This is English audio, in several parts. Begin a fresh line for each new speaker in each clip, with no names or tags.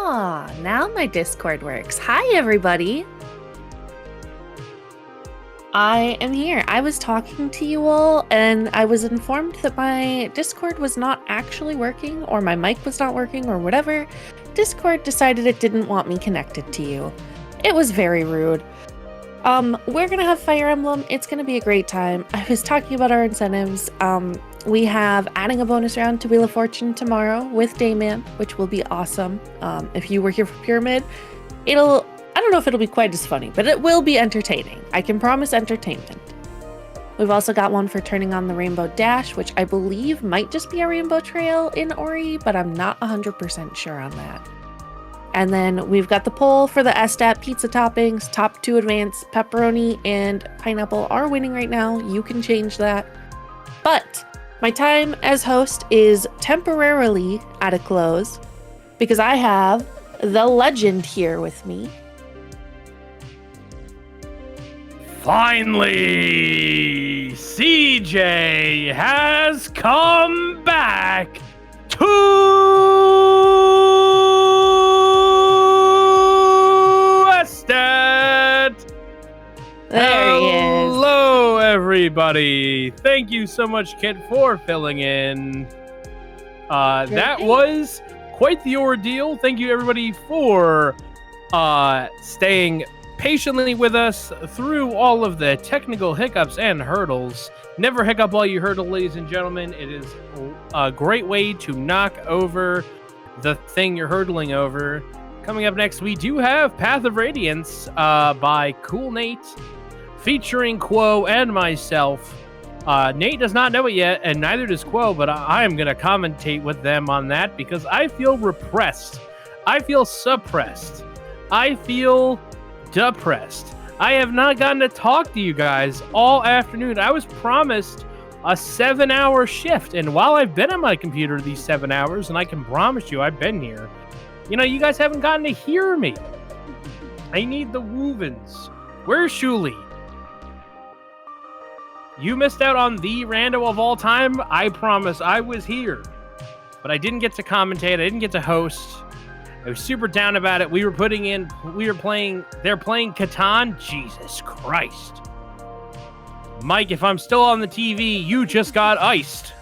Now my Discord works. Hi, everybody. I am here. I was talking to you all, and I was informed that my Discord was not actually working, or my mic was not working, or whatever. Discord decided it didn't want me connected to you. It was very rude. We're gonna have Fire Emblem. It's gonna be a great time. I was talking about our incentives. We have adding a bonus round to Wheel of Fortune tomorrow with Dayman, which will be awesome. If you were here for Pyramid, I don't know if it'll be quite as funny, but it will be entertaining. I can promise entertainment. We've also got one for turning on the Rainbow Dash, which I believe might just be a Rainbow Trail in Ori, but I'm not 100% sure on that. And then we've got the poll for the SDAT pizza toppings. Top 2 advanced pepperoni and pineapple are winning right now. You can change that. But my time as host is temporarily at a close because I have the legend here with me.
Finally, CJ has come back to SDAT.
There he is.
Hello, everybody. Thank you so much, Kit, for filling in. That was quite the ordeal. Thank you, everybody, for staying patiently with us through all of the technical hiccups and hurdles. Never hiccup while you hurdle, ladies and gentlemen. It is a great way to knock over the thing you're hurdling over. Coming up next, we do have Path of Radiance by Cool Nate, featuring Quo and myself. Nate does not know it yet, and neither does Quo, but I am going to commentate with them on that because I feel repressed. I feel suppressed. I feel depressed. I have not gotten to talk to you guys all afternoon. I was promised a 7-hour shift, and while I've been on my computer these 7 hours, and I can promise you I've been here, you guys haven't gotten to hear me. I need the Woovens. Where's Shuli? You missed out on the rando of all time. I promise I was here, but I didn't get to commentate. I didn't get to host. I was super down about it. They're playing Catan. Jesus Christ. Mike, if I'm still on the TV, you just got iced.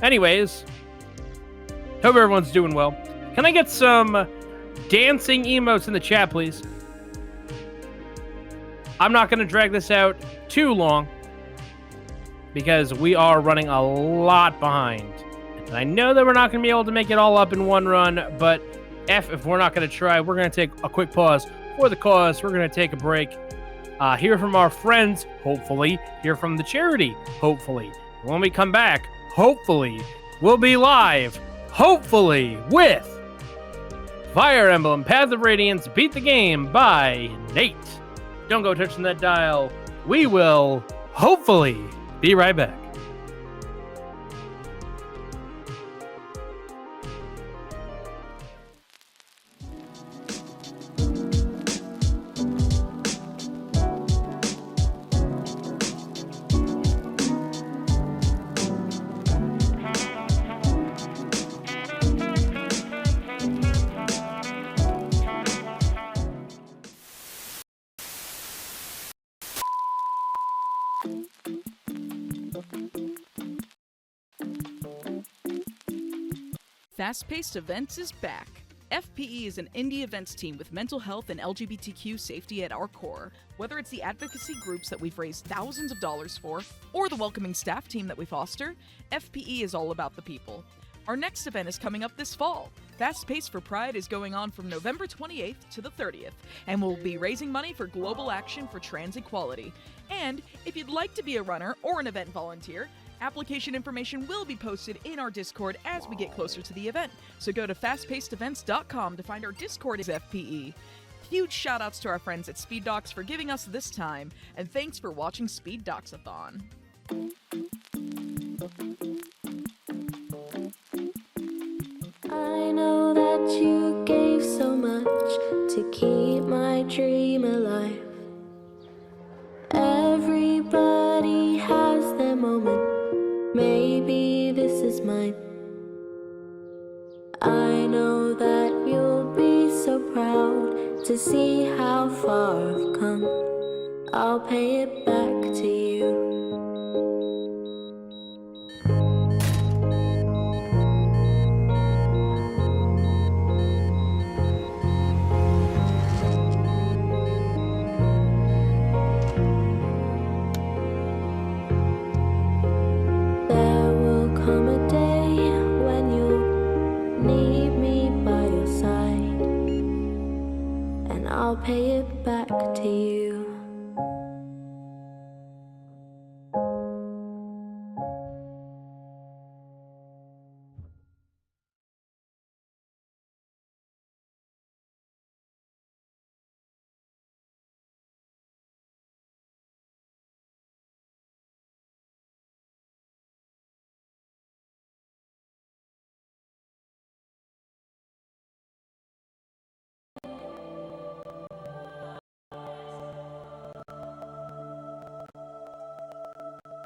Anyways, hope everyone's doing well. Can I get some dancing emotes in the chat, please? I'm not going to drag this out too long because we are running a lot behind. And I know that we're not going to be able to make it all up in one run, but if we're not going to try, we're going to take a quick pause for the cause. We're going to take a break, hear from our friends, hopefully, hear from the charity, hopefully. When we come back, hopefully, we'll be live, hopefully, with Fire Emblem Path of Radiance Beat the Game by Nate. Don't go touching that dial. We will, hopefully, be right back.
Fast-Paced Events is back. FPE is an indie events team with mental health and LGBTQ safety at our core. Whether it's the advocacy groups that we've raised thousands of dollars for, or the welcoming staff team that we foster, FPE is all about the people. Our next event is coming up this fall. Fast Pace for Pride is going on from November 28th to the 30th, and we'll be raising money for global action for trans equality. And if you'd like to be a runner or an event volunteer, application information will be posted in our Discord as we get closer to the event. So go to fastpacedevents.com to find our Discord is FPE. Huge shoutouts to our friends at Speed Docs for giving us this time, and thanks for watching Speed Docs-a-thon.
I know that you gave so much to keep my dream alive. Everybody has their moment, maybe this is mine. I know that you'll to see how far I've come. I'll pay it back to you. There will come a day when you'll need me by your side, and I'll pay it back to you.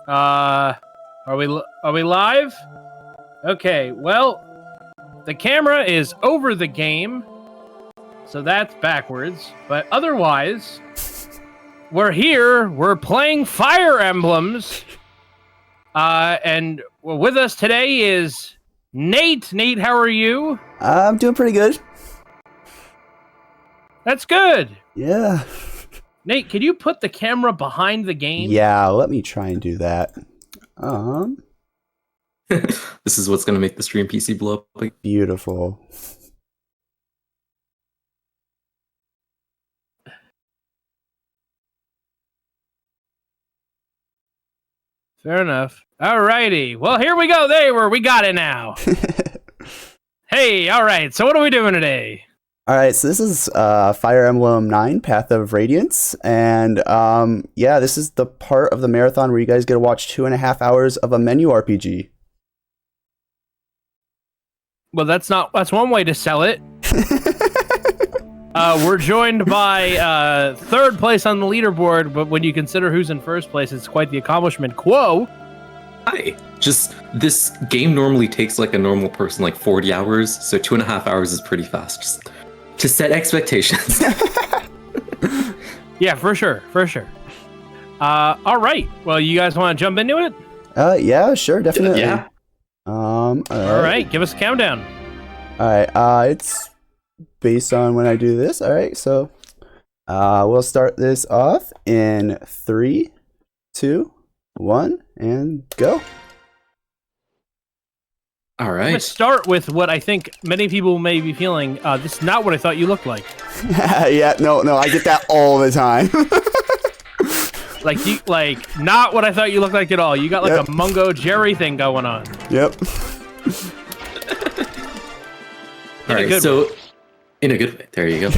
Are we live? Okay, well, the camera is over the game, so that's backwards. But otherwise, we're here. We're playing Fire Emblems, and with us today is Nate. Nate, how are you?
I'm doing pretty good.
That's good.
Yeah.
Nate, can you put the camera behind the game?
Yeah, let me try and do that.
This is what's going to make the stream PC blow up.
Beautiful.
Fair enough. Alrighty. Well, here we go. We got it now. Hey, alright. So what are we doing today?
Alright, so this is Fire Emblem 9, Path of Radiance, and yeah, this is the part of the marathon where you guys get to watch 2.5 hours of a menu RPG.
Well, that's one way to sell it. We're joined by third place on the leaderboard, but when you consider who's in first place, it's quite the accomplishment. Quo!
Hi. Just, this game normally takes like a normal person like 40 hours, so 2.5 hours is pretty fast. Just to set expectations.
Yeah, for sure. All right. Well, you guys want to jump into it?
Yeah, sure, definitely.
Yeah.
All right. Give us a countdown.
Alright, it's based on when I do this. Alright, so we'll start this off in 3, 2, 1, and go.
All
I'm
right.
going to start with what I think many people may be feeling. This is not what I thought you looked like.
Yeah, no, I get that all the time.
Not what I thought you looked like at all. You got like a Mungo Jerry thing going on.
Yep.
All right, so in a good way. There you go.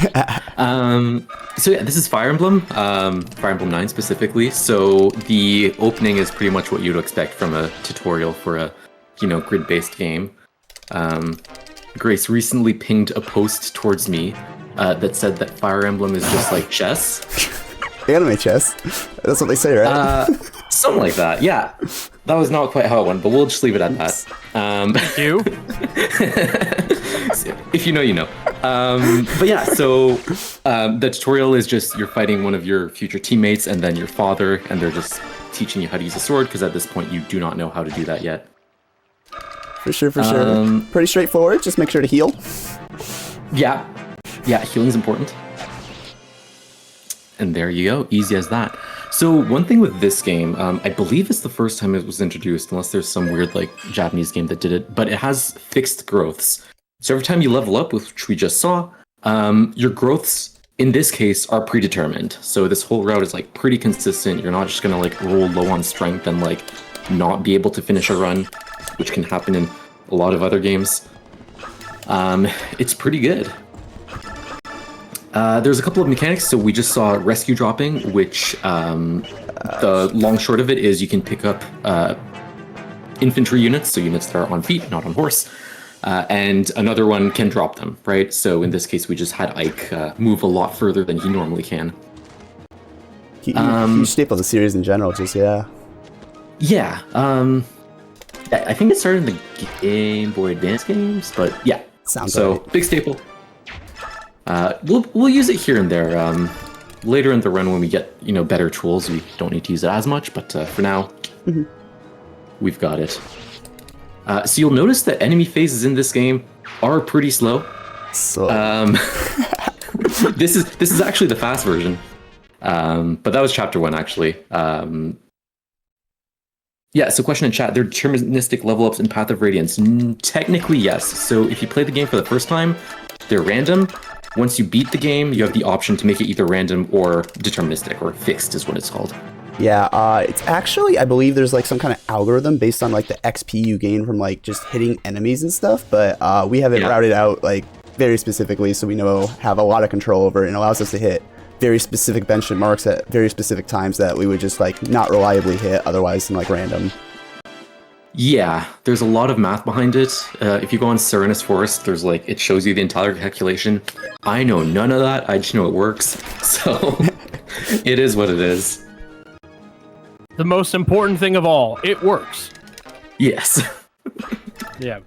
So yeah, this is Fire Emblem, Fire Emblem 9 specifically. So the opening is pretty much what you'd expect from a tutorial for a, grid-based game. Grace recently pinged a post towards me that said that Fire Emblem is just like chess.
Anime chess. That's what they say, right?
Something like that. Yeah, that was not quite how it went, but we'll just leave it at that.
Thank you.
If you know, you know. But yeah, so the tutorial is just you're fighting one of your future teammates and then your father, and they're just teaching you how to use a sword, because at this point you do not know how to do that yet.
For sure. Pretty straightforward. Just make sure to heal.
Yeah, healing's important. And there you go, easy as that. So one thing with this game, I believe it's the first time it was introduced, unless there's some weird Japanese game that did it, but it has fixed growths. So every time you level up, which we just saw, your growths in this case are predetermined. So this whole route is pretty consistent. You're not just gonna roll low on strength and not be able to finish a run, which can happen in a lot of other games. It's pretty good. There's a couple of mechanics. So we just saw rescue dropping, which the long short of it is you can pick up infantry units, so units that are on feet, not on horse, and another one can drop them, right? So in this case, we just had Ike move a lot further than he normally can.
You staple the series in general, just yeah.
Yeah, I think it started in the Game Boy Advance games, but yeah.
Sounds
so
right.
big staple. We'll use it here and there. Later in the run, when we get better tools, we don't need to use it as much. But for now, we've got it. So you'll notice that enemy phases in this game are pretty slow. This is actually the fast version. But that was chapter 1 actually. Yeah, so question in chat, they're deterministic level ups in Path of Radiance. Technically, yes. So if you play the game for the first time, they're random. Once you beat the game, you have the option to make it either random or deterministic, or fixed is what it's called.
Yeah, it's actually, I believe there's like some kind of algorithm based on like the XP you gain from like just hitting enemies and stuff, but we have it routed out like very specifically, so we have a lot of control over it, and allows us to hit very specific benchmarks at very specific times that we would just like not reliably hit otherwise in like random.
Yeah, there's a lot of math behind it. If you go on Serenus Forest, there's like, it shows you the entire calculation. I know none of that, I just know it works. So it is what it is.
The most important thing of all, it works.
Yes.
Yeah.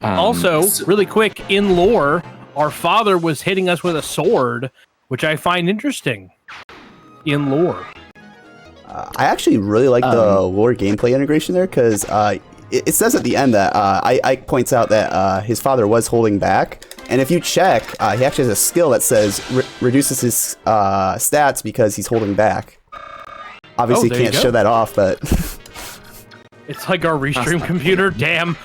Also, really quick, in lore, our father was hitting us with a sword, which I find interesting. In lore.
I actually really like the lore gameplay integration there, because it says at the end that Ike points out that his father was holding back, and if you check, he actually has a skill that says reduces his stats because he's holding back. Obviously, can't show that off, but
it's like our restream computer. Damn.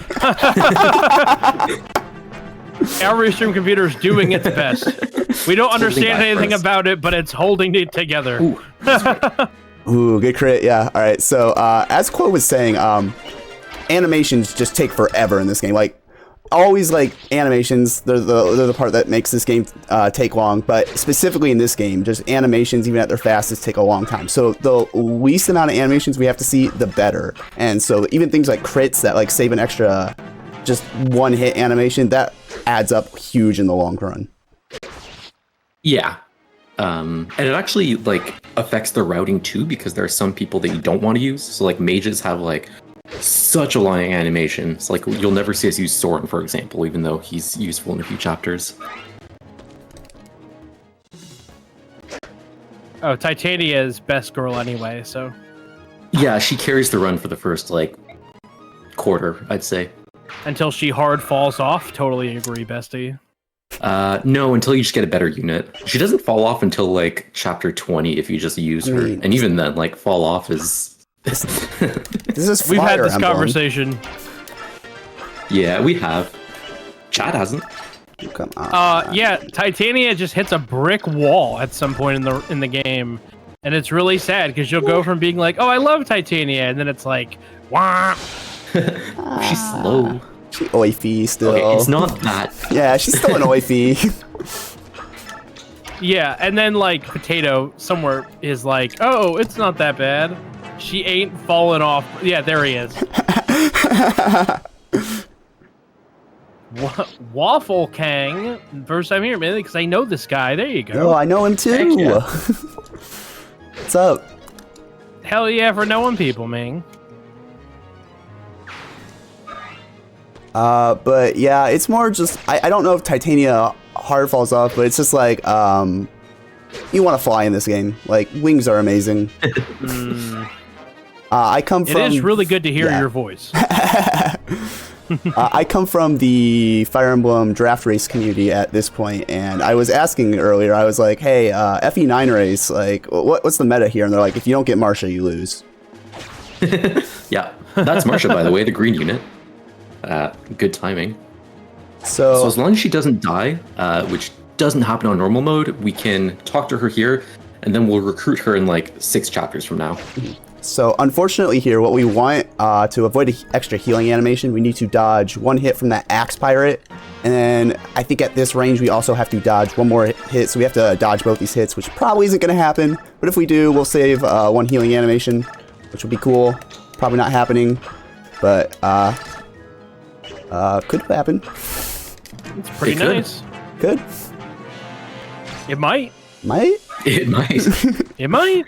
Our restream computer is doing its best. We don't understand anything about it, but it's holding it together.
Ooh, good crit, yeah. All right, so as Quo was saying, animations just take forever in this game. Like, always, like, animations, they're the part that makes this game take long, but specifically in this game, just animations, even at their fastest, take a long time. So the least amount of animations we have to see, the better. And so even things like crits that, like, save an extra just one-hit animation, that adds up huge in the long run.
Yeah. And it actually like affects the routing too, because there are some people that you don't want to use. So like mages have like such a long animation. It's like you'll never see us use Soren, for example, even though he's useful in a few chapters.
Oh, Titania is best girl anyway, so.
Yeah, she carries the run for the first like quarter, I'd say.
Until she hard falls off. Totally agree, bestie.
No, until you just get a better unit. She doesn't fall off until like chapter 20 if you just use her, and even then, like fall off is.
This is
We've had
Fire
this
Emblem.
conversation.
Yeah, we have. Chad hasn't.
Come on.
Yeah, Titania just hits a brick wall at some point in the game, and it's really sad because you'll go from being like, "Oh, I love Titania," and then it's like, "Wah."
She's slow.
She oify still.
Okay, it's not that.
Yeah, she's still an oify.
Yeah, and then like Potato somewhere is like, "Oh, it's not that bad. She ain't fallen off." Yeah, there he is. Waffle Kang, first time here, man, because I know this guy. There you go.
Oh, I know him too.
Yeah.
What's up?
Hell yeah, for knowing people, man.
But yeah, it's more just, I don't know if Titania hard falls off, but it's just like, you want to fly in this game. Like, wings are amazing. I come from...
It is really good to hear your voice.
I come from the Fire Emblem draft race community at this point, and I was asking earlier, I was like, hey, FE9 race, like, what's the meta here? And they're like, if you don't get Marsha, you lose.
Yeah, that's Marsha, by the way, the green unit. Good timing. So as long as she doesn't die, which doesn't happen on normal mode, we can talk to her here, and then we'll recruit her in like 6 chapters from now.
So unfortunately here, what we want to avoid an extra healing animation, we need to dodge 1 hit from that Axe Pirate, and then I think at this range we also have to dodge 1 more hit, so we have to dodge both these hits, which probably isn't going to happen, but if we do, we'll save 1 healing animation, which would be cool. Probably not happening, but could happen.
It's pretty nice.
Could.
It might.
Might?
It might.
It might.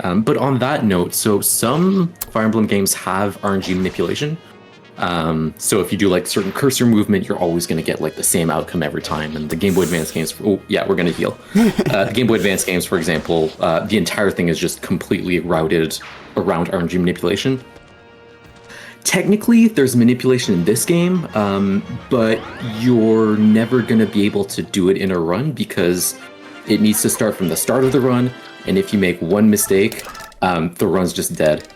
But on that note, so some Fire Emblem games have RNG manipulation. So if you do like certain cursor movement, you're always going to get like the same outcome every time. And the Game Boy Advance games, oh yeah, we're going to heal. The Game Boy Advance games, for example, the entire thing is just completely routed around RNG manipulation. Technically, there's manipulation in this game, but you're never going to be able to do it in a run because it needs to start from the start of the run. And if you make one mistake, the run's just dead.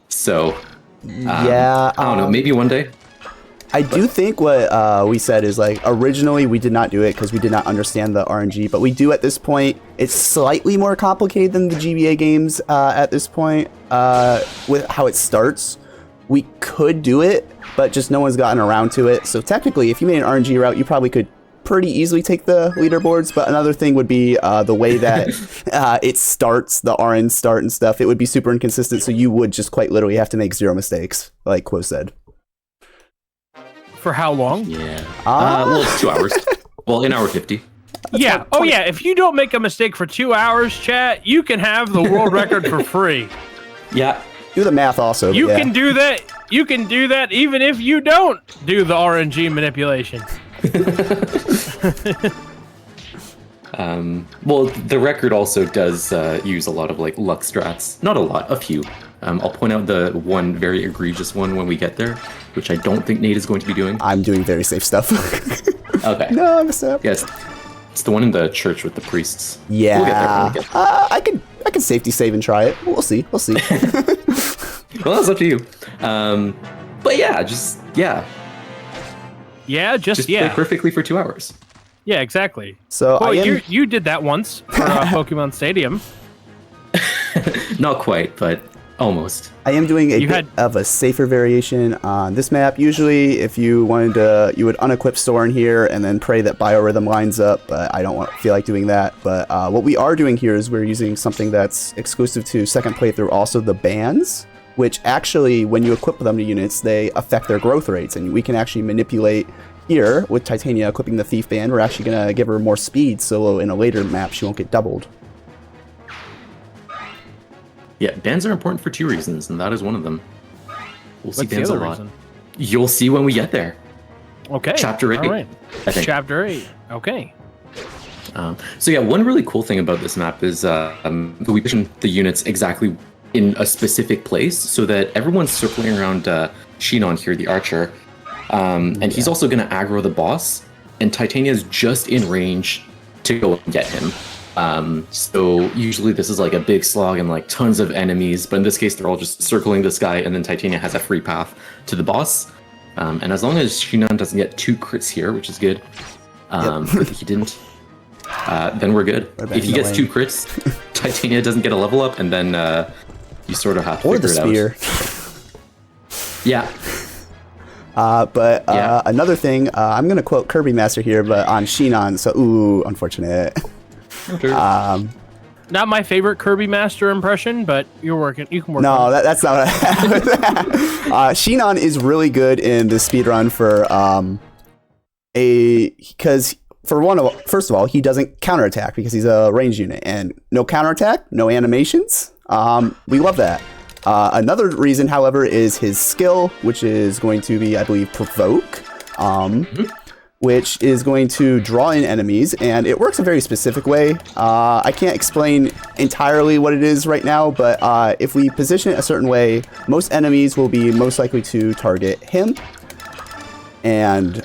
So,
Yeah,
I don't know, maybe one day.
I do think what we said is like originally we did not do it because we did not understand the RNG, but we do at this point. It's slightly more complicated than the GBA games at this point with how it starts. We could do it, but just no one's gotten around to it. So technically, if you made an RNG route, you probably could pretty easily take the leaderboards. But another thing would be the way that it starts, the RN start and stuff. It would be super inconsistent, so you would just quite literally have to make 0 mistakes, like Quo said.
For how long?
Yeah. Well, it's 2 hours. Well, 1 hour 50.
Yeah. Oh, yeah. If you don't make a mistake for 2 hours, chat, you can have the world record for free.
Yeah.
Do the math also.
You
yeah.
can do that. You can do that even if you don't do the RNG manipulation.
Well, the record also does use a lot of like luck strats. Not a lot, a few. I'll point out the one very egregious one when we get there, which I don't think Nate is going to be doing.
I'm doing very safe stuff.
Okay.
No, I messed up.
Yes. It's the one in the church with the priests.
Yeah.
We'll get there when we get there.
I can safety save and try it. We'll see. We'll see.
Well, that's up to you. But yeah,
Yeah,
just play perfectly for 2 hours.
Yeah, exactly.
So
well, you did that once for Pokemon Stadium.
Not quite, but almost.
I am doing a bit of a safer variation on this map. Usually, if you wanted to, you would unequip Soren here and then pray that Biorhythm lines up, but I don't feel like doing that. But what we are doing here is we're using something that's exclusive to second playthrough, also the bands, which actually, when you equip them to units, they affect their growth rates, and we can actually manipulate. Here, with Titania equipping the Thief Band, we're actually going to give her more speed, so in a later map, she won't get doubled.
Yeah, bands are important for 2 reasons, and that is one of them. We'll see
What's
bands
the
a
other
lot.
reason?
You'll see when we get there.
Okay.
Chapter 8,
All right.
I think.
Chapter 8. Okay.
So yeah, one really cool thing about this map is we position the units exactly in a specific place so that everyone's circling around Shinon here, the archer. And he's also going to aggro the boss, and Titania's just in range to go and get him. So usually this is like a big slog and like tons of enemies, but in this case they're all just circling this guy, and then Titania has a free path to the boss. And as long as Shinon doesn't get 2 crits here, which is good, but he didn't, then we're good. If he gets 2 crits, Titania doesn't get a level up, and then you sort of have to figure it out. Yeah.
But another thing, I'm going to quote Kirby Master here, but on Shinon, so ooh, unfortunate.
Not my favorite Kirby Master impression, but you can work
No,
on it.
that's not what Shinon is really good in the speedrun for because first of all, he doesn't counterattack because he's a range unit, and no counterattack, no animations. We love that. Another reason, however, is his skill, which is going to be, I believe, Provoke, which is going to draw in enemies, and it works a very specific way. I can't explain entirely what it is right now, but if we position it a certain way, most enemies will be most likely to target him. And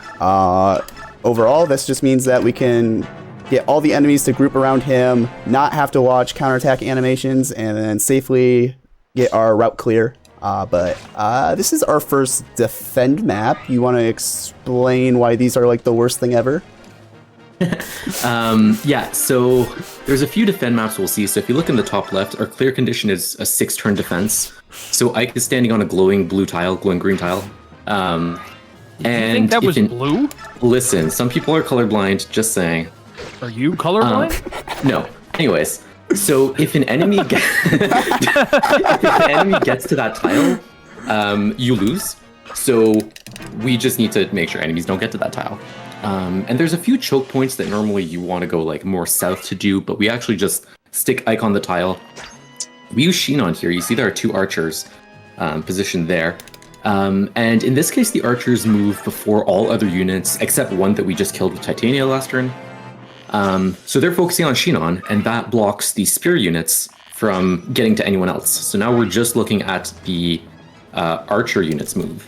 overall, this just means that we can get all the enemies to group around him, not have to watch counterattack animations, and then safely get our route clear. But this is our first defend map. You want to explain why these are like the worst thing ever?
Yeah, so there's a few defend maps we'll see. So if you look in the top left, our clear condition is a 6-turn defense. So Ike is standing on a glowing blue tile, glowing green tile.
You think that was blue?
Listen, some people are colorblind, just saying.
Are you colorblind?
No. Anyways, so if an enemy gets to that tile, you lose. So we just need to make sure enemies don't get to that tile. And there's a few choke points that normally you want to go like more south to do, but we actually just stick Ike on the tile. We use Shinon here. You see there are 2 archers positioned there. And in this case, the archers move before all other units, except one that we just killed with Titania last turn. So they're focusing on Shinon, and that blocks the spear units from getting to anyone else. So now we're just looking at the archer units move.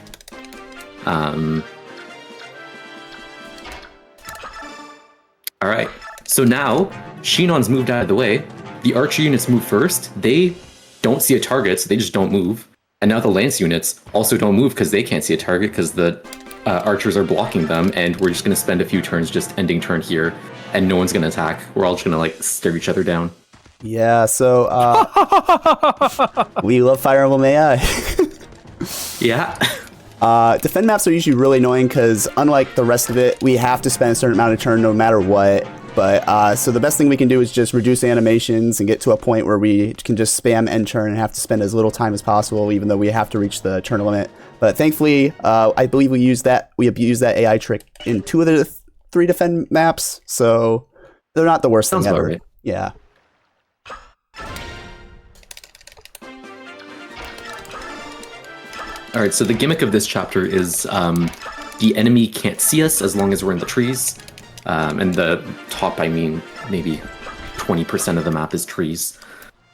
All right, so now Shinon's moved out of the way. The archer units move first. They don't see a target, so they just don't move. And now the lance units also don't move because they can't see a target because the archers are blocking them, and we're just going to spend a few turns just ending turn here, and no one's going to attack. We're all just going to like stare each other down.
Yeah, so we love Fire Emblem AI.
Yeah.
Defend maps are usually really annoying because unlike the rest of it, we have to spend a certain amount of turn no matter what. But so the best thing we can do is just reduce animations and get to a point where we can just spam end turn and have to spend as little time as possible, even though we have to reach the turn limit. But thankfully, I believe we have used that AI trick in 2 of the 3 defend maps, so they're not the worst
Sounds
thing ever.
right.
Yeah.
All right, so the gimmick of this chapter is the enemy can't see us as long as we're in the trees. And the top, I mean, maybe 20% of the map is trees.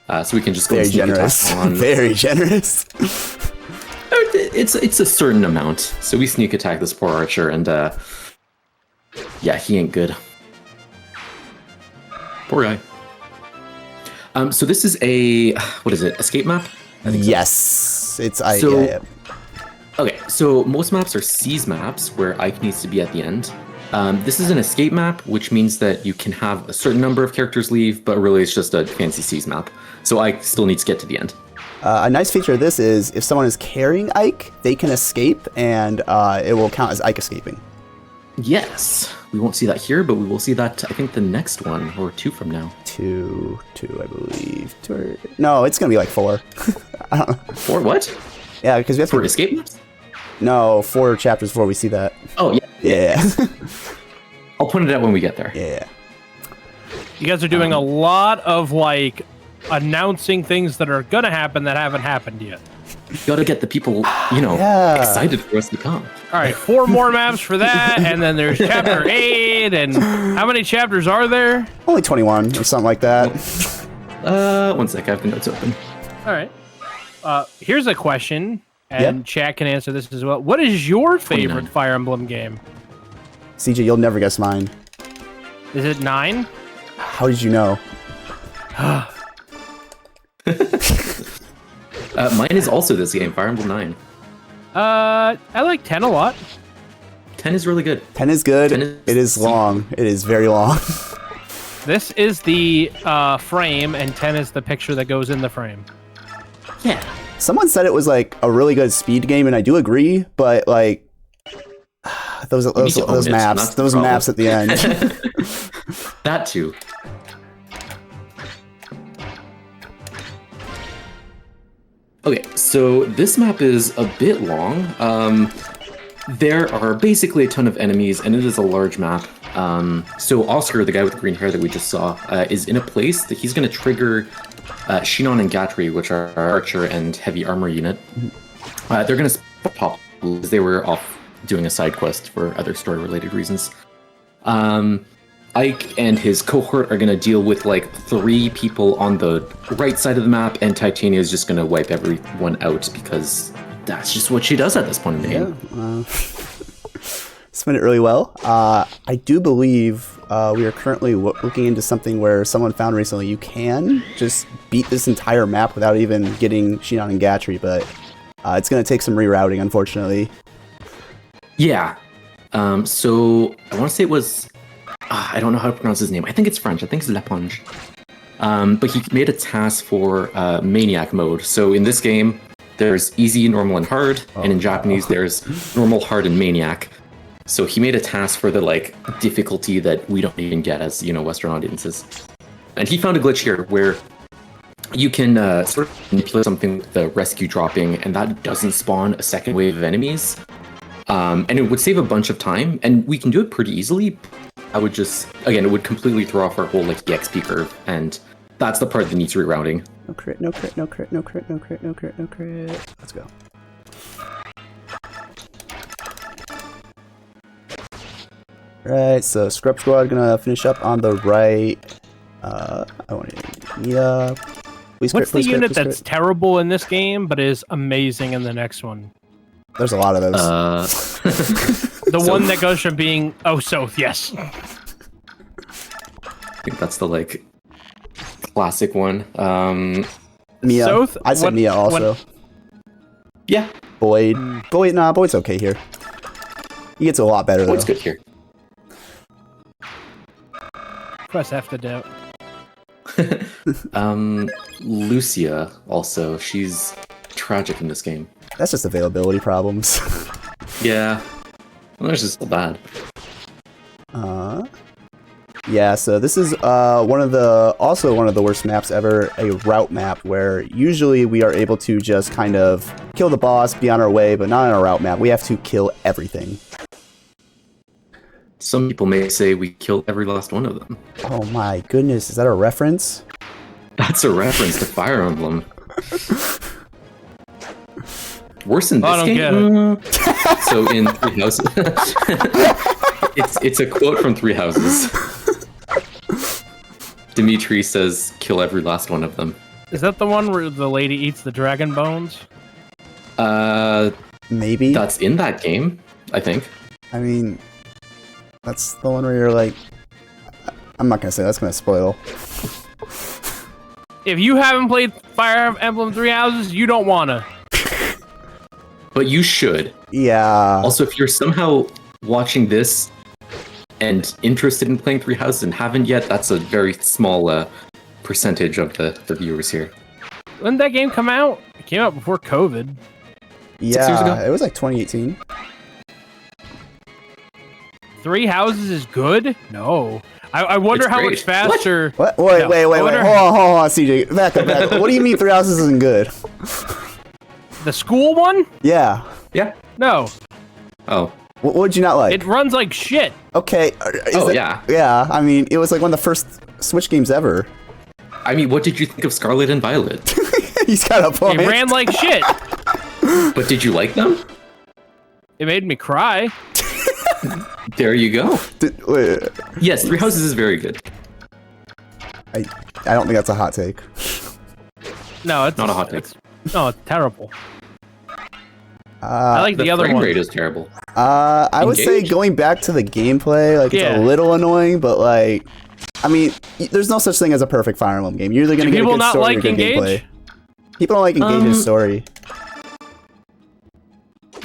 So we can just go
Very
and sneak
generous.
attack on.
Very generous.
It's a certain amount. So we sneak attack this poor archer, and yeah, he ain't good. Poor guy. So this is a, what is it, escape map? I think so.
Yes. It's
So- Okay, so most maps are seize maps where Ike needs to be at the end. This is an escape map, which means that you can have a certain number of characters leave, but really it's just a fancy seize map. So Ike still needs to get to the end.
A nice feature of this is if someone is carrying Ike, they can escape, and it will count as Ike escaping.
Yes, we won't see that here, but we will see that, I think, the next one, or 2 from now.
Two, I believe. No, it's gonna be like 4. I don't know.
4 what?
Yeah, because we have
For
to.
escape maps?
No, 4 chapters before we see that.
Oh, yeah.
Yeah.
I'll point it out when we get there.
Yeah.
You guys are doing a lot of like announcing things that are gonna happen that haven't happened yet.
You gotta get the people, you know,
Yeah.
excited for us to come.
All right, 4 more maps for that, and then there's chapter 8, and how many chapters are there?
Only 21 or something like that.
1 sec, I have the notes open.
All right. Here's a question, and
Yep.
Chat can answer this as well. What is your
29.
favorite Fire Emblem game?
CJ, you'll never guess mine.
Is it 9?
How did you know?
Mine is also this game, Fire Emblem 9.
I like 10 a lot.
10 is really good.
10 is good.
10 is-
It is long. It is very long.
This is the frame, and 10 is the picture that goes in the frame.
Yeah.
Someone said it was like a really good speed game, and I do agree, but like those
need to own it, and
maps,
that's the
those
problem.
maps at the end.
That too. Okay, so this map is a bit long. There are basically a ton of enemies, and it is a large map. So Oscar, the guy with the green hair that we just saw, is in a place that he's going to trigger Shinon and Gatri, which are our archer and heavy armor unit. They're going to pop because they were off doing a side quest for other story-related reasons. Ike and his cohort are going to deal with like 3 people on the right side of the map, and Titania is just going to wipe everyone out because that's just what she does at this point in the game.
Spin it really well. I do believe we are currently looking into something where someone found recently you can just beat this entire map without even getting Shinon and Gatri, but it's going to take some rerouting, unfortunately.
Yeah. So I want to say it was, I don't know how to pronounce his name. I think it's French. I think it's Laponge. But he made a task for Maniac mode. So in this game, there's easy, normal, and hard. And in Japanese, there's normal, hard, and Maniac. So he made a task for the like difficulty that we don't even get as, you know, Western audiences. And he found a glitch here where you can sort of manipulate something with the rescue dropping, and that doesn't spawn a second wave of enemies. And it would save a bunch of time, and we can do it pretty easily. I would just, again, it would completely throw off our whole like EXP curve, and that's the part that needs rerouting.
No crit, no crit, no crit, no crit, no crit, no crit, no crit. Let's go. Right, so Scrub Squad gonna finish up on the right. I want to meet up. Please
What's
crit,
the
please crit,
unit
please
that's
crit.
terrible in this game but is amazing in the next one?
There's a lot of those.
The one that goes from being Soth, yes.
I think that's the like classic one.
Mia.
Soth,
I said Mia also.
Yeah,
Boyd. Boyd's okay here. He gets a lot better though.
Boyd's good here.
Press F to doubt.
Lucia also. She's tragic in this game.
That's just availability problems.
Yeah. Well, it's just still bad.
Yeah, so this is one of the worst maps ever, a route map where usually we are able to just kind of kill the boss, be on our way, but not on a route map. We have to kill everything.
Some people may say we killed every last one of them.
Oh my goodness, is that a reference?
That's a reference to Fire Emblem. Worse in this
I don't
game.
get it.
So in Three Houses, it's a quote from Three Houses. Dimitri says, "Kill every last one of them."
Is that the one where the lady eats the dragon bones?
Maybe.
That's in that game, I think.
I mean, that's the one where you're like, I'm not gonna say that's gonna spoil.
If you haven't played Fire Emblem Three Houses, you don't wanna.
But you should.
Yeah.
Also, if you're somehow watching this and interested in playing Three Houses and haven't yet, that's a very small percentage of the viewers here.
When did that game come out? It came out before COVID.
6 years ago?
Yeah, it was like 2018.
Three Houses is good? No. I wonder
It's
how
great.
much faster.
What? Wait,
No,
wait.
I
Hold
wonder-
on, CJ. Back up. What do you mean 3 houses isn't good?
The school one?
Yeah.
Yeah.
No.
Oh.
What would you not like?
It runs like shit.
Okay.
Yeah.
Yeah, I mean, it was like one of the first Switch games ever.
I mean, what did you think of Scarlet and Violet?
He's got a point.
It ran like shit.
But did you like them?
It made me cry.
There you go.
Wait,
Yes, Three Houses is very good.
I don't think that's a hot take.
No, it's
Not a hot take.
No, it's terrible. I like the other
frame
one.
rate is terrible.
I would say
Engaged?
going back to the gameplay, like,
Yeah.
it's a little annoying, but like, I mean, there's no such thing as a perfect Fire Emblem game. You're either gonna
Do
get a
people
good
not
story
like
or good
Engage?
gameplay. People don't like Engage's story.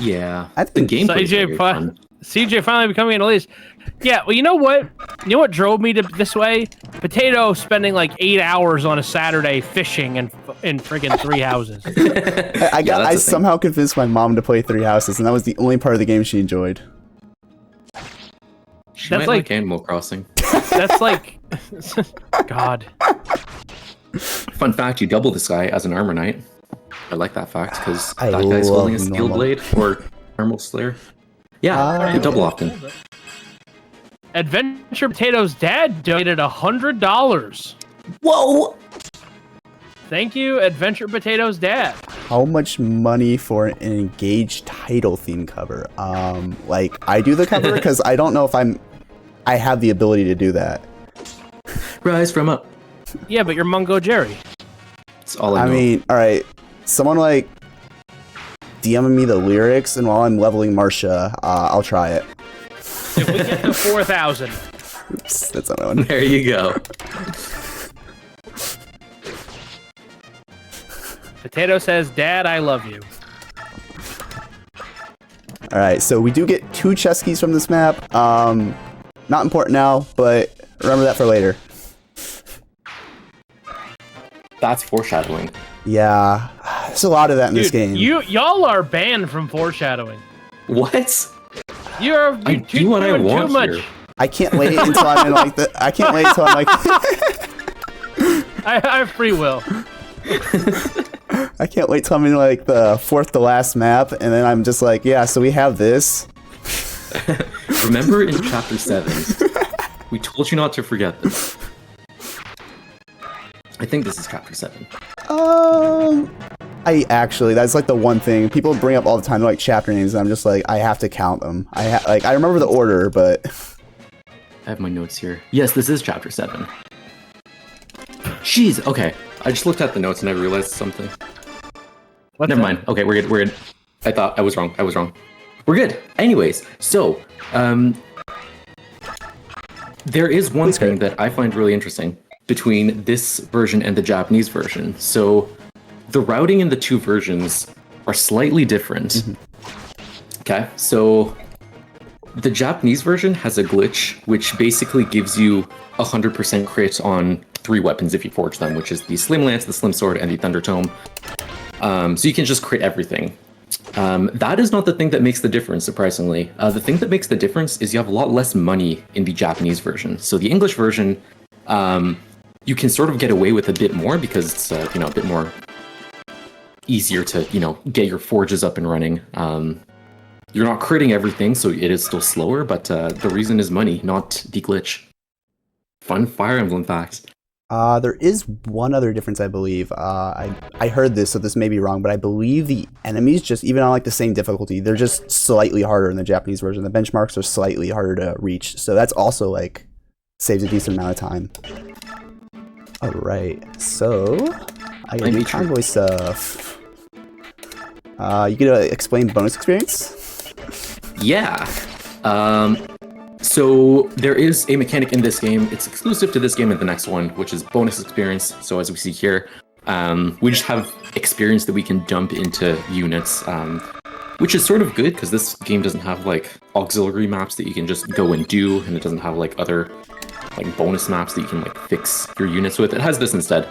Yeah.
I think
the gameplay is
CJ
very fun.
CJ finally becoming an elite. Yeah, well, you know what? You know what drove me to this way? Potato spending like 8 hours on a Saturday fishing in friggin' Three Houses.
I
that's the thing.
somehow convinced my mom to play 3 houses, and that was the only part of the game she enjoyed.
She
That's
might
like-
like Animal Crossing.
That's like, God.
Fun fact, you double this guy as an Armor Knight. I like that fact, because
I
that guy's holding a
love
Steel
normal.
Blade or Thermal Slayer. Yeah, you double often.
Adventure Potato's dad donated $100.
Whoa!
Thank you, Adventure Potato's dad.
How much money for an Engage title theme cover? Like, I do the cover because I don't know if I have the ability to do that.
Rise from up.
Yeah, but you're Mungo Jerry.
That's all I
I
know.
mean, alright, someone like DMing me the lyrics, and while I'm leveling Marcia, I'll try it.
If we get to 4,000.
Oops, that's not one.
There you go.
Potato says, Dad, I love you.
Alright, so we do get 2 chest keys from this map. Not important now, but remember that for later.
That's foreshadowing.
Yeah, there's a lot of that in this game.
Y'all are banned from foreshadowing.
What?
You're
I do what I
doing
want
too much.
here.
I can't wait until I'm in like the. I can't wait until I'm like.
I have free will.
I can't wait till I'm in like the 4th to last map, and then I'm just like, yeah. So we have this.
Remember in Chapter 7, we told you not to forget this. I think this is Chapter 7.
I actually, that's like the one thing people bring up all the time, like chapter names, and I'm just like, I have to count them. I remember the order, but
I have my notes here. Yes, this is chapter 7. Jeez, okay. I just looked at the notes and I realized something. Never mind. Okay, we're good. I thought I was wrong. We're good. Anyways, so there is one thing that I find really interesting between this version and the Japanese version. So the routing in the two versions are slightly different. Mm-hmm. Okay, so the Japanese version has a glitch which basically gives you 100% crit on 3 weapons if you forge them, which is the Slim Lance, the Slim Sword, and the Thunder Tome. So you can just crit everything. That is not the thing that makes the difference, surprisingly. The thing that makes the difference is you have a lot less money in the Japanese version. So the English version, you can sort of get away with a bit more because it's a bit more easier to get your forges up and running. You're not critting everything, so it is still slower, but the reason is money, not the glitch. Fun Fire Emblem facts.
There is one other difference, I believe. I heard this, so this may be wrong, but I believe the enemies, just even on like the same difficulty, they're just slightly harder in the Japanese version. The benchmarks are slightly harder to reach, so that's also like saves a decent amount of time. All right, so I got new convoy stuff. You gonna explain bonus experience?
Yeah. So there is a mechanic in this game. It's exclusive to this game and the next one, which is bonus experience. So as we see here, we just have experience that we can dump into units, which is sort of good because this game doesn't have like auxiliary maps that you can just go and do, and it doesn't have like other like bonus maps that you can like fix your units with. It has this instead.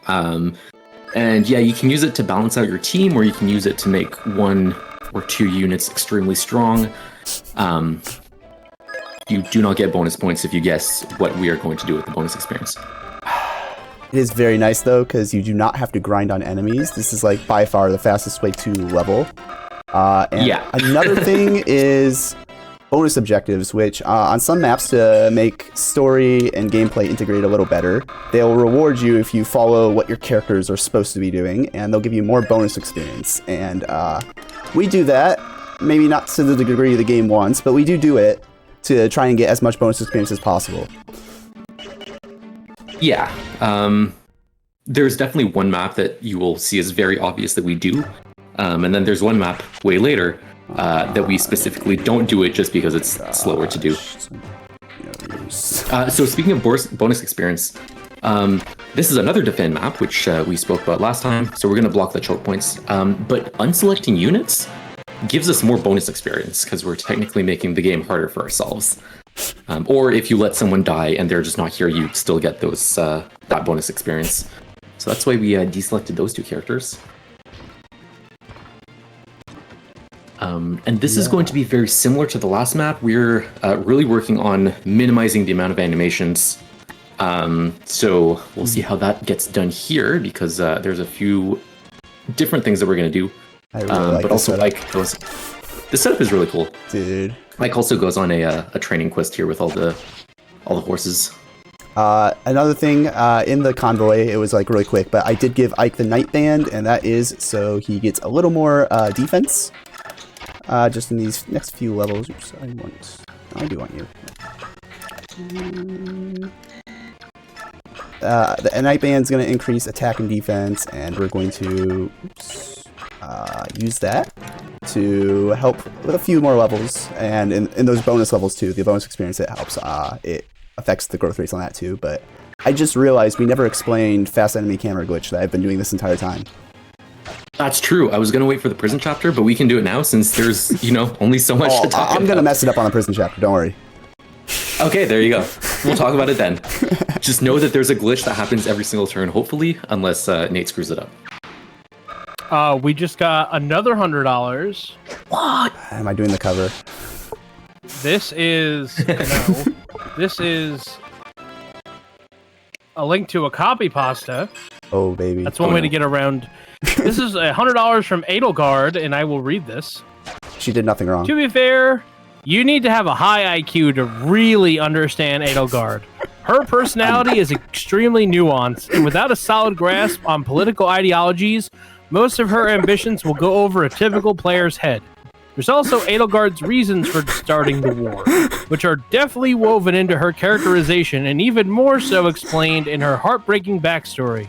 And yeah, you can use it to balance out your team, or you can use it to make 1 or 2 units extremely strong. You do not get bonus points if you guess what we are going to do with the bonus experience.
It is very nice though, because you do not have to grind on enemies. This is like by far the fastest way to level. And yeah. Another thing is bonus objectives, which on some maps, to make story and gameplay integrate a little better, they'll reward you if you follow what your characters are supposed to be doing, and they'll give you more bonus experience. And we do that, maybe not to the degree the game wants, but we do it to try and get as much bonus experience as possible.
Yeah. There's definitely one map that you will see is very obvious that we do. And then there's one map way later that we specifically don't do it just because it's slower to do. So speaking of bonus experience, this is another defend map, which we spoke about last time. So we're going to block the choke points. But unselecting units gives us more bonus experience because we're technically making the game harder for ourselves. Or if you let someone die and they're just not here, you still get those that bonus experience. So that's why we deselected those 2 characters. And this is going to be very similar to the last map. We're really working on minimizing the amount of animations. So we'll see how that gets done here, because there's a few different things that we're going to do.
I really like
but also
setup.
Ike goes. The setup is really cool,
dude.
Ike also goes on a training quest here with all the horses.
Another thing in the convoy, it was like really quick, but I did give Ike the Night Band, and that is so he gets a little more defense. Just in these next few levels. Oops, I do want you. The Night Band's going to increase attack and defense, and we're going to use that to help with a few more levels, and in those bonus levels too, the bonus experience, it helps. It affects the growth rates on that too, but I just realized we never explained fast enemy camera glitch that I've been doing this entire time.
That's true. I was going to wait for the prison chapter, but we can do it now since there's, only so much to talk about.
I'm going to mess it up on the prison chapter, don't worry.
Okay, there you go. We'll talk about it then. Just know that there's a glitch that happens every single turn, hopefully, unless Nate screws it up.
We just got another $100.
What?
Am I doing the cover?
This is this is a link to a copy pasta.
Oh baby.
That's one way to get around. This is $100 from Edelgard, and I will read this.
She did nothing wrong.
To be fair, you need to have a high IQ to really understand Edelgard. Her personality is extremely nuanced, and without a solid grasp on political ideologies, most of her ambitions will go over a typical player's head. There's also Edelgard's reasons for starting the war, which are definitely woven into her characterization and even more so explained in her heartbreaking backstory.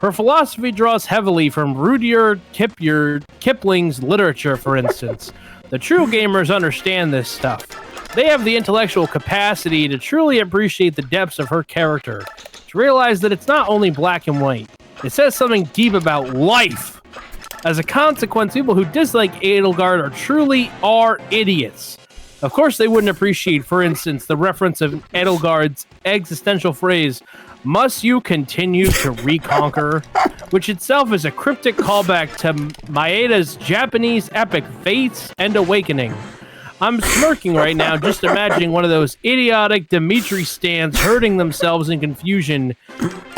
Her philosophy draws heavily from Rudyard Kipling's literature, for instance. The true gamers understand this stuff. They have the intellectual capacity to truly appreciate the depths of her character, to realize that it's not only black and white. It says something deep about life. As a consequence, people who dislike Edelgard are idiots. Of course, they wouldn't appreciate, for instance, the reference of Edelgard's existential phrase, "Must you continue to reconquer?" which itself is a cryptic callback to Maeda's Japanese epic Fates and Awakening. I'm smirking right now just imagining one of those idiotic Dimitri stands hurting themselves in confusion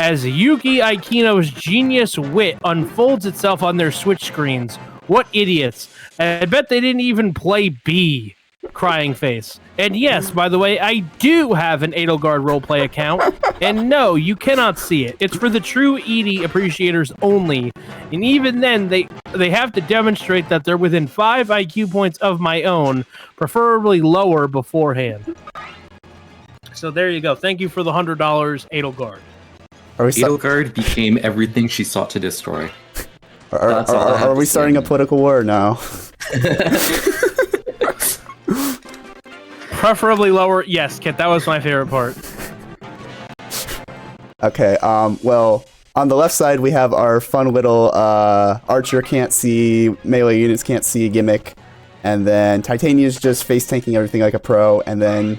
as Yuki Aikino's genius wit unfolds itself on their Switch screens. What idiots. I bet they didn't even play B. Crying face. And yes, by the way, I do have an Edelgard roleplay account. And no, you cannot see it. It's for the true Edie appreciators only. And even then, they have to demonstrate that they're within 5 IQ points of my own, preferably lower beforehand. So there you go. Thank you for the $100, Edelgard.
Edelgard became everything she sought to destroy.
Are we starting a political war now?
Preferably lower. Yes, Kit, that was my favorite part.
Okay, well, on the left side, we have our fun little archer can't see, melee units can't see gimmick. And then Titania's just face tanking everything like a pro. And then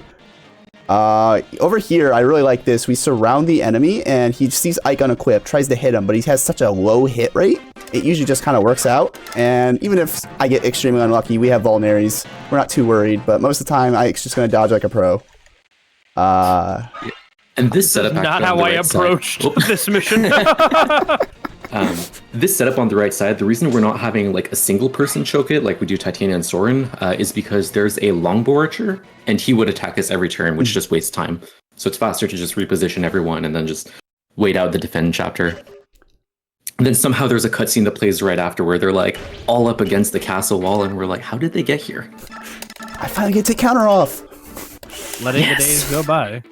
over here, I really like this. We surround the enemy, and he sees Ike unequipped, tries to hit him, but he has such a low hit rate. It usually just kind of works out. And even if I get extremely unlucky, we have vulnaries. We're not too worried, but most of the time, Ike's just going to dodge like a pro.
And this setup
not how I approached this mission.
This setup on the right side, the reason we're not having like a single person choke it like we do Titania and Soren is because there's a longbow archer and he would attack us every turn, which just wastes time. So it's faster to just reposition everyone and then just wait out the defend chapter. And then somehow there's a cutscene that plays right after where they're like all up against the castle wall and we're like, how did they get here?
I finally get to counter off.
Letting the days go by.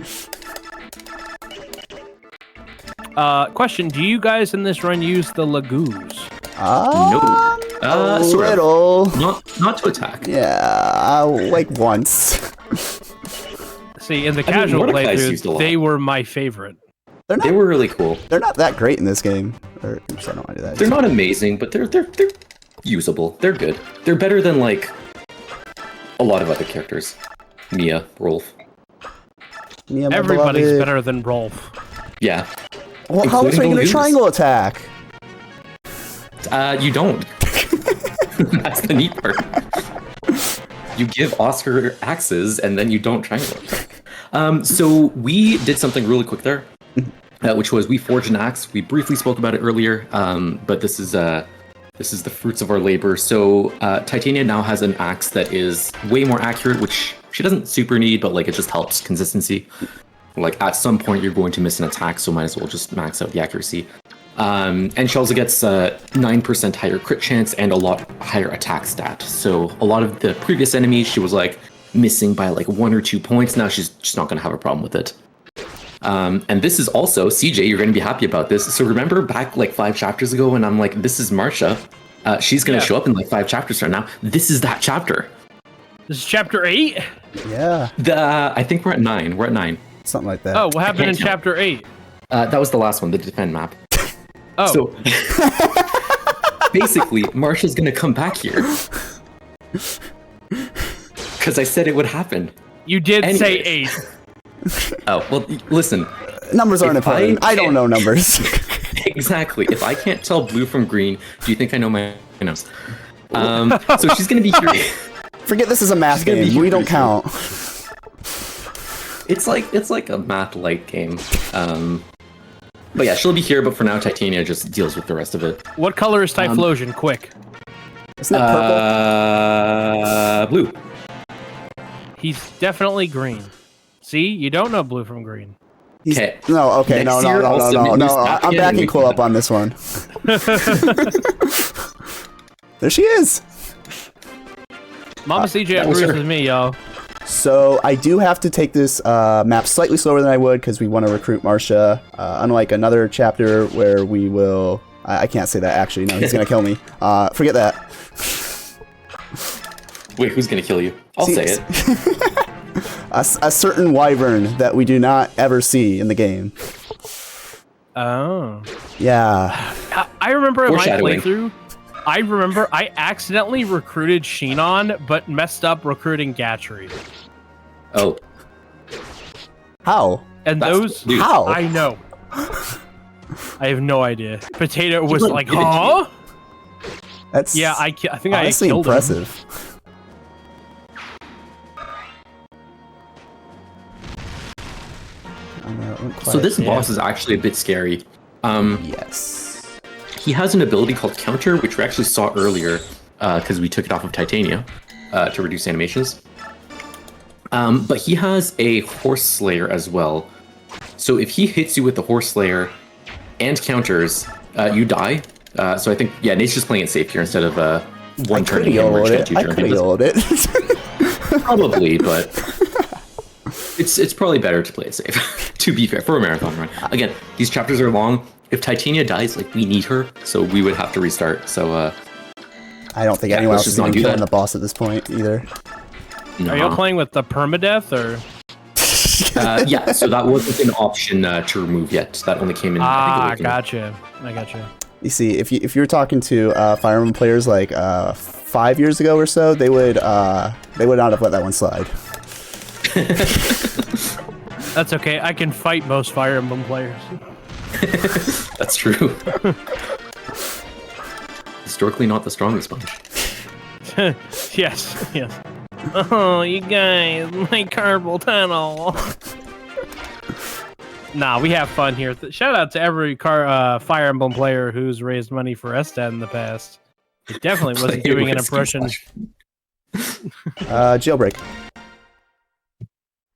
Question, do you guys in this run use the Lagoos?
A
sort
little.
Of. Not to attack.
Yeah, like once.
See, in the casual playthrough, they were my favorite.
They were really cool.
They're not that great in this game. Or, oops, I don't want to do that.
They're not amazing, but they're usable. They're good. They're better than like a lot of other characters. Mia, Rolf.
Mia,
everybody's better than Rolf.
Yeah.
Well, how else are you going to triangle attack?
You don't. That's the neat part. You give Oscar axes and then you don't triangle attack. So we did something really quick there, which was we forged an axe. We briefly spoke about it earlier, but this is the fruits of our labor. So Titania now has an axe that is way more accurate, which she doesn't super need, but like it just helps consistency. Like at some point you're going to miss an attack, so might as well just max out the accuracy. And she also gets 9% higher crit chance and a lot higher attack stat. So a lot of the previous enemies she was like missing by like 1 or 2 points. Now she's just not going to have a problem with it. And this is also, CJ, you're going to be happy about this. So remember back like 5 chapters ago when I'm like, this is Marsha. She's going to show up in like 5 chapters from now. This is that chapter.
This is chapter 8?
Yeah.
I think we're at 9. We're at 9.
Something like that.
Oh, what happened in chapter 8?
That was the last one, the defend map.
Oh.
So basically, Marsha's gonna come back here. Because I said it would happen.
You did say 8.
Oh, well, listen.
Numbers aren't important. I don't know numbers.
Exactly. If I can't tell blue from green, do you think I know my nose? So she's gonna be here.
Forget this is a math game. We don't count.
It's like a math light game. But yeah, she'll be here, but for now Titania just deals with the rest of it.
What color is Typhlosion? Quick.
Isn't that
purple? Blue.
He's definitely green. See? You don't know blue from green.
Okay.
No, I'm backing Quill up on this one. There she is.
Mama CJ agrees with me, yo.
So I do have to take this map slightly slower than I would because we want to recruit Marcia. Unlike another chapter where we will... I can't say that, actually. No, he's going to kill me. Forget that.
Wait, who's going to kill you? I'll say it.
A certain wyvern that we do not ever see in the game.
Oh.
Yeah.
I remember in my
Foreshadowing.
playthrough, I accidentally recruited Sheenon, but messed up recruiting Gatchery.
Oh.
How?
And those...
Dude.
How?
I know. I have no idea. Potato was
wouldn't
like,
give it to
huh?
That's
Yeah, I think
honestly
I killed him.
impressive.
So this boss is actually a bit scary.
Yes.
He has an ability called Counter, which we actually saw earlier because we took it off of Titania to reduce animations. But he has a Horse Slayer as well. So if he hits you with the Horse Slayer and counters, you die. So I think, yeah, Nate's just playing it safe here instead of one turn and merge at 2
I
turns.
could have it.
Probably, but it's probably better to play it safe, to be fair, for a marathon run. Again, these chapters are long. If Titania dies, like, we need her, so we would have to restart. So,
I don't think anyone else is even killing the boss at this point, either.
Are you playing with the permadeath, or...?
Yeah, so that wasn't an option to remove yet. That only came in.
I gotcha.
You see, if you're talking to Fire Emblem players like 5 years ago or so, they would not have let that one slide.
That's okay. I can fight most Fire Emblem players.
That's true. Historically, not the strongest bunch.
Yes. Oh, you guys, my carpal tunnel. Nah, we have fun here. Shout out to every Fire Emblem player who's raised money for SDAT in the past. It definitely wasn't doing an impression.
Jailbreak.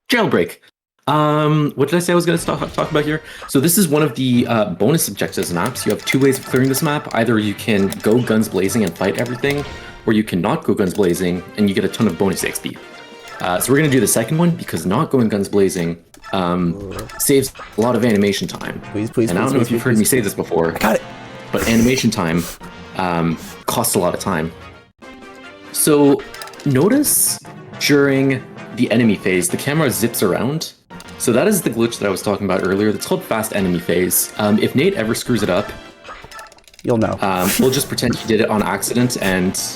Jailbreak. What did I say I was going to talk about here? So this is one of the bonus objectives in maps. You have 2 ways of clearing this map. Either you can go guns blazing and fight everything, or you cannot go guns blazing and you get a ton of bonus XP. So we're going to do the second one because not going guns blazing saves a lot of animation time.
Please,
and I don't know if you've heard me say this before.
I got it.
But animation time costs a lot of time. So notice during the enemy phase, the camera zips around. So that is the glitch that I was talking about earlier. That's called fast enemy phase. If Nate ever screws it up,
you'll know.
We'll just pretend he did it on accident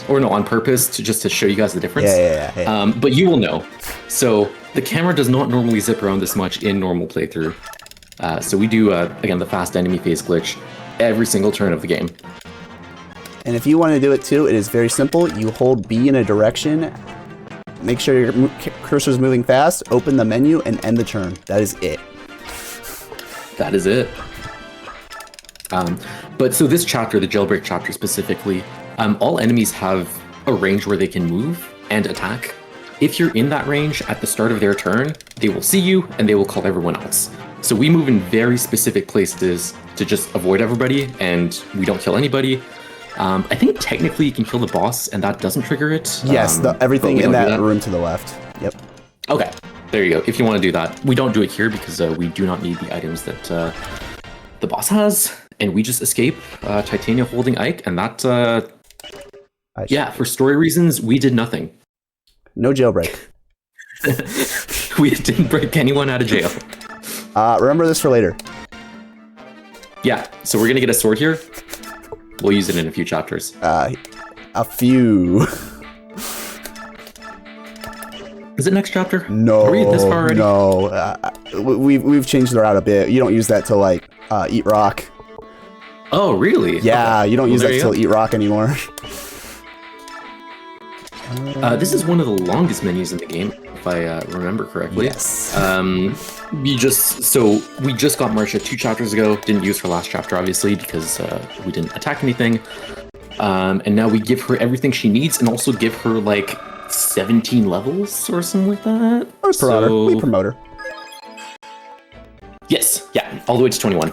or on purpose to show you guys the difference.
Yeah.
But you will know. So the camera does not normally zip around this much in normal playthrough. So we do, again, the fast enemy phase glitch every single turn of the game.
And if you want to do it too, it is very simple. You hold B in a direction, make sure your cursor's moving fast, open the menu, and end the turn. That is it.
That is it. But so this chapter, the jailbreak chapter specifically, all enemies have a range where they can move and attack. If you're in that range at the start of their turn, they will see you and they will call everyone else. So we move in very specific places to just avoid everybody and we don't kill anybody. I think technically you can kill the boss and that doesn't trigger it.
Yes, everything in that room to the left. Yep.
Okay, there you go. If you want to do that. We don't do it here because we do not need the items that the boss has. And we just escape Titania holding Ike, and that, yeah, for story reasons, we did nothing.
No jailbreak.
We didn't break anyone out of jail.
Remember this for later.
Yeah, so we're gonna get a sword here. We'll use it in a few chapters.
A few.
Is it next chapter?
No.
Are we this far already?
No. We've changed the route a bit. You don't use that to like eat rock.
Oh, really?
Yeah,
okay.
You don't use that till eat rock anymore.
This is one of the longest menus in the game, if I remember correctly.
Yes.
We just got Marcia 2 chapters ago. Didn't use her last chapter, obviously, because we didn't attack anything. And now we give her everything she needs, and also give her like 17 levels or something like that.
We promote her.
Yes, yeah, all the way to 21.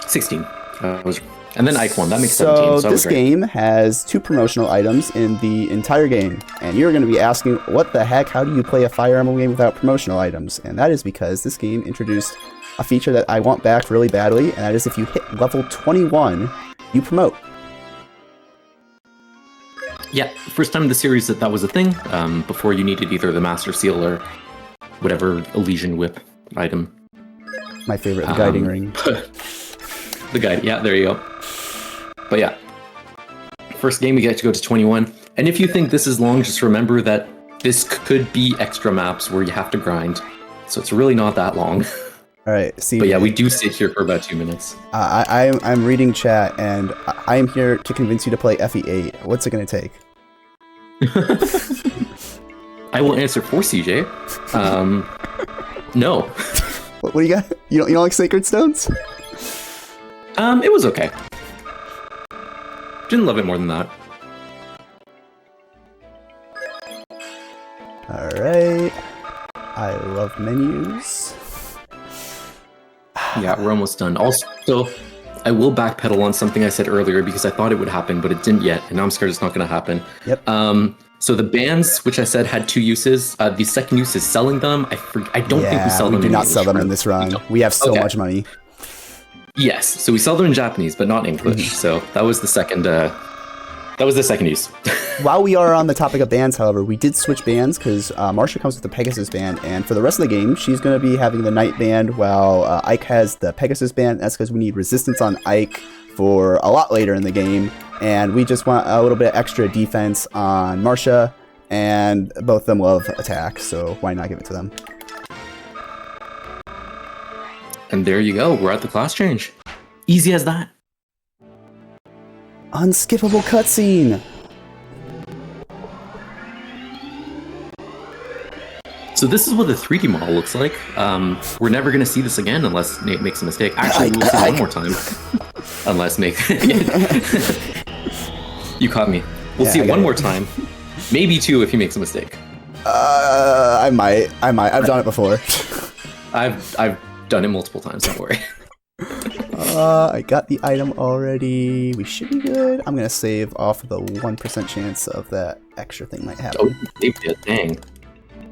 16. I was And then Ike won. That makes 17. So
this game has 2 promotional items in the entire game. And you're going to be asking, what the heck? How do you play a Fire Emblem game without promotional items? And that is because this game introduced a feature that I want back really badly. And that is if you hit level 21, you promote.
Yeah, first time in the series that was a thing. Before you needed either the Master Seal or whatever Elysian Whip item.
My favorite, the Guiding Ring.
The guide, yeah, there you go. But yeah, first game we get to go to 21. And if you think this is long, just remember that this could be extra maps where you have to grind. So it's really not that long.
All right, see.
But yeah, we do sit here for about 2 minutes.
I'm reading chat, and I am here to convince you to play FE8. What's it going to take?
I will answer for CJ. No.
What do you got? You don't like Sacred Stones?
It was okay. Didn't love it more than that.
Alright. I love menus.
Yeah, we're almost done. Also, I will backpedal on something I said earlier because I thought it would happen, but it didn't yet, and now I'm scared it's not going to happen.
Yep.
So the bands, which I said had 2 uses, the second use is selling them. I don't think we sell them.
We do not sell them in this run. We have so much money.
Yes, so we sell them in Japanese, but not English. So that was the second. That was the second use.
While we are on the topic of bands, however, we did switch bands because Marcia comes with the Pegasus band, and for the rest of the game, she's going to be having the Knight band while Ike has the Pegasus band. That's because we need resistance on Ike for a lot later in the game, and we just want a little bit extra defense on Marcia, and both of them love attack, so why not give it to them?
And there you go. We're at the class change. Easy as that.
Unskippable cutscene.
So this is what the 3D model looks like. We're never going to see this again unless Nate makes a mistake. Actually, we'll see one more time. Unless Nate... You caught me. We'll see it one more time. Maybe 2 if he makes a mistake.
I might. I've done it before.
I've done it multiple times, don't worry.
I got the item already. We should be good. I'm gonna save off the 1% chance of that extra thing might happen.
Oh, dang.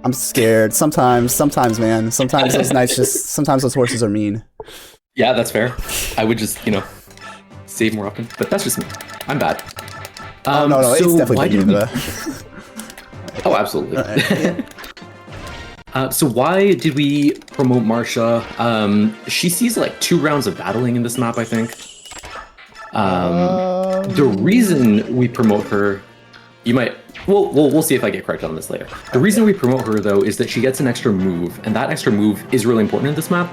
I'm scared. Sometimes, man. Sometimes those knights sometimes those horses are mean.
Yeah, that's fair. I would just, save more often. But that's just me. I'm bad.
No,
so
it's definitely
why did
me.
Oh, absolutely.
Right.
So why did we promote Marcia? She sees like 2 rounds of battling in this map, I think. The reason we promote her, you might... We'll see if I get correct on this later. The reason we promote her, though, is that she gets an extra move, and that extra move is really important in this map.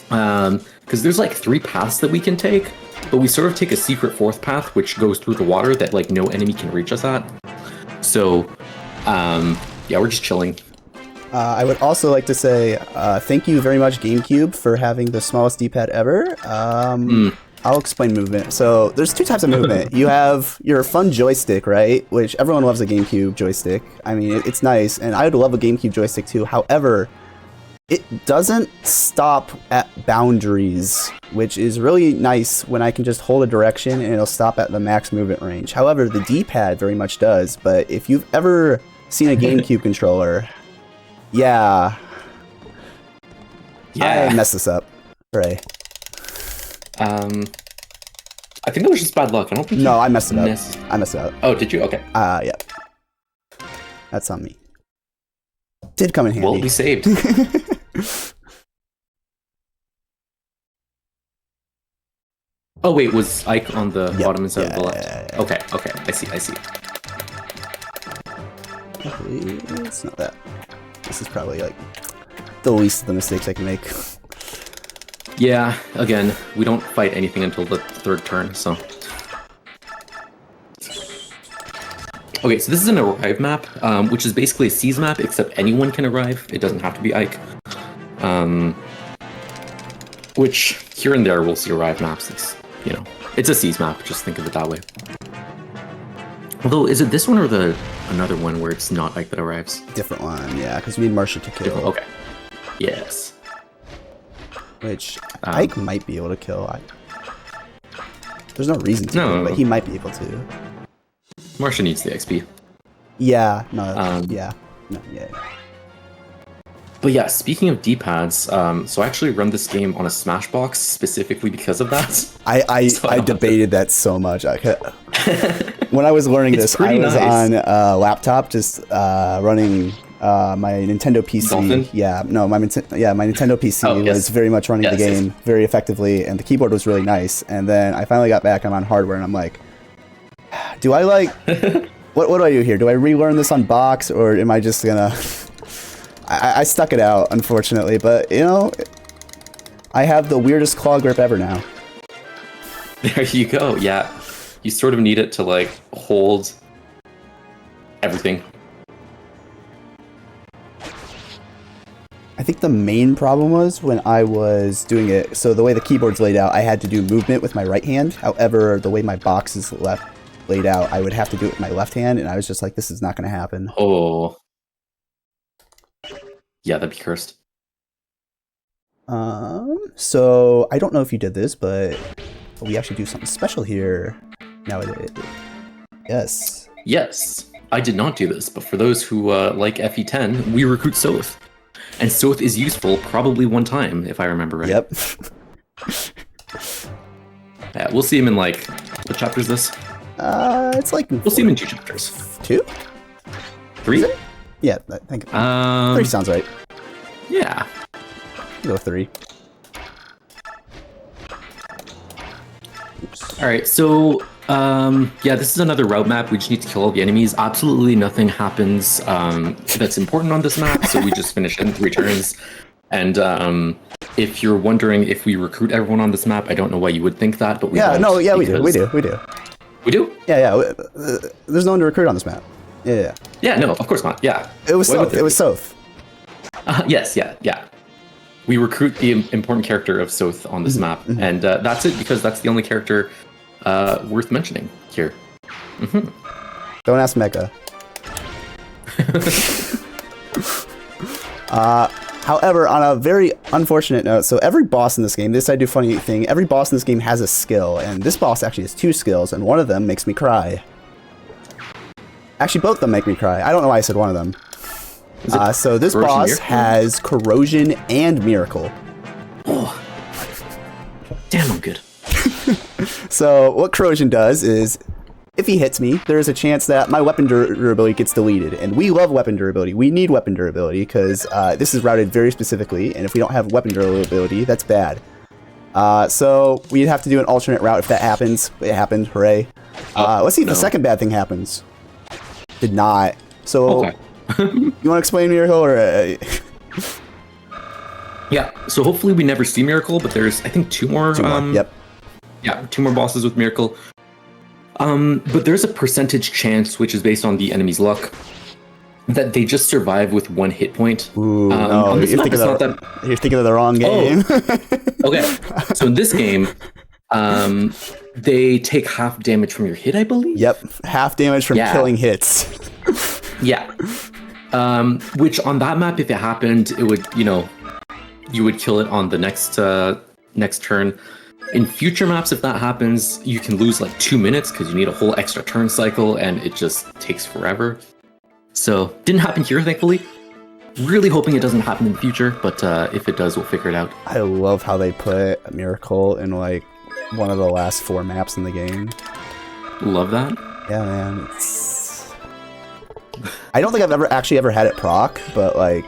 Because there's like 3 paths that we can take, but we sort of take a secret 4th path, which goes through the water that like no enemy can reach us at. So, yeah, we're just chilling.
I would also like to say thank you very much, GameCube, for having the smallest D-pad ever. I'll explain movement. So there's 2 types of movement. You have your fun joystick, right? Which everyone loves a GameCube joystick. I mean, it's nice, and I would love a GameCube joystick too. However, it doesn't stop at boundaries, which is really nice when I can just hold a direction and it'll stop at the max movement range. However, the D-pad very much does, but if you've ever seen a GameCube controller... Yeah. I messed this up. Right.
I think that was just bad luck. I don't think.
No, I messed it up. I messed it up.
Oh, did you? Okay.
Yeah. That's on me. Did come in handy.
Well, we saved. Oh wait, was Ike on the bottom instead of the left? Yeah. Okay. I see.
Hopefully, it's not that. This is probably like the least of the mistakes I can make.
Yeah, again, we don't fight anything until the 3rd turn, so. Okay, so this is an arrive map, which is basically a Seas map, except anyone can arrive. It doesn't have to be Ike. Which, here and there, we'll see arrive maps. It's, it's a Seas map, just think of it that way. Although, is it this one or another one where it's not Ike that arrives?
Different one, yeah, because we need Marcia to kill.
Okay. Yes.
Which Ike might be able to kill. There's no reason to,
No.
but he might be able to.
Marsha needs the XP.
Yeah, no,
Yeah.
yeah.
But yeah, speaking of D-pads, so I actually run this game on a Smashbox specifically because of that.
I debated that so much. When I was learning this, I was on a laptop just running my Nintendo PC.
Dolphin?
Yeah, no, my Nintendo PC
yes.
was very much running the game very effectively, and the keyboard was really nice. And then I finally got back. I'm on hardware, and I'm like, do I like what do I do here? Do I relearn this on box, or am I just gonna? I stuck it out, unfortunately, but you know, I have the weirdest claw grip ever now.
There you go. Yeah, you sort of need it to like hold everything.
I think the main problem was when I was doing it, so the way the keyboard's laid out, I had to do movement with my right hand. However, the way my box is laid out, I would have to do it with my left hand, and I was just like, this is not going to happen.
Oh. Yeah, that'd be cursed.
So I don't know if you did this, but we actually do something special here nowadays. Yes.
Yes, I did not do this, but for those who like FE10, we recruit Soth. And Soth is useful probably one time, if I remember right.
Yep.
Yeah, we'll see him in like, what chapter is this?
It's like
We'll see him in 2 chapters.
2?
3?
Yeah, I think 3 sounds right.
Yeah.
Go 3. Oops.
All right, so yeah, this is another route map. We just need to kill all the enemies. Absolutely nothing happens that's important on this map, so we just finish it in 3 turns. And if you're wondering if we recruit everyone on this map, I don't know why you would think that, but we don't.
We do. We do.
We do?
Yeah. There's no one to recruit on this map. Yeah.
Yeah, no, of course not. Yeah.
It was Soth. It was Soth.
Yes, yeah. We recruit the important character of Soth on this map, and that's it because that's the only character worth mentioning here.
Don't ask Mecha. However, on a very unfortunate note, so every boss in this game, this I do funny thing, every boss in this game has a skill, and this boss actually has 2 skills, and one of them makes me cry. Actually, both of them make me cry. I don't know why I said one of them. So this boss
Miracle?
has Corrosion and Miracle.
Oh, damn, I'm good.
So what Corrosion does is, if he hits me, there is a chance that my weapon durability gets deleted. And we love weapon durability. We need weapon durability because this is routed very specifically. And if we don't have weapon durability, that's bad. So we'd have to do an alternate route if that happens. It happened. Hooray. Let's see if the second bad thing happens. Did not. So
Okay.
you want to explain Miracle or?
Yeah. So hopefully we never see Miracle, but there's I think 2 more.
Yep.
Yeah, 2 more bosses with Miracle. But there's a percentage chance, which is based on the enemy's luck, that they just survive with 1 hit point.
Ooh, no, you're thinking of the wrong game.
Okay, so in this game, they take half damage from your hit, I believe.
Yep, half damage from killing hits.
Yeah. Which on that map, if it happened, it would, you would kill it on the next turn. In future maps, if that happens, you can lose like 2 minutes because you need a whole extra turn cycle and it just takes forever. So, didn't happen here, thankfully. Really hoping it doesn't happen in the future, but if it does, we'll figure it out.
I love how they put a Miracle in like one of the last 4 maps in the game.
Love that.
Yeah, man. I don't think I've ever had it proc, but like...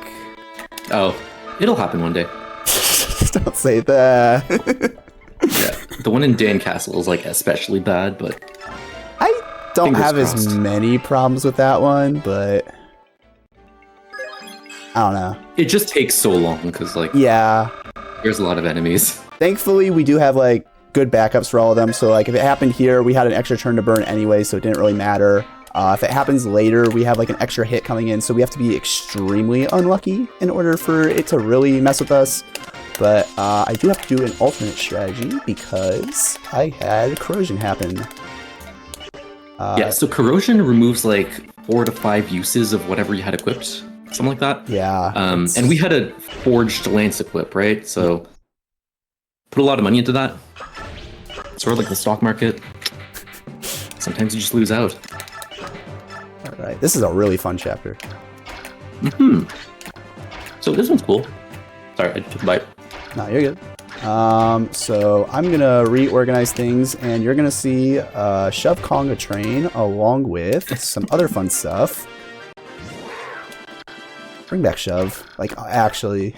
Oh, it'll happen one day.
Don't say that.
Yeah, the one in Dan Castle is like especially bad, but
I don't have as many problems with that one, but I don't know.
It just takes so long because like there's a lot of enemies.
Thankfully, we do have like good backups for all of them. So like if it happened here, we had an extra turn to burn anyway, so it didn't really matter. If it happens later, we have like an extra hit coming in, so we have to be extremely unlucky in order for it to really mess with us. But I do have to do an alternate strategy because I had Corrosion happen.
Yeah, so Corrosion removes like 4 to 5 uses of whatever you had equipped, something like that.
Yeah.
And we had a Forged Lance equip, right? So put a lot of money into that. Sort of like the stock market. Sometimes you just lose out.
All right, this is a really fun chapter.
So this one's cool. Sorry, I took a bite.
No, you're good. So I'm gonna reorganize things, and you're gonna see Shove Conga Train along with some other fun stuff. Bring back Shove. Like, actually.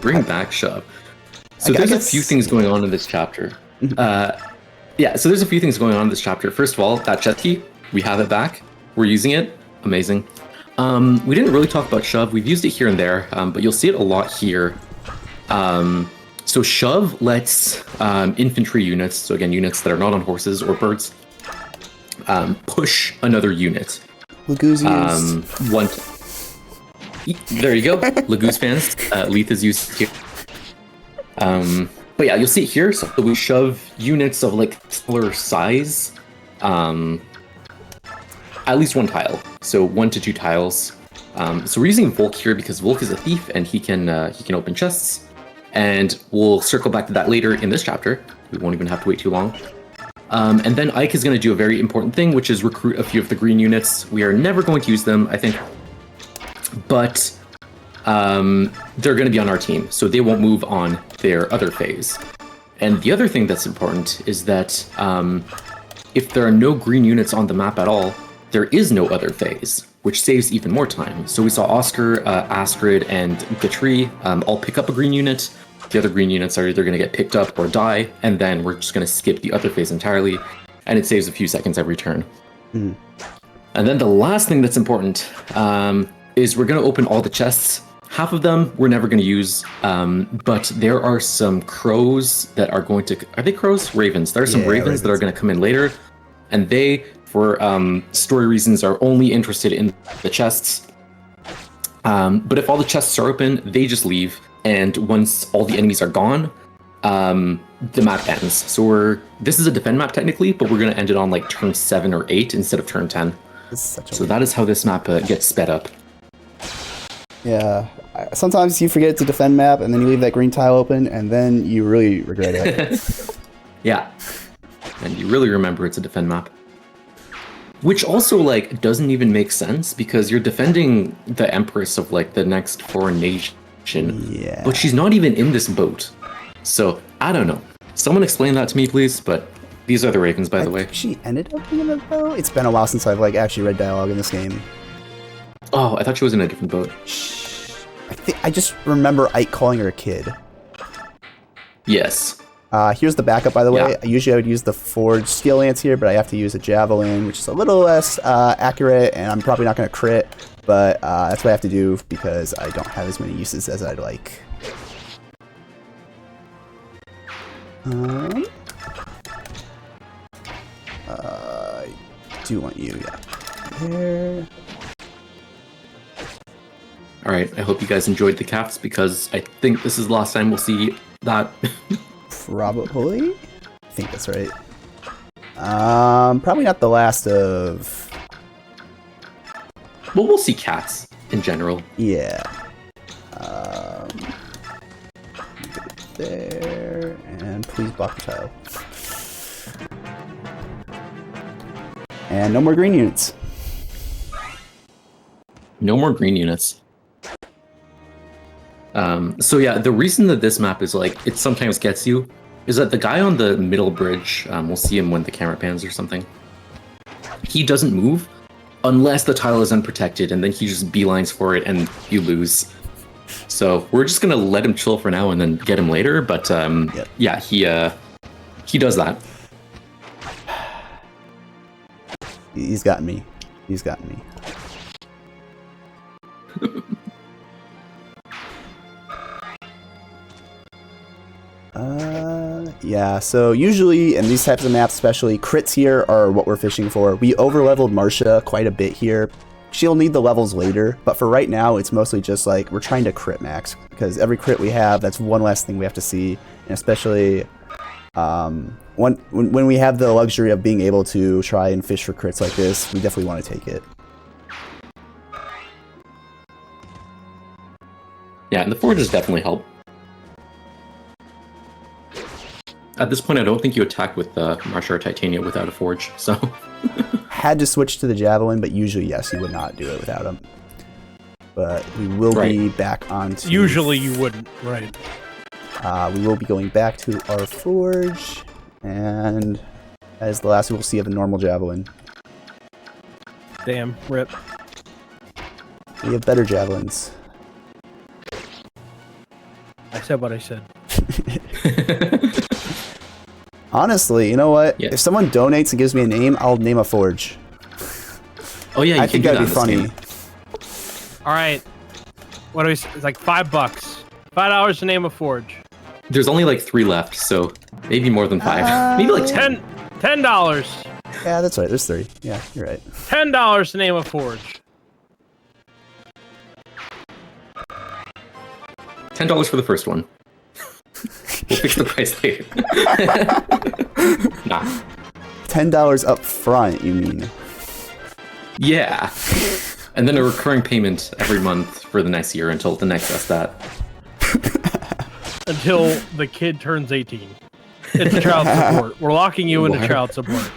Bring back Shove. So there's a few things going on in this chapter. Yeah, so there's a few things going on in this chapter. First of all, that chest key, we have it back. We're using it. Amazing. We didn't really talk about Shove. We've used it here and there, but you'll see it a lot here. So Shove lets infantry units, so again, units that are not on horses or birds, push another unit.
Lagoozians.
There you go. Lagoose fans. Leith is used here. But yeah, you'll see it here. So we shove units of like similar size, at least one tile. So 1 to 2 tiles. So we're using Volk here because Volk is a thief and he can open chests. And we'll circle back to that later in this chapter. We won't even have to wait too long. And then Ike is going to do a very important thing, which is recruit a few of the green units. We are never going to use them, I think. But they're going to be on our team, so they won't move on their other phase. And the other thing that's important is that if there are no green units on the map at all, there is no other phase, which saves even more time. So we saw Oscar, Astrid, and Gatri all pick up a green unit. The other green units are either going to get picked up or die, and then we're just going to skip the other phase entirely, and it saves a few seconds every turn. And then the last thing that's important is we're going to open all the chests. Half of them we're never going to use, but there are some crows that are going to... Are they crows? Ravens. There are some ravens that are going to come in later, and they, for story reasons, are only interested in the chests. But if all the chests are open, they just leave, and once all the enemies are gone, the map ends. So this is a defend map technically, but we're going to end it on like turn 7 or 8 instead of turn 10. So that is how this map gets sped up.
Yeah, sometimes you forget to defend map, and then you leave that green tile open, and then you really regret it.
Yeah, and you really remember it's a defend map. Which also, like, doesn't even make sense, because you're defending the Empress of, like, the next foreign nation, but she's not even in this boat. So, I don't know. Someone explain that to me, please, but these are the Ravens, by the way.
She ended up being in a boat? It's been a while since I've, like, actually read dialogue in this game.
Oh, I thought she was in a different boat.
I just remember Ike calling her a kid.
Yes.
Here's the backup, by the way. Usually I would use the Forged Skill Lance here, but I have to use a Javelin, which is a little less accurate, and I'm probably not going to crit, but that's what I have to do because I don't have as many uses as I'd like. I do want you, there.
Alright, I hope you guys enjoyed the cafts, because I think this is the last time we'll see that.
Probably? I think that's right. Probably not the last of...
Well, we'll see cats in general.
Yeah. There, and please block the tile. And no more green units.
No more green units. So yeah, the reason that this map is like, it sometimes gets you, is that the guy on the middle bridge, we'll see him when the camera pans or something, he doesn't move unless the tile is unprotected, and then he just beelines for it and you lose. So we're just gonna let him chill for now and then get him later, but yeah, he does that.
He's got me. He's got me. Yeah, so usually in these types of maps, especially, crits here are what we're fishing for. We overleveled Marcia quite a bit here. She'll need the levels later, but for right now, it's mostly just like we're trying to crit max, because every crit we have, that's one less thing we have to see, and especially when we have the luxury of being able to try and fish for crits like this, we definitely want to take it.
Yeah, and the forges definitely help. At this point, I don't think you attack with Martial Art Titania without a forge, so...
Had to switch to the Javelin, but usually, yes, you would not do it without him. But we will be back on to...
Usually you wouldn't, right.
We will be going back to our forge, and as the last we'll see of a normal Javelin.
Damn, rip.
We have better Javelins.
I said what I said.
Honestly, you know what?
Yeah.
If someone donates and gives me a name, I'll name a forge.
Oh yeah, you
I
can
think
do
that'd be
that
funny.
in this game.
All right. What do we say? It's like $5. $5 to name a forge.
There's only like 3 left, so maybe more than 5. Maybe like 10.
$10.
Yeah, that's right. There's 3. Yeah, you're right.
$10 to name a forge.
$10 for the first one. We'll fix the price later. Nah.
$10 up front, you mean?
Yeah. And then a recurring payment every month for the next year until the next SDAT.
Until the kid turns 18. It's child support. We're locking you into
What?
child support.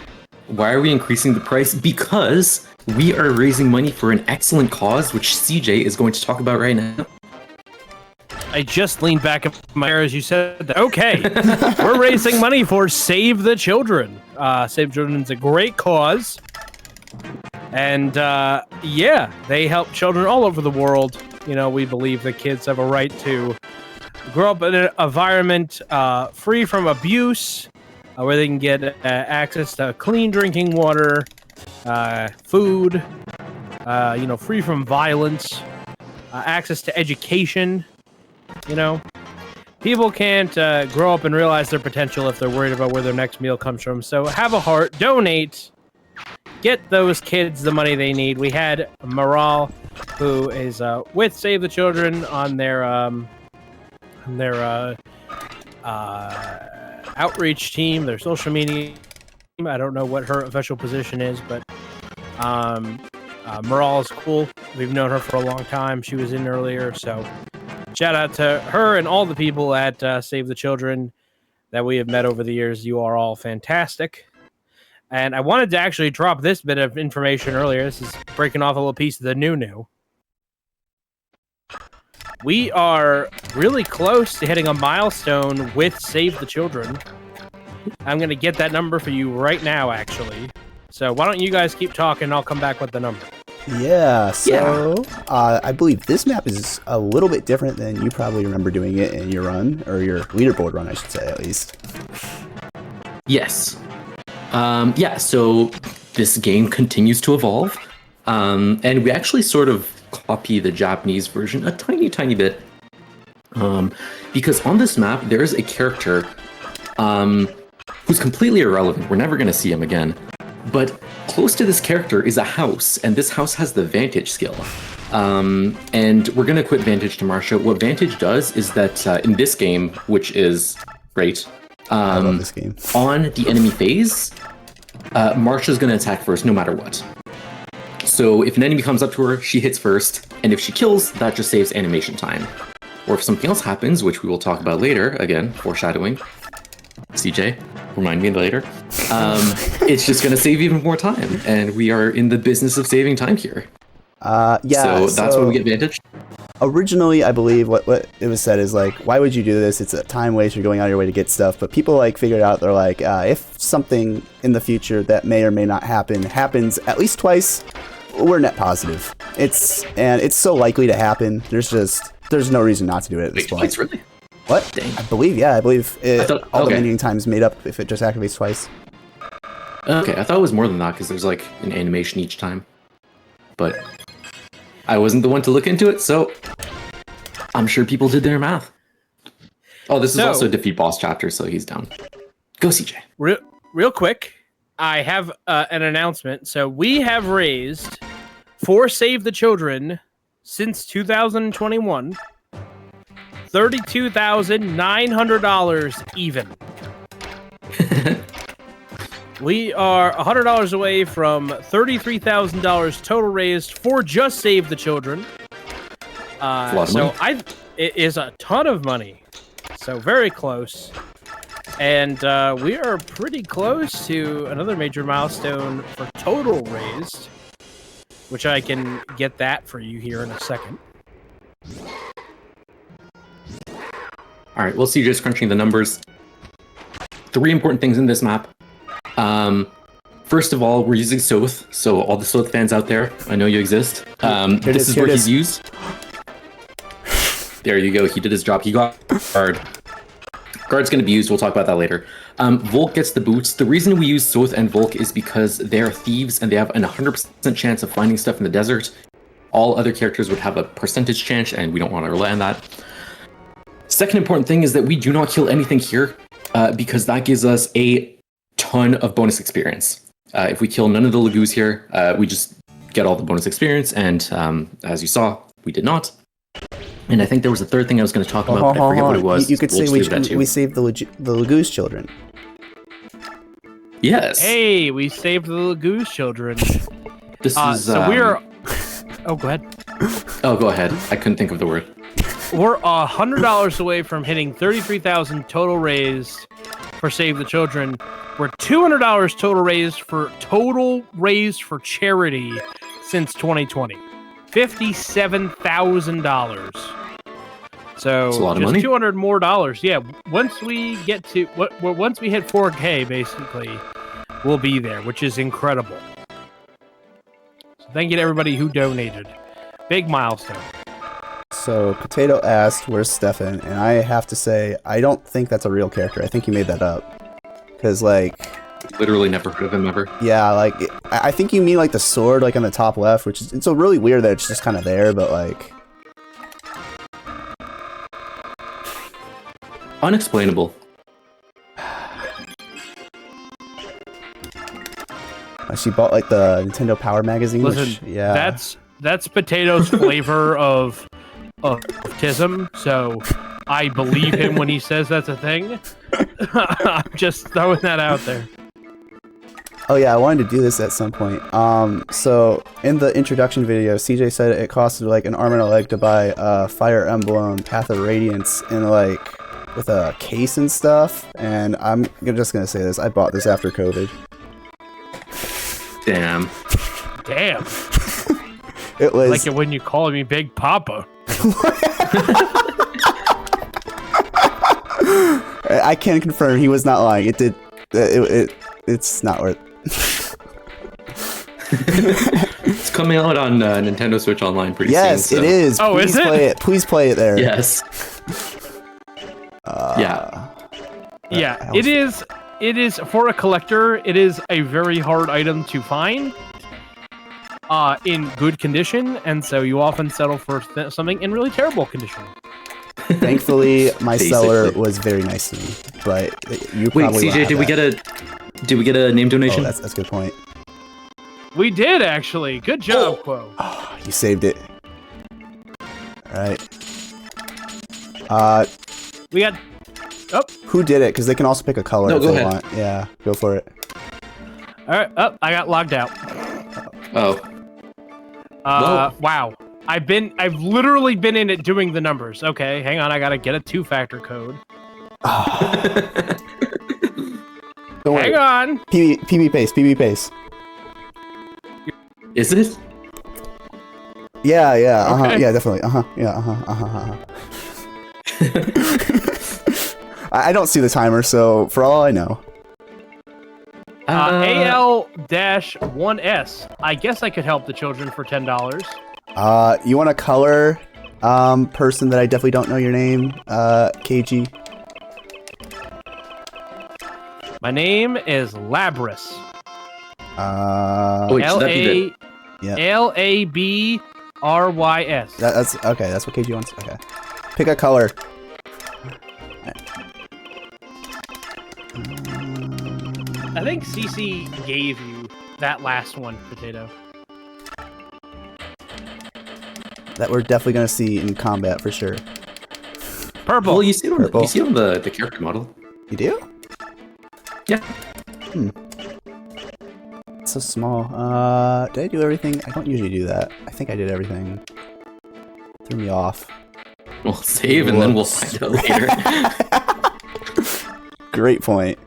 Why are we increasing the price? Because we are raising money for an excellent cause, which CJ is going to talk about right now.
I just leaned back in my chair as you said that. Okay, we're raising money for Save the Children. Save the Children is a great cause. And yeah, they help children all over the world. You know, we believe that kids have a right to grow up in an environment free from abuse, where they can get access to clean drinking water, food, you know, free from violence, access to education. You know, people can't grow up and realize their potential if they're worried about where their next meal comes from. So have a heart, donate, get those kids the money they need. We had Moral, who is with Save the Children on their outreach team, their social media team. I don't know what her official position is, but Moral is cool. We've known her for a long time. She was in earlier, so shout out to her and all the people at Save the Children that we have met over the years. You are all fantastic. And I wanted to actually drop this bit of information earlier. This is breaking off a little piece of the new. We are really close to hitting a milestone with Save the Children. I'm going to get that number for you right now, actually. So why don't you guys keep talking, I'll come back with the number.
Yeah, so I believe this map is a little bit different than you probably remember doing it in your run, or your leaderboard run, I should say, at least.
Yes. Yeah, so this game continues to evolve. And we actually sort of copy the Japanese version a tiny bit. Because on this map, there's a character who's completely irrelevant. We're never going to see him again. But close to this character is a house, and this house has the Vantage skill. And we're going to equip Vantage to Marcia. What Vantage does is that in this game, which is great,
I love this game.
on the enemy phase, Marcia's going to attack first no matter what. So if an enemy comes up to her, she hits first, and if she kills, that just saves animation time. Or if something else happens, which we will talk about later, again, foreshadowing, CJ, remind me later, it's just going to save even more time, and we are in the business of saving time here.
Yeah,
so that's when we get Vantage.
Originally, I believe what it was said is like, why would you do this? It's a time waste. You're going out of your way to get stuff. But people like figured out, they're like, if something in the future that may or may not happen happens at least twice, we're net positive. It's so likely to happen. There's no reason not to do it at this point.
Twice, really?
What?
Dang.
I believe all the
okay.
minion times made up if it just activates twice.
Okay, I thought it was more than that because there's like an animation each time. But I wasn't the one to look into it, so I'm sure people did their math. Oh, this is also a defeat boss chapter, so he's down. Go, CJ.
Real quick, I have an announcement. So we have raised for Save the Children since 2021 $32,900 even. We are $100 away from $33,000 total raised for just Save the Children.
It is a ton of money.
It is a ton of money. So very close. And we are pretty close to another major milestone for total raised, which I can get that for you here in a second.
All right, we'll see. Just crunching the numbers. 3 important things in this map. First of all, we're using Soth, so all the Soth fans out there, I know you exist. This is where he's used. There you go. He did his job. He got guard. Guard's going to be used. We'll talk about that later. Volk gets the boots. The reason we use Soth and Volk is because they're thieves and they have an 100% chance of finding stuff in the desert. All other characters would have a percentage chance, and we don't want to rely on that. Second important thing is that we do not kill anything here, because that gives us a ton of bonus experience. If we kill none of the Lagoos here, we just get all the bonus experience, and as you saw, we did not. And I think there was a third thing I was going to talk about, but I forget what it was.
You could say we saved the Lagoos children.
Yes.
Hey, we saved the Lagoos children.
This is...
So we're... Oh, go ahead.
Oh, go ahead. I couldn't think of the word.
We're $100 away from hitting 33,000 total raised for Save the Children. We're $200 total raised for charity since 2020. $57,000. So
that's a lot of
just
money.
$200 more. Yeah, once we get to once we hit 4K, basically, we'll be there, which is incredible. So thank you to everybody who donated. Big milestone.
So Potato asked, "Where's Stefan?" And I have to say, I don't think that's a real character. I think you made that up. Because
literally never heard of him ever.
Yeah, I think you mean the sword on the top left, which is, it's so really weird that it's just kind of there, but
unexplainable.
She bought the Nintendo Power magazine.
Listen,
which, yeah,
that's Potato's flavor of autism. So I believe him when he says that's a thing. I'm just throwing that out there.
Oh yeah, I wanted to do this at some point. So in the introduction video, CJ said it costed an arm and a leg to buy Fire Emblem, Path of Radiance, and with a case and stuff. And I'm just gonna say this: I bought this after COVID.
Damn.
It was
like it when you call me Big Papa.
I can confirm he was not lying. It did. It's not worth.
It's coming out on Nintendo Switch Online pretty soon.
Yes, it is.
Oh,
Please
is it?
Play it. Please play it there.
Yes. Yeah.
Yeah, it is. It is for a collector. It is a very hard item to find in good condition, and so you often settle for something in really terrible condition.
Thankfully, my seller was very nice to me, but you probably
wait, CJ, did we get a name donation?
Oh, that's a good point.
We did actually. Good job, Quo.
Oh, you saved it. All right.
We got. Oh.
Who did it? Because they can also pick a color if they want. Yeah, go for it.
All right. Oh, I got logged out.
Oh.
Wow. I've literally been in it doing the numbers. Okay, hang on. I gotta get a 2-factor code. Hang on.
PB paste.
Is it?
Yeah.
Okay.
Yeah, definitely. I don't see the timer, so for all I know.
AL-1S. I guess I could help the children for $10.
You want a color person that I definitely don't know your name, KG?
My name is Labrys.
Wait, should that be
Labrys.
That's okay. That's what KG wants. Okay, pick a color.
I think CC gave you that last one, Potato.
That we're definitely gonna see in combat for sure.
Purple.
Well, you see it on the character model.
You do?
Yeah.
It's so small. Did I do everything? I don't usually do that. I think I did everything. Threw me off.
We'll save and then we'll find out later.
Great point.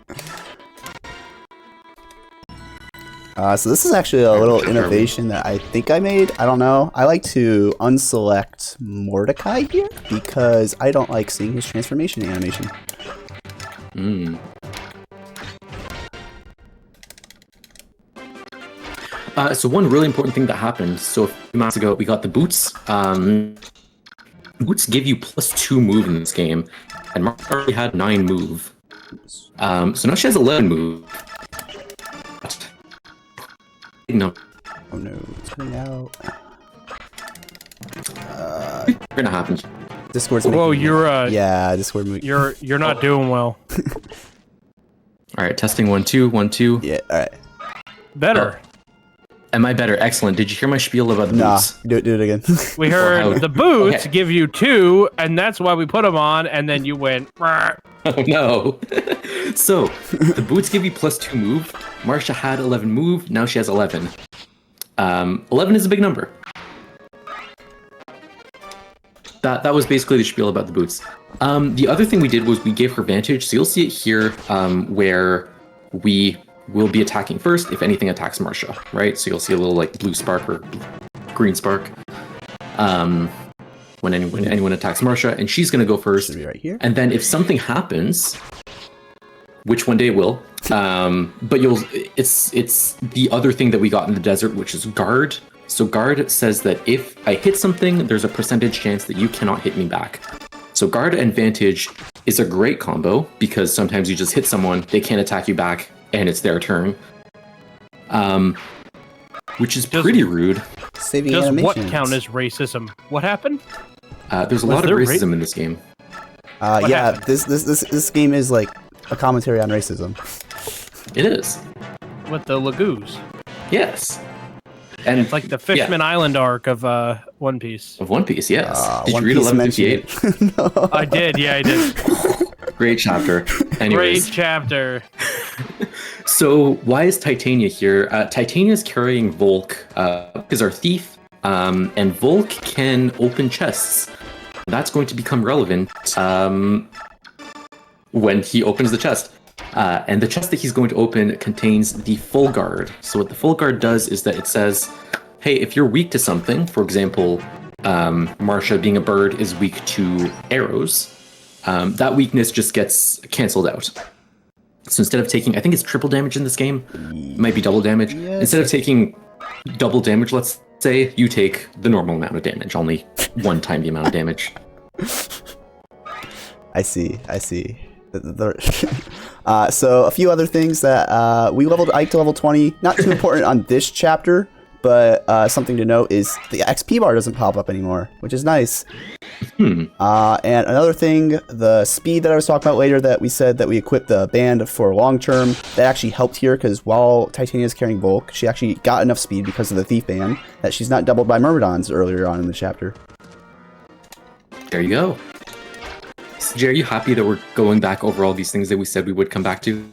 So this is actually a little innovation that I think I made. I don't know. I like to unselect Mordecai here because I don't like seeing his transformation animation.
So one really important thing that happened. So a few months ago, we got the boots. Boots give you +2 move in this game, and Mark already had 9 move. So now she has 11 move. No.
Oh no, turn out.
Gonna happen.
Discord's
Whoa,
making
you're
yeah, Discord.
you're not doing well.
All right, testing 1 2 1 2.
Yeah, all right.
Better.
Am I better? Excellent. Did you hear my spiel about the
Nah,
boots?
do it again.
We heard the boots
Okay.
give you 2, and that's why we put them on. And then you went. "Rah."
Oh no. So the boots give you +2 move. Marsha had 11 move. Now she has 11. 11 is a big number. That was basically the spiel about the boots. The other thing we did was we gave her Vantage. So you'll see it here where we will be attacking first if anything attacks Marsha, right? So you'll see a little like blue spark or green spark when anyone attacks Marsha, and she's going to go first.
Should be right here.
And then if something happens, which one day it will, but it's the other thing that we got in the desert, which is guard. So guard says that if I hit something, there's a percentage chance that you cannot hit me back. So guard and vantage is a great combo because sometimes you just hit someone, they can't attack you back, and it's their turn. Which is pretty rude.
Saving
Does what
animations.
count as racism? What happened?
There's a
Was
lot of
there
racism in this game.
What
Yeah,
happened?
this game is like a commentary on racism.
It is.
With the Lagoos.
Yes. And
It's like the Fishman Island arc of One Piece.
of One Piece, yes. Did
One
you read
Piece mentioned
1158?
it. No.
I did, yeah, I did.
Great chapter. Anyways,
Great chapter.
so why is Titania here? Titania is carrying Volk because our thief, and Volk can open chests. That's going to become relevant when he opens the chest. And the chest that he's going to open contains the full guard. So what the full guard does is that it says, hey, if you're weak to something, for example, Marsha being a bird is weak to arrows, that weakness just gets canceled out. So instead of taking, I think it's triple damage in this game, it might be double damage.
Yes.
Instead of taking double damage, let's say, you take the normal amount of damage, only 1 time the amount of damage.
I see. So a few other things that we leveled Ike to level 20. Not too important on this chapter, but something to note is the XP bar doesn't pop up anymore, which is nice. And another thing, the speed that I was talking about later that we said that we equipped the band for long term, that actually helped here because while Titania is carrying Volk, she actually got enough speed because of the thief band that she's not doubled by Myrmidons earlier on in the chapter.
There you go. So, Jay, are you happy that we're going back over all these things that we said we would come back to?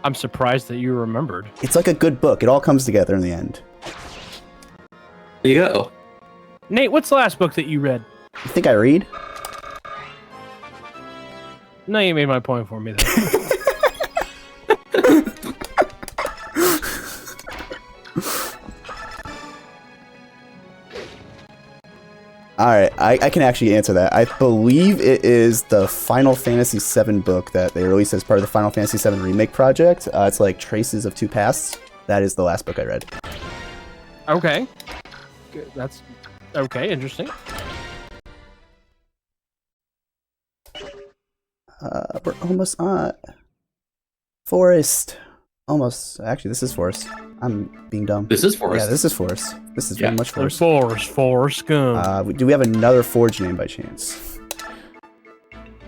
I'm surprised that you remembered.
It's like a good book. It all comes together in the end.
There you go.
Nate, what's the last book that you read?
You think I read?
No, you made my point for me there.
Alright, I can actually answer that. I believe it is the Final Fantasy VII book that they released as part of the Final Fantasy VII Remake project. It's like Traces of Two Pasts. That is the last book I read.
Okay. Good. That's okay, interesting.
We're almost on Forest. Almost. Actually, this is Forest. I'm being dumb.
This is Forest.
Yeah, this is Forest. This is very much
There's
Forest.
Forest Gump.
Do we have another Forge name by chance?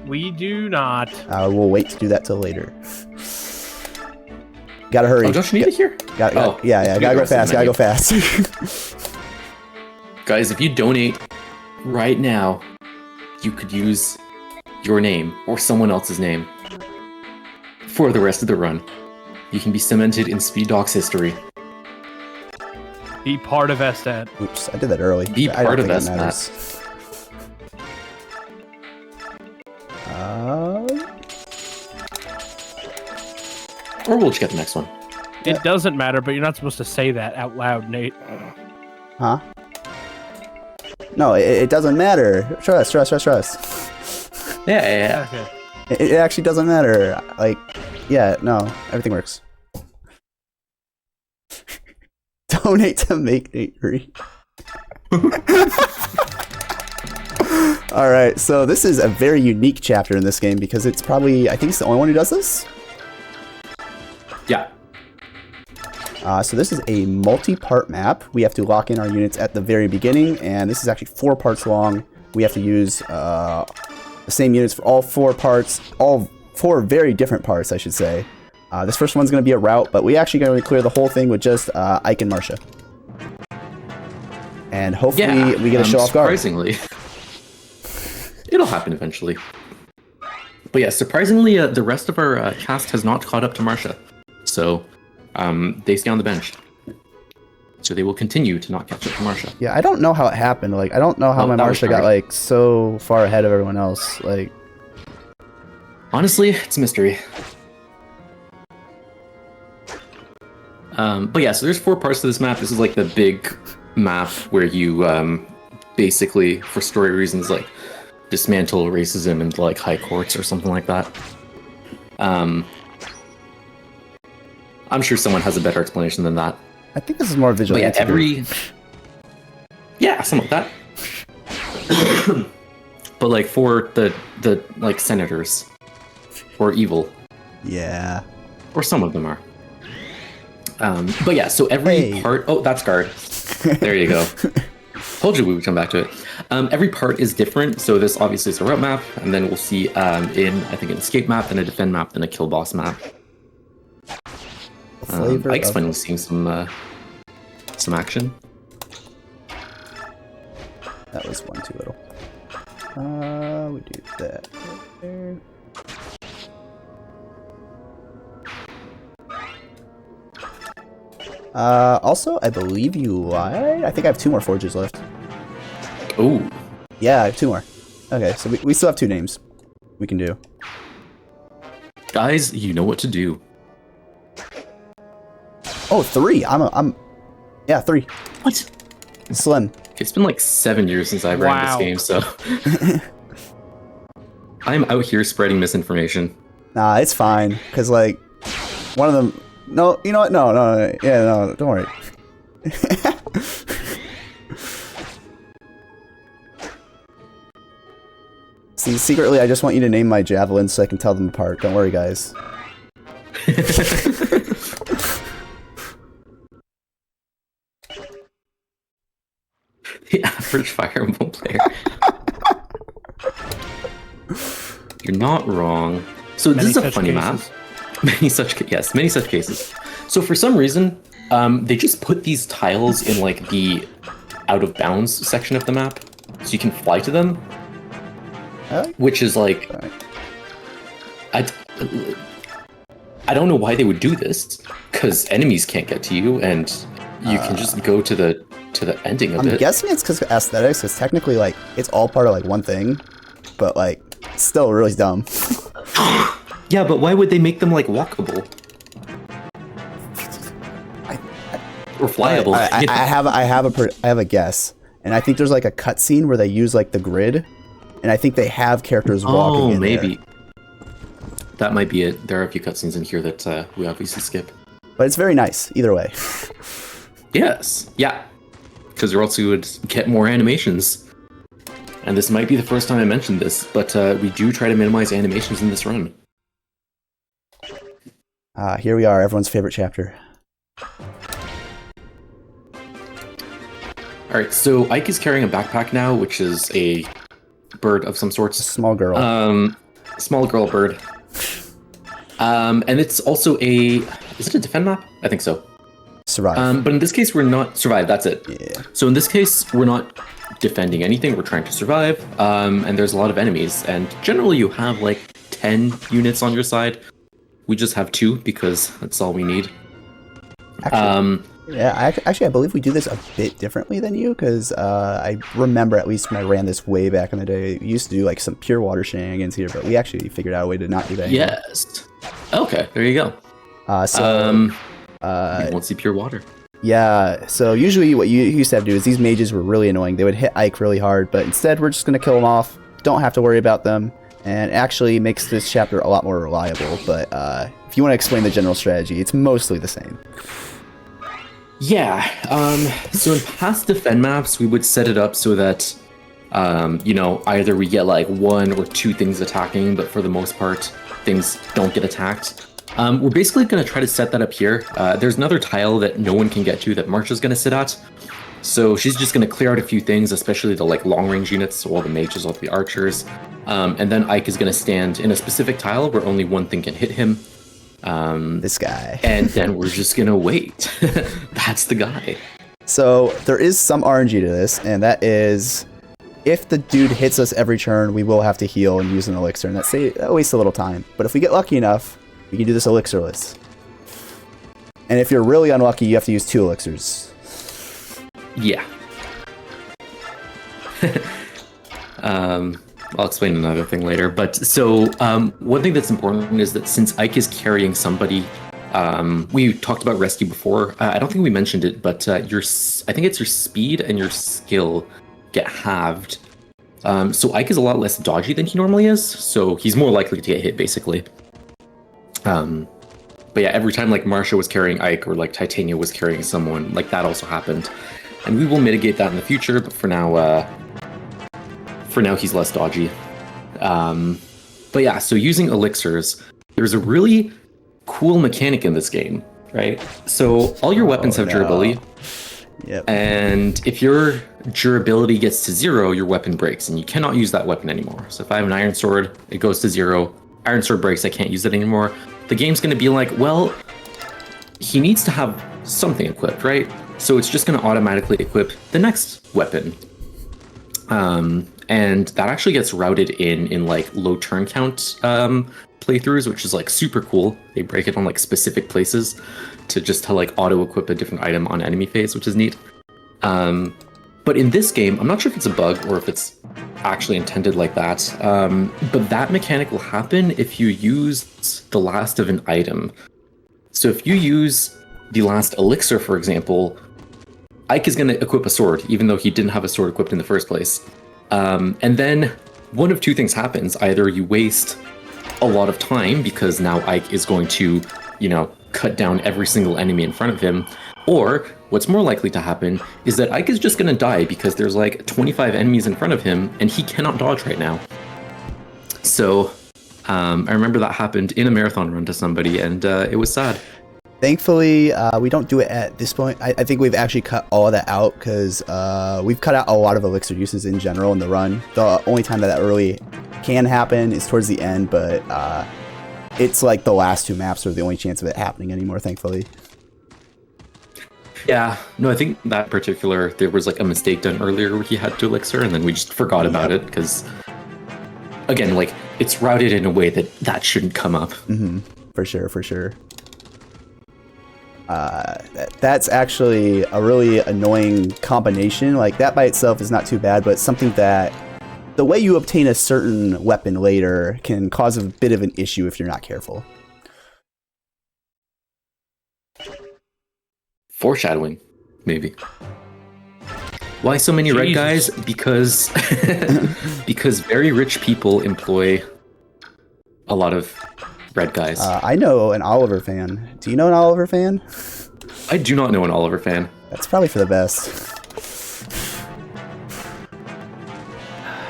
We do not.
We'll wait to do that till later. Gotta hurry.
Oh, don't you need it here?
Yeah, gotta go fast. Gotta go fast.
Guys, if you donate right now, you could use your name or someone else's name for the rest of the run. You can be cemented in Speed Dogs history.
Be part of SDAT.
Oops, I did that early.
Be
I don't
part of
think it
SDAT.
matters.
Or we'll just get the next one.
It doesn't matter, but you're not supposed to say that out loud, Nate.
Huh? No, it doesn't matter. Trust.
Yeah.
Okay.
It actually doesn't matter. Like, yeah, no, everything works. Donate to make Nate read. Alright, so this is a very unique chapter in this game because it's probably, I think it's the only one who does this?
Yeah.
So this is a multi-part map. We have to lock in our units at the very beginning, and this is actually 4 parts long. We have to use the same units for all 4 parts, all 4 very different parts, I should say. This first one's going to be a route, but we actually going to clear the whole thing with just Ike and Marcia. And hopefully we get a show off guard.
Surprisingly. It'll happen eventually. But yeah, surprisingly, the rest of our cast has not caught up to Marcia. So they stay on the bench. So they will continue to not catch up to Marcia.
Yeah, I don't know how it happened. Like, I don't know how my Marcia got, like, so far ahead of everyone else. Like,
honestly, it's a mystery. But yeah, so there's 4 parts to this map. This is like the big map where you basically, for story reasons, like dismantle racism in like high courts or something like that. I'm sure someone has a better explanation than that.
I think this is more visual.
But yeah, yeah, something like that. But like for the like senators, or evil.
Yeah.
Or some of them are. But yeah, so every part. Oh, that's guard. There you go. Told you we would come back to it. Every part is different. So this obviously is a route map, and then we'll see in I think an escape map, then a defend map, then a kill boss map. Ike's finally seeing some action.
That was one too little. We do that right there. Also, I believe you lied. I think I have 2 more forges left.
Ooh.
Yeah, I have 2 more. Okay, so we still have 2 names we can do.
Guys, you know what to do.
Oh, 3. Yeah, 3.
What?
Slim.
It's been like 7 years since I've ran this game, so I'm out here spreading misinformation.
Nah, it's fine, cause like one of them. No, you know what? No, yeah, no, don't worry. See, secretly, I just want you to name my javelins so I can tell them apart. Don't worry, guys.
The average Fire Emblem player. You're not wrong. So this is a funny map. Many such cases. So for some reason, they just put these tiles in like the out of bounds section of the map, so you can fly to them. Which is like, I don't know why they would do this, because enemies can't get to you, and you can just go to the ending of it.
I'm guessing it's because of aesthetics, because technically, like, it's all part of like one thing, but like, it's still really dumb.
Yeah, but why would they make them like walkable or flyable?
I have a guess, and I think there's like a cutscene where they use like the grid, and I think they have characters walking. Oh, maybe
that might be it. There are a few cutscenes in here that we obviously skip,
but it's very nice either way.
Yes, yeah, because or else we would get more animations. And this might be the first time I mentioned this, but we do try to minimize animations in this run.
Here we are, everyone's favorite chapter.
Alright, so Ike is carrying a backpack now, which is a bird of some sorts.
Small girl.
Small girl bird. And it's also is it a defend map? I think so.
Survive.
But in this case, we're not... Survive, that's it.
Yeah.
So in this case, we're not defending anything, we're trying to survive, and there's a lot of enemies, and generally you have like 10 units on your side. We just have 2 because that's all we need.
Actually, yeah, I believe we do this a bit differently than you, because I remember, at least when I ran this way back in the day, we used to do like some pure water shenanigans here, but we actually figured out a way to not do that anymore.
Yes. Okay, there you go. You won't see pure water.
Yeah, so usually what you used to have to do is these mages were really annoying. They would hit Ike really hard, but instead we're just going to kill them off. Don't have to worry about them, and it actually makes this chapter a lot more reliable. But if you want to explain the general strategy, it's mostly the same.
Yeah, so in past defend maps, we would set it up so that, either we get like 1 or 2 things attacking, but for the most part, things don't get attacked. We're basically going to try to set that up here. There's another tile that no one can get to that Marsha's going to sit at. So she's just going to clear out a few things, especially the like long range units, so all the mages, all the archers. And then Ike is going to stand in a specific tile where only one thing can hit him.
This guy.
And then we're just going to wait. That's the guy.
So there is some RNG to this, and that is if the dude hits us every turn, we will have to heal and use an elixir, and that wastes a little time. But if we get lucky enough, we can do this elixirless. And if you're really unlucky, you have to use 2 elixirs.
Yeah. I'll explain another thing later. But so one thing that's important is that since Ike is carrying somebody, we talked about rescue before. I don't think we mentioned it, but I think it's your speed and your skill get halved. So Ike is a lot less dodgy than he normally is, so he's more likely to get hit, basically. But yeah, every time like Marsha was carrying Ike or like Titania was carrying someone, like that also happened. And we will mitigate that in the future, but for now he's less dodgy. But yeah, so using elixirs, there's a really cool mechanic in this game, right? So all your weapons have durability.
Yep.
And if your durability gets to 0, your weapon breaks, and you cannot use that weapon anymore. So if I have an iron sword, it goes to 0. Iron sword breaks, I can't use it anymore. The game's going to be like, well, he needs to have something equipped, right? So it's just going to automatically equip the next weapon. And that actually gets routed in like low turn count playthroughs, which is like super cool. They break it on like specific places to like auto equip a different item on enemy phase, which is neat. But in this game, I'm not sure if it's a bug or if it's actually intended like that. But that mechanic will happen if you use the last of an item. So if you use the last elixir, for example, Ike is going to equip a sword, even though he didn't have a sword equipped in the first place. And then one of 2 things happens. Either you waste a lot of time because now Ike is going to, cut down every single enemy in front of him. Or what's more likely to happen is that Ike is just going to die because there's like 25 enemies in front of him and he cannot dodge right now. So I remember that happened in a marathon run to somebody, and it was sad.
Thankfully, we don't do it at this point. I think we've actually cut all of that out because we've cut out a lot of elixir uses in general in the run. The only time that really can happen is towards the end, but it's like the last 2 maps are the only chance of it happening anymore, thankfully.
Yeah, no, I think that particular, there was like a mistake done earlier where he had to elixir, and then we just forgot about it because, again, like it's routed in a way that shouldn't come up.
Mm-hmm. For sure. That's actually a really annoying combination. Like that by itself is not too bad, but something that the way you obtain a certain weapon later can cause a bit of an issue if you're not careful.
Foreshadowing, maybe. Why so many red guys? Because very rich people employ a lot of red guys.
I know an Oliver fan. Do you know an Oliver fan?
I do not know an Oliver fan.
That's probably for the best.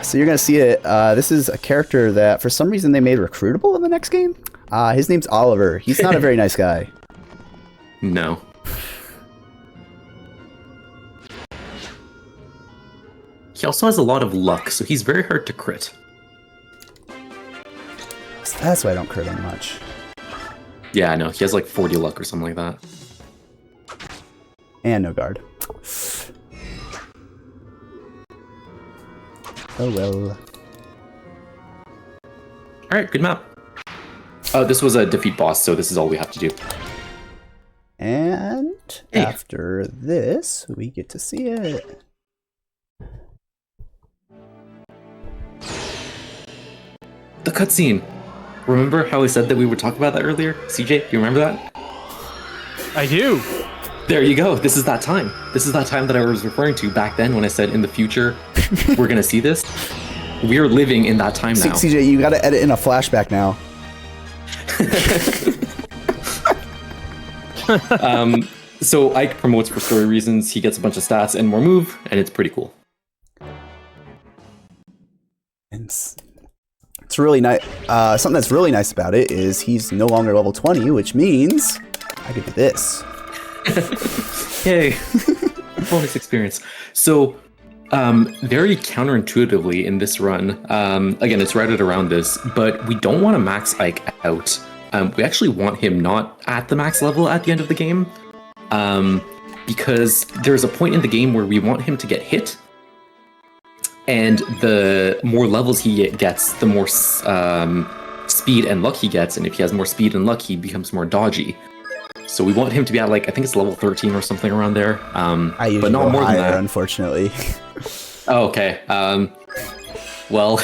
So you're going to see it. This is a character that for some reason they made recruitable in the next game. His name's Oliver. He's not a very nice guy.
No. He also has a lot of luck, so he's very hard to crit.
That's why I don't crit him much.
Yeah, I know. He has like 40 luck or something like that.
And no guard. Oh well.
Alright, good map. This was a defeat boss, so this is all we have to do.
And after this, we get to see it.
The cutscene. Remember how I said that we would talk about that earlier? CJ, you remember that?
I do.
There you go. This is that time. This is that time that I was referring to back then when I said in the future we're gonna see this. We're living in that time now.
CJ, you gotta edit in a flashback now.
So Ike promotes for story reasons. He gets a bunch of stats and more move, and it's pretty cool.
It's really nice. Something that's really nice about it is he's no longer level 20, which means I could do this.
Yay! Bonus experience. So, very counterintuitively in this run, again, it's routed around this, but we don't want to max Ike out. We actually want him not at the max level at the end of the game, because there's a point in the game where we want him to get hit, and the more levels he gets, the more speed and luck he gets, and if he has more speed and luck, he becomes more dodgy. So we want him to be at, like, I think it's level 13 or something around there.
I usually
but not
go
more
higher,
than that.
Unfortunately.
Oh, okay. Well,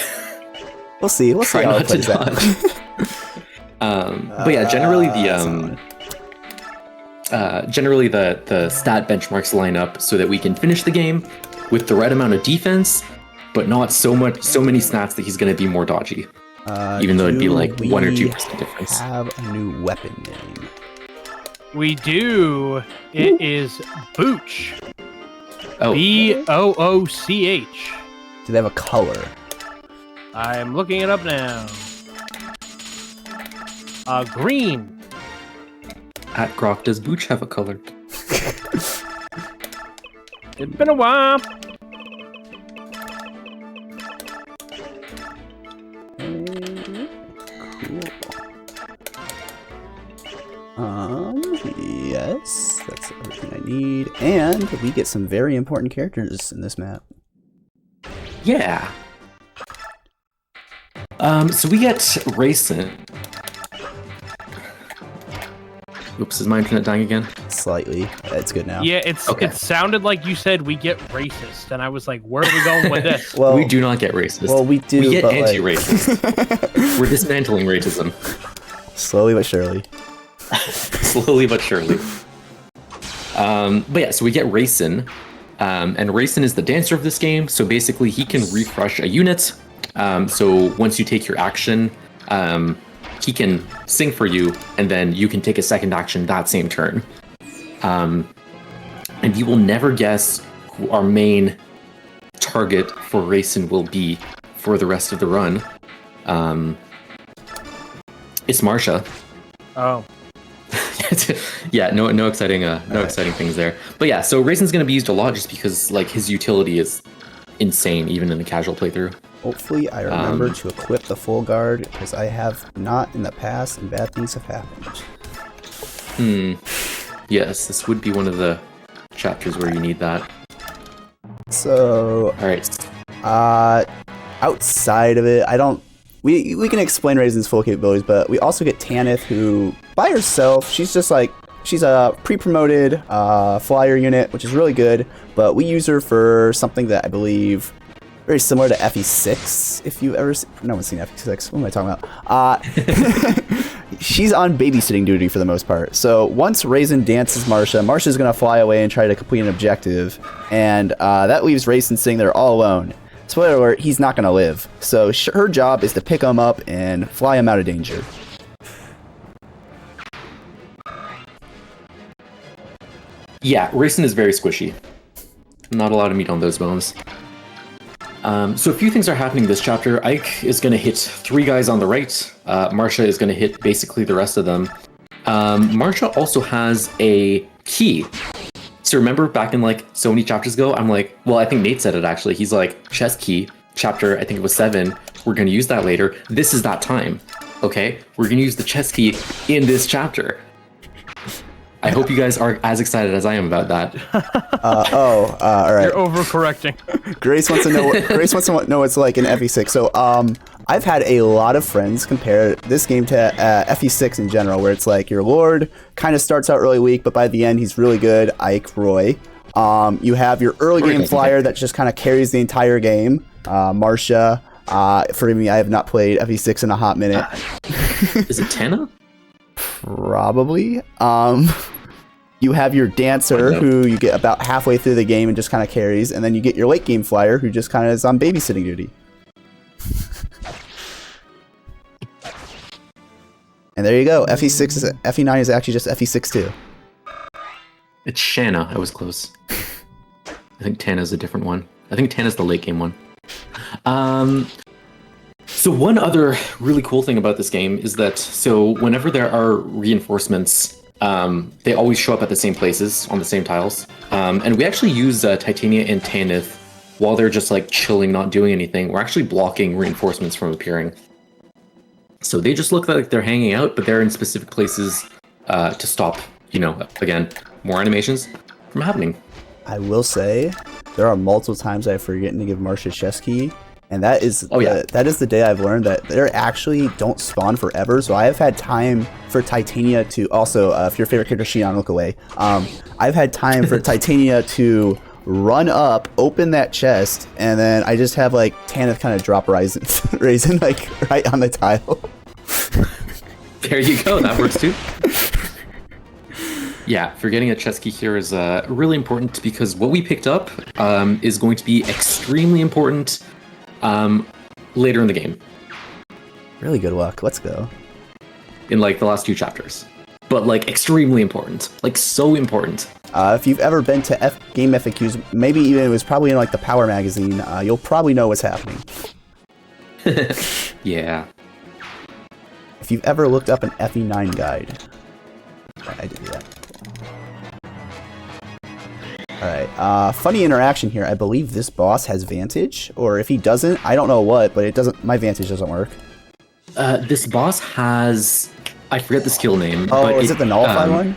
we'll see. We'll see
try
how it
not to
plays out.
But yeah, generally the stat benchmarks line up so that we can finish the game with the right amount of defense, but not so many stats that he's going to be more dodgy. Even though it'd be like 1 or 2% difference.
Have a new weapon name.
We do. It is Booch.
Oh,
Booch.
Do they have a color?
I'm looking it up now. Green.
at Grok, does Booch have a color?
It's been a while.
Yes, that's everything I need. And we get some very important characters in this map.
Yeah. So we get Rayson. Oops, is my internet dying again?
Slightly. It's good now.
Yeah,
Okay.
it sounded like you said we get racist, and I was like, where are we going with this?
Well,
We do not get racist.
Well, we do.
We get
but,
anti-racist. We're dismantling racism.
Slowly but surely.
Slowly but surely. But yeah, so we get Rayson. And Rayson is the dancer of this game, so basically he can refresh a unit. So once you take your action, he can sing for you, and then you can take a second action that same turn. And you will never guess who our main target for Rayson will be for the rest of the run. It's Marsha.
Oh.
Yeah, no exciting exciting things there. But yeah, so Rayson's gonna be used a lot just because like his utility is insane even in the casual playthrough.
Hopefully I remember to equip the full guard, because I have not in the past and bad things have happened.
Yes, this would be one of the chapters where you need that.
So,
Alright.
outside of it, I don't... We can explain Rayson's full capabilities, but we also get Tanith, who, by herself, she's just like... She's a pre-promoted flyer unit, which is really good, but we use her for something that I believe... very similar to FE6, if you've ever seen... No one's seen FE6. What am I talking about? She's on babysitting duty for the most part. So once Rayson dances Marsha, Marsha's going to fly away and try to complete an objective. And that leaves Rayson sitting there all alone. Spoiler alert, he's not going to live. So her job is to pick him up and fly him out of danger.
Yeah, Rayson is very squishy. Not a lot of meat on those bones. So a few things are happening this chapter. Ike is going to hit 3 guys on the right. Marsha is going to hit basically the rest of them. Marsha also has a key. So remember back in like so many chapters ago, I'm like, well, I think Nate said it actually. He's like, chest key, chapter, I think it was 7. We're going to use that later. This is that time. Okay? We're going to use the chest key in this chapter. I hope you guys are as excited as I am about that.
All right.
You're overcorrecting.
Grace wants to know. Grace wants to know what it's like in FE6. So, I've had a lot of friends compare this game to FE6 in general, where it's like your Lord kind of starts out really weak, but by the end he's really good. Ike, Roy. You have your early game flyer that just kind of carries the entire game. Marsha. For me, I have not played FE6 in a hot minute.
Is it Tana?
Probably. You have your dancer who you get about halfway through the game and just kind of carries, and then you get your late game flyer who just kind of is on babysitting duty. And there you go. FE9 is actually just FE6 too.
It's Shanna. I was close. I think Tana's a different one. I think Tana's the late game one. So one other really cool thing about this game is that whenever there are reinforcements, they always show up at the same places on the same tiles. And we actually use Titania and Tanith while they're just like chilling, not doing anything. We're actually blocking reinforcements from appearing. So they just look like they're hanging out, but they're in specific places to stop, again, more animations from happening.
I will say, there are multiple times I've forgotten to give Marcia chess key, and that is the day I've learned that they actually don't spawn forever. So I have had time for Titania to also, if your favorite character Shion, look away. I've had time for Titania to run up, open that chest, and then I just have like Tanith kind of drop Raisin like right on the tile.
There you go. That works too. Yeah, for getting a chess key here is really important because what we picked up is going to be extremely important later in the game.
Really good luck. Let's go.
In like the last 2 chapters. But like extremely important. Like so important.
If you've ever been to game FAQs, maybe even it was probably in like the Power magazine, you'll probably know what's happening.
Yeah.
If you've ever looked up an FE9 guide. I did that. Alright, funny interaction here. I believe this boss has Vantage, or if he doesn't, I don't know what, but it doesn't. My Vantage doesn't work.
This boss has... I forget the skill name.
Oh,
but
is it the Nullify one?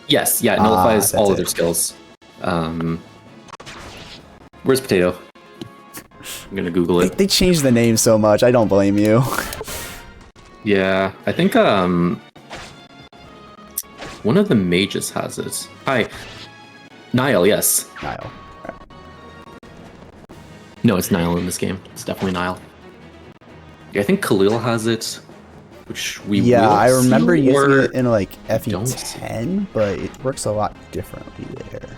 Yes, yeah, it nullifies all of their skills. Where's Potato? I'm gonna Google it.
They changed the name so much, I don't blame you.
Yeah, I think one of the mages has it. Hi. Niall, yes.
Niall. Right.
No, it's Niall in this game. It's definitely Niall. Yeah, I think Khalil has it, which we will
I remember
see,
using
or
it in like FE10, but it works a lot differently there.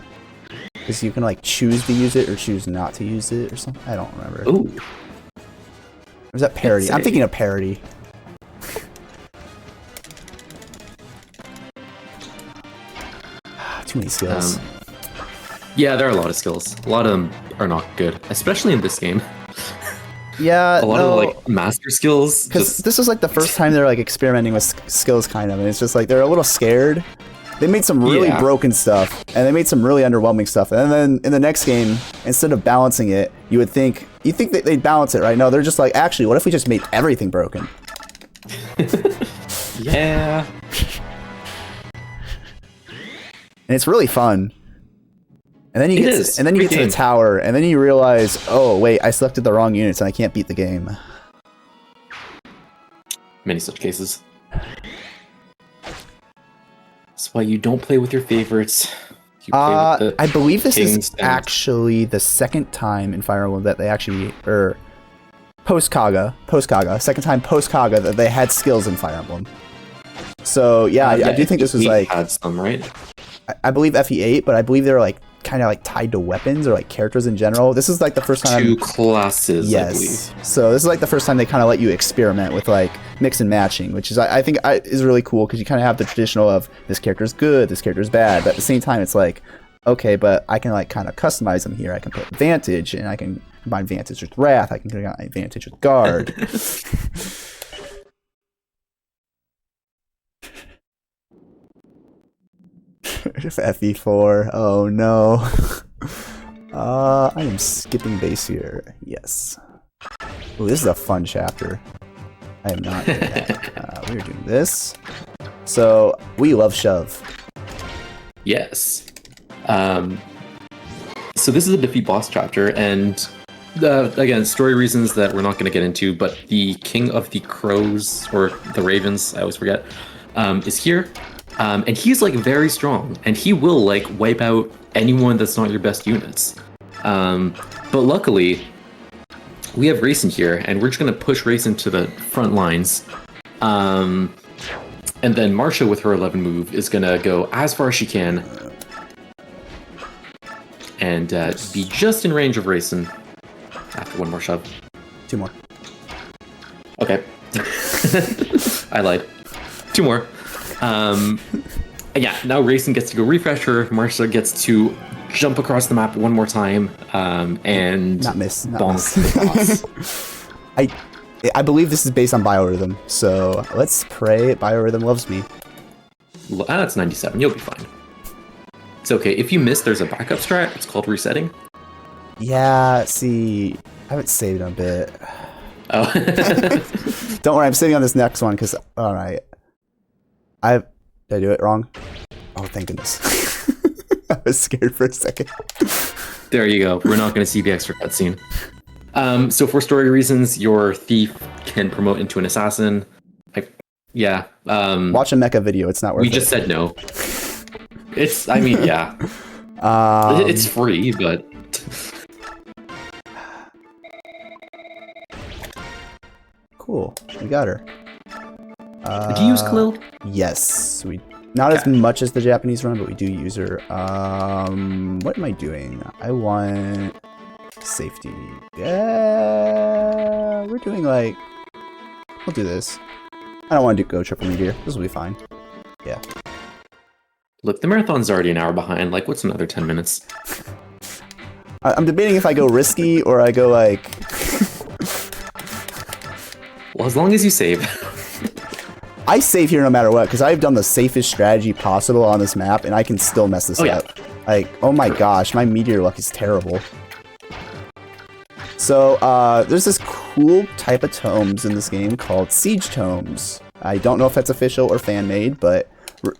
Because you can like choose to use it or choose not to use it or something. I don't remember.
Ooh.
Or is that parody? I'm thinking of parody. Too many skills.
Yeah, there are a lot of skills. A lot of them are not good, especially in this game.
Yeah,
a lot of like master skills.
Because this was like the first time they're like experimenting with skills, kind of, and it's just like they're a little scared. They made some really broken stuff, and they made some really underwhelming stuff. And then in the next game, instead of balancing it, you think that they'd balance it, right? No, they're just like, actually, what if we just made everything broken?
Yeah.
And it's really fun. And then you get to the tower, and then you realize, oh wait, I selected the wrong units, and I can't beat the game.
Many such cases. That's why you don't play with your favorites. You play with the
I believe this is
kings
actually the second time in Fire Emblem that they actually, post-Kaga, second time post-Kaga that they had skills in Fire Emblem. So yeah, I do think this was like
had some, right?
I believe FE8, but I believe they're like kind of like tied to weapons or like characters in general. This is like the first time.
2 classes,
yes.
I believe.
So this is like the first time they kind of let you experiment with like mix and matching, which is I think is really cool because you kind of have the traditional of this character's good, this character's bad, but at the same time it's like, okay, but I can like kind of customize them here. I can put Vantage, and I can combine Vantage with Wrath. I can combine Vantage with Guard. FE4. Oh no. I am skipping base here. Yes. Ooh, this is a fun chapter. I am not doing that. We're doing this. So we love shove.
Yes. So this is a defeat boss chapter, and again, story reasons that we're not going to get into, but the King of the Crows, or the Ravens, I always forget, is here. And he's like very strong, and he will like wipe out anyone that's not your best units. But luckily, we have Racing here, and we're just gonna push Racing to the front lines. And then Marsha with her 11 move is gonna go as far as she can and be just in range of Rayson after one more shove.
2 more.
Okay. I lied. 2 more. Yeah, now Rayson gets to go refresh her. Marsha gets to jump across the map one more time and
Not miss.
bonk the boss.
I believe this is based on biorhythm, so let's pray biorhythm loves me.
That's 97. You'll be fine. It's okay. If you miss, there's a backup strat. It's called resetting.
Yeah, see, I haven't saved in a bit.
Oh.
Don't worry, I'm saving on this next one because, alright. Did I do it wrong? Oh, thank goodness. I was scared for a second.
There you go. We're not going to see the extra cutscene. So for story reasons, your thief can promote into an assassin. Yeah.
Watch a mecha video. It's not worth it.
We just said no. Yeah. It's free, but...
Cool. We got her.
Do you use Khalil?
Yes. Not as much as the Japanese run, but we do use her. What am I doing? I want safety. Yeah, we're doing like... We'll do this. I don't want to go triple meteor. This will be fine. Yeah.
Look, the marathon's already an hour behind. Like, what's another 10 minutes?
I'm debating if I go risky or I go like...
Well, as long as you save.
I save here no matter what, because I've done the safest strategy possible on this map, and I can still mess this up. Like, oh my gosh, my meteor luck is terrible. So, there's this cool type of tomes in this game called siege tomes. I don't know if that's official or fan-made, but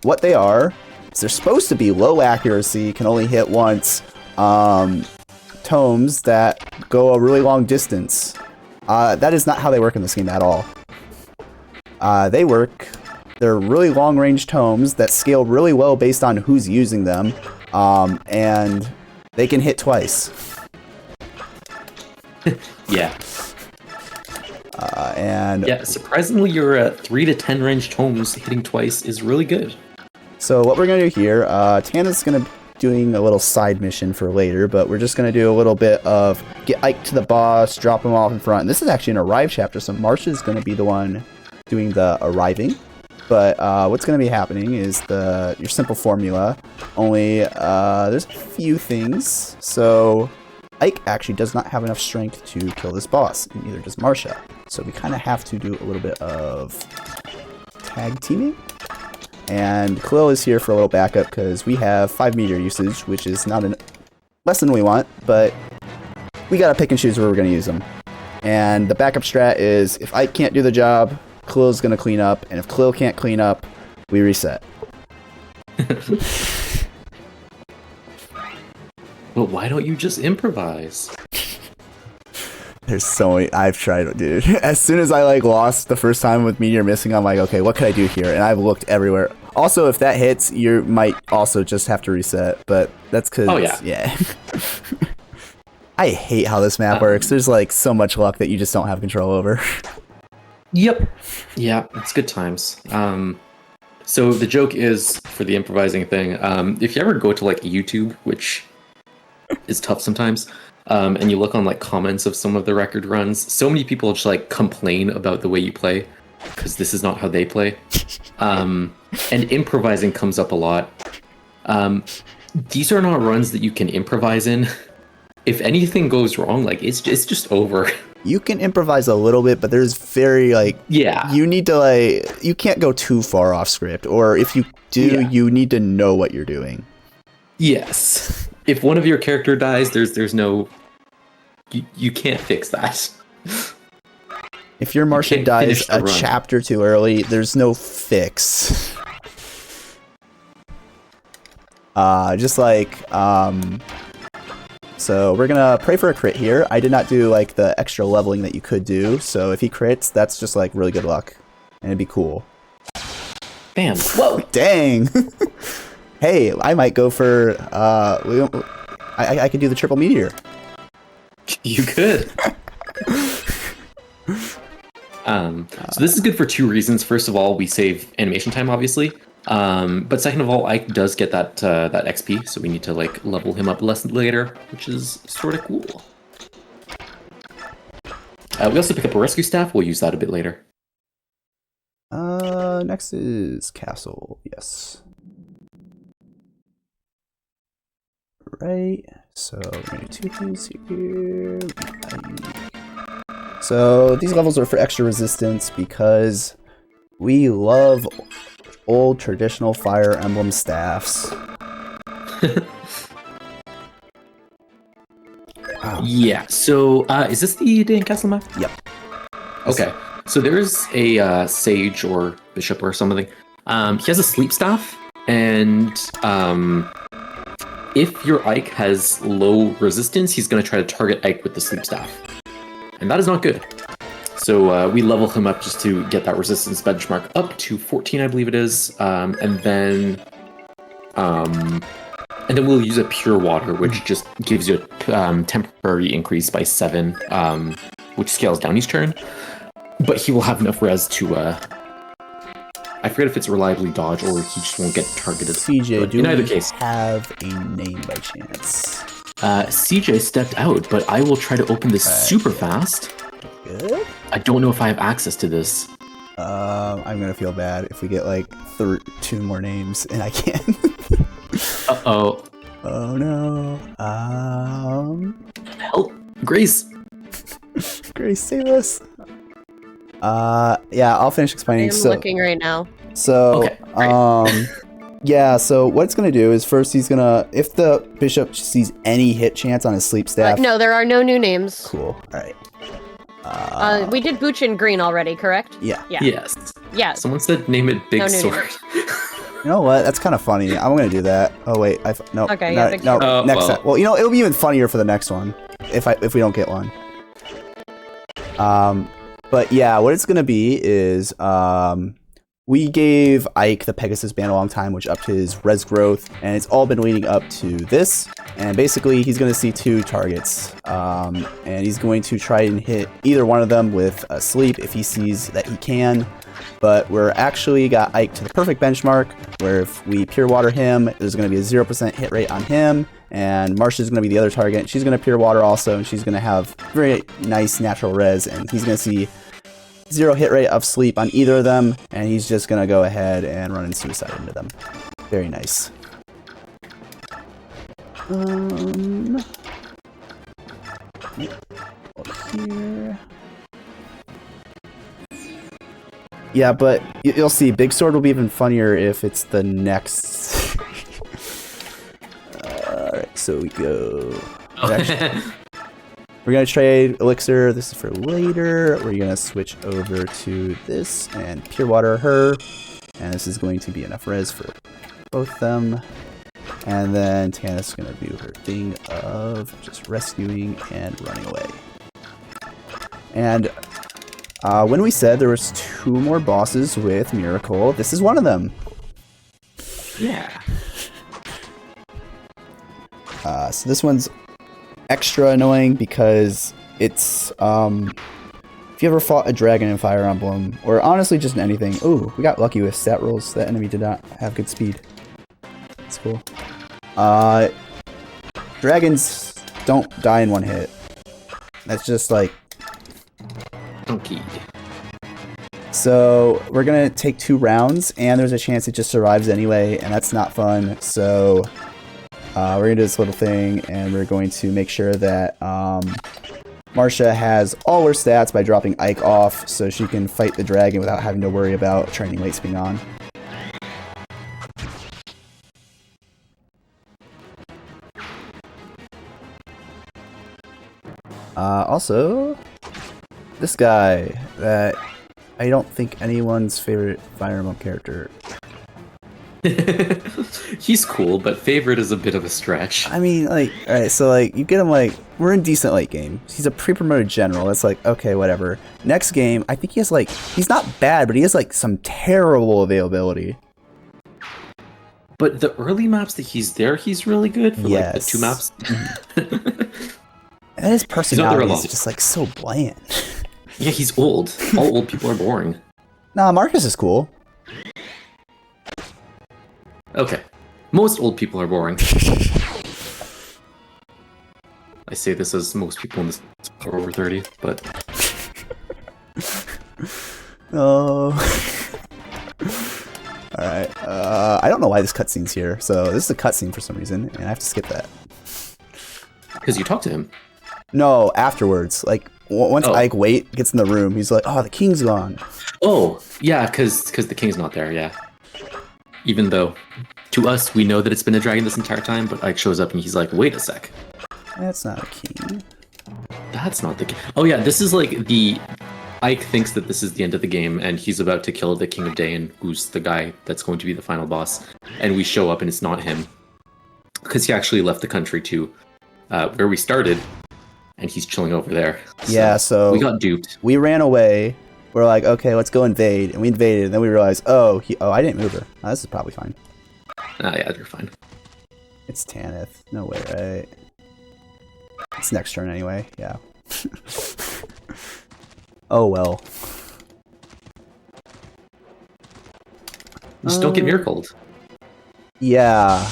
what they are is they're supposed to be low accuracy, can only hit once, tomes that go a really long distance. That is not how they work in this game at all. They're really long-range tomes that scale really well based on who's using them, and they can hit twice.
Yeah.
And
yeah, surprisingly, your 3 to 10 range tomes hitting twice is really good.
So what we're gonna do here, Tana's gonna doing a little side mission for later, but we're just gonna do a little bit of get Ike to the boss, drop him off in front. And this is actually an arrive chapter, so Marsha's gonna be the one doing the arriving. But what's gonna be happening is your simple formula. Only there's a few things. So Ike actually does not have enough strength to kill this boss, and neither does Marsha. So we kind of have to do a little bit of tag teaming. And Khalil is here for a little backup because we have 5 meteor usage, which is not less than we want, but we gotta pick and choose where we're gonna use them. And the backup strat is if Ike can't do the job, Khalil's gonna clean up, and if Khalil can't clean up, we reset.
But why don't you just improvise?
There's so many. I've tried, dude. As soon as I lost the first time with meteor missing, I'm like, okay, what could I do here? And I've looked everywhere. Also, if that hits, you might also just have to reset. But that's because, yeah. I hate how this map works. There's so much luck that you just don't have control over.
Yep. Yeah, it's good times. So the joke is for the improvising thing. If you ever go to YouTube, which is tough sometimes. And you look on comments of some of the record runs, so many people just complain about the way you play because this is not how they play. And improvising comes up a lot. These are not runs that you can improvise in. If anything goes wrong, it's just over.
You can improvise a little bit, but there's very you need to you can't go too far off script, or if you do, you need to know what you're doing.
Yes. If one of your character dies, there's no... You can't fix that.
If your Martian dies a chapter too early, there's no fix. So we're gonna pray for a crit here. I did not do the extra leveling that you could do, so if he crits, that's just really good luck. And it'd be cool.
Bam. Whoa!
Dang! Hey, I might go for, I could do the triple meteor.
You could. So this is good for two reasons. First of all, we save animation time, obviously. But second of all, Ike does get that XP, so we need to like level him up less later, which is sort of cool. We also pick up a rescue staff. We'll use that a bit later.
Next is Castle. Yes. Right. So we're gonna do 2 things here. So these levels are for extra resistance because we love old traditional Fire Emblem staffs. Wow.
Yeah. So is this the day in Castle map?
Yep.
Okay. So there's a sage or bishop or something. He has a sleep staff, and if your Ike has low resistance, he's going to try to target Ike with the sleep staff, and that is not good. So we level him up just to get that resistance benchmark up to 14, I believe it is, and then we'll use a pure water, which just gives you a temporary increase by 7, which scales down each turn. But he will have enough res to, I forget if it's reliably dodge or he just won't get targeted.
CJ,
but
do
in either
we
case,
have a name by chance?
CJ stepped out, but I will try to open this super fast.
Good.
I don't know if I have access to this.
I'm gonna feel bad if we get like 2 more names and I can't.
Uh-oh.
Oh no.
Help! Grace!
Grace, save us. Yeah, I'll finish explaining.
I'm looking right now.
So,
okay,
yeah, so what it's gonna do is first he's gonna, if the bishop sees any hit chance on his sleep staff.
No, there are no new names.
Cool. Alright.
We did Buchin Green already, correct?
Yeah.
Yes.
Yeah.
Someone said name it Big
No new
Sword.
You know what? That's kind of funny. I'm gonna do that. Oh wait, no.
Okay,
no,
yeah, Big
no.
Sword.
Next
well.
time. Well, you know, it'll be even funnier for the next one if we don't get one. But yeah, what it's gonna be is we gave Ike the Pegasus band a long time, which upped his res growth, and it's all been leading up to this. And basically, he's going to see 2 targets, and he's going to try and hit either one of them with a sleep if he sees that he can. But we're actually got Ike to the perfect benchmark, where if we pure water him, there's going to be a 0% hit rate on him, and Marsha's going to be the other target. She's going to pure water also, and she's going to have very nice natural res, and he's going to see 0 hit rate of sleep on either of them, and he's just gonna go ahead and run in suicide into them. Very nice. Here. Yeah, but you'll see, Big Sword will be even funnier if it's the next. Alright, so we go. We're going to trade Elixir. This is for later. We're going to switch over to this and Pure Water her. And this is going to be enough res for both of them. And then Tana's going to do her thing of just rescuing and running away. And when we said there was 2 more bosses with Miracle, this is one of them.
Yeah.
So this one's extra annoying because it's if you ever fought a dragon in Fire Emblem, or honestly just in anything. Ooh, we got lucky with stat rolls. That enemy did not have good speed. That's cool. Dragons don't die in 1 hit. That's just like
Okay.
So we're gonna take 2 rounds, and there's a chance it just survives anyway, and that's not fun. So we're gonna do this little thing, and we're going to make sure that Marcia has all her stats by dropping Ike off, so she can fight the dragon without having to worry about training weights being on. Also, this guy that I don't think anyone's favorite Fire Emblem character.
He's cool, but favorite is a bit of a stretch.
I mean, like, alright, so, like, you get him, like, we're in decent late game. He's a pre-promoted general. It's like, okay, whatever. Next game, I think he has, like, he's not bad, but he has, like, some terrible availability.
But the early maps that he's there, he's really good for, like, the 2 maps.
And his personality
a
is
lot.
just, like, so bland.
Yeah, he's old. All old people are boring.
Nah, Marcus is cool.
Okay. Most old people are boring. I say this as most people in this are over 30, but...
Oh. Alright, I don't know why this cutscene's here, so this is a cutscene for some reason, and I have to skip that.
Because you talked to him.
No, afterwards. Like, once Ike Wait gets in the room, he's like, oh, the king's gone.
Oh, yeah, because the king's not there, yeah. Even though, to us, we know that it's been a dragon this entire time, but Ike shows up and he's like, wait a sec.
That's not a king.
That's not the king. Oh yeah, this is like the... Ike thinks that this is the end of the game, and he's about to kill the King of Dain, who's the guy that's going to be the final boss. And we show up and it's not him. Because he actually left the country to where we started, and he's chilling over there.
Yeah, so...
we got duped.
We ran away. We're like, okay, let's go invade. And we invaded, and then we realized, oh, I didn't move her. Oh, this is probably fine.
Yeah, you're fine.
It's Tanith. No way, right? It's next turn anyway, yeah. Oh well.
Just don't get miracled.
Yeah.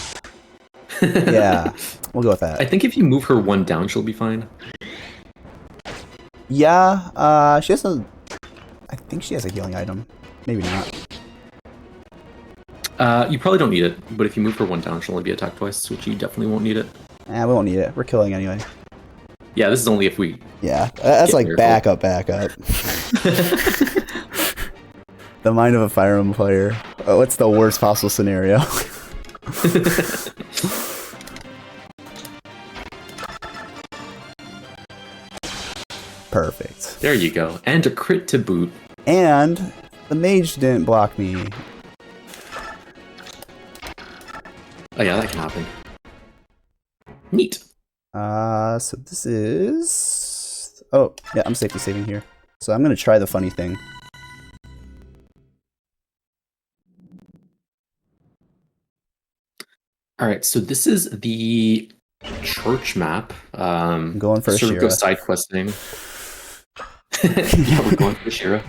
Yeah. We'll go with that.
I think if you move her one down, she'll be fine.
Yeah, she has a... I think she has a healing item. Maybe not.
You probably don't need it, but if you move her one down, she'll only be attacked twice, which you definitely won't need it.
We won't need it. We're killing anyway.
Yeah, this is only if we...
Yeah, that's like
miracle.
backup. The mind of a Fire Emblem player. Oh, what's the worst possible scenario? Perfect.
There you go. And a crit to boot.
And the mage didn't block me.
Oh yeah, that can happen. Neat.
So this is... Oh, yeah, I'm safety saving here. So I'm gonna try the funny thing.
Alright, so this is the church map.
I'm going for
sort of go
Ashira.
side questing. Yeah, we're going for Ashira.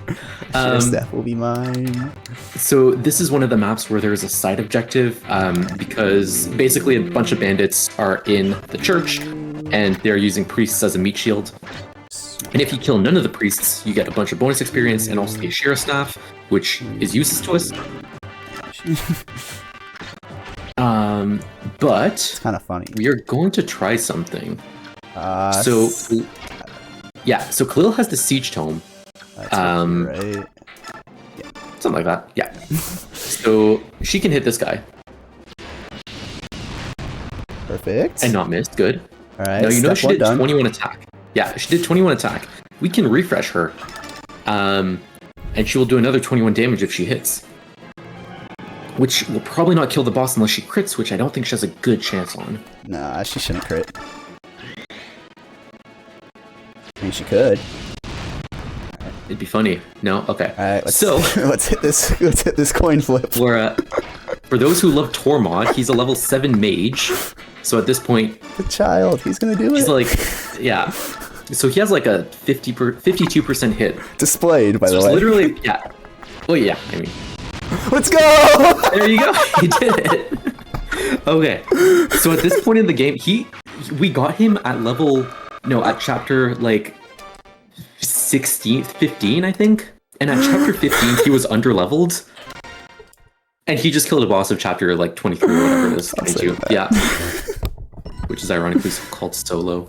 That will be mine.
So this is one of the maps where there's a side objective, because basically a bunch of bandits are in the church, and they're using priests as a meat shield. And if you kill none of the priests, you get a bunch of bonus experience and also the Ashira staff, which is useless to us. But
It's kind of funny.
we are going to try something.
So
So Khalil has the siege tome.
that's right.
Something like that. Yeah. So she can hit this guy
Perfect.
and not miss. Good.
All right.
Now you know
step
she
one
did
done.
21 attack. Yeah, she did 21 attack. We can refresh her. And she will do another 21 damage if she hits. Which will probably not kill the boss unless she crits, which I don't think she has a good chance on.
Nah, she shouldn't crit. I mean, she could.
It'd be funny. No? Okay.
All right.
So
let's hit this. Let's hit this coin flip.
for those who love Tormod, he's a level 7 mage. So at this point,
The child. He's gonna do
he's
it.
like, yeah. So he has like a 52% hit.
Displayed, by
So
the
it's
way.
literally, yeah. Well, yeah, I mean,
Let's go.
there you go. He did it. Okay. So at this point in the game, we got him at chapter like 15, I think. And at chapter 15, he was underleveled. And he just killed a boss of chapter like 23 or whatever it is.
I'll say
22.
that.
Yeah. Which is ironically called solo.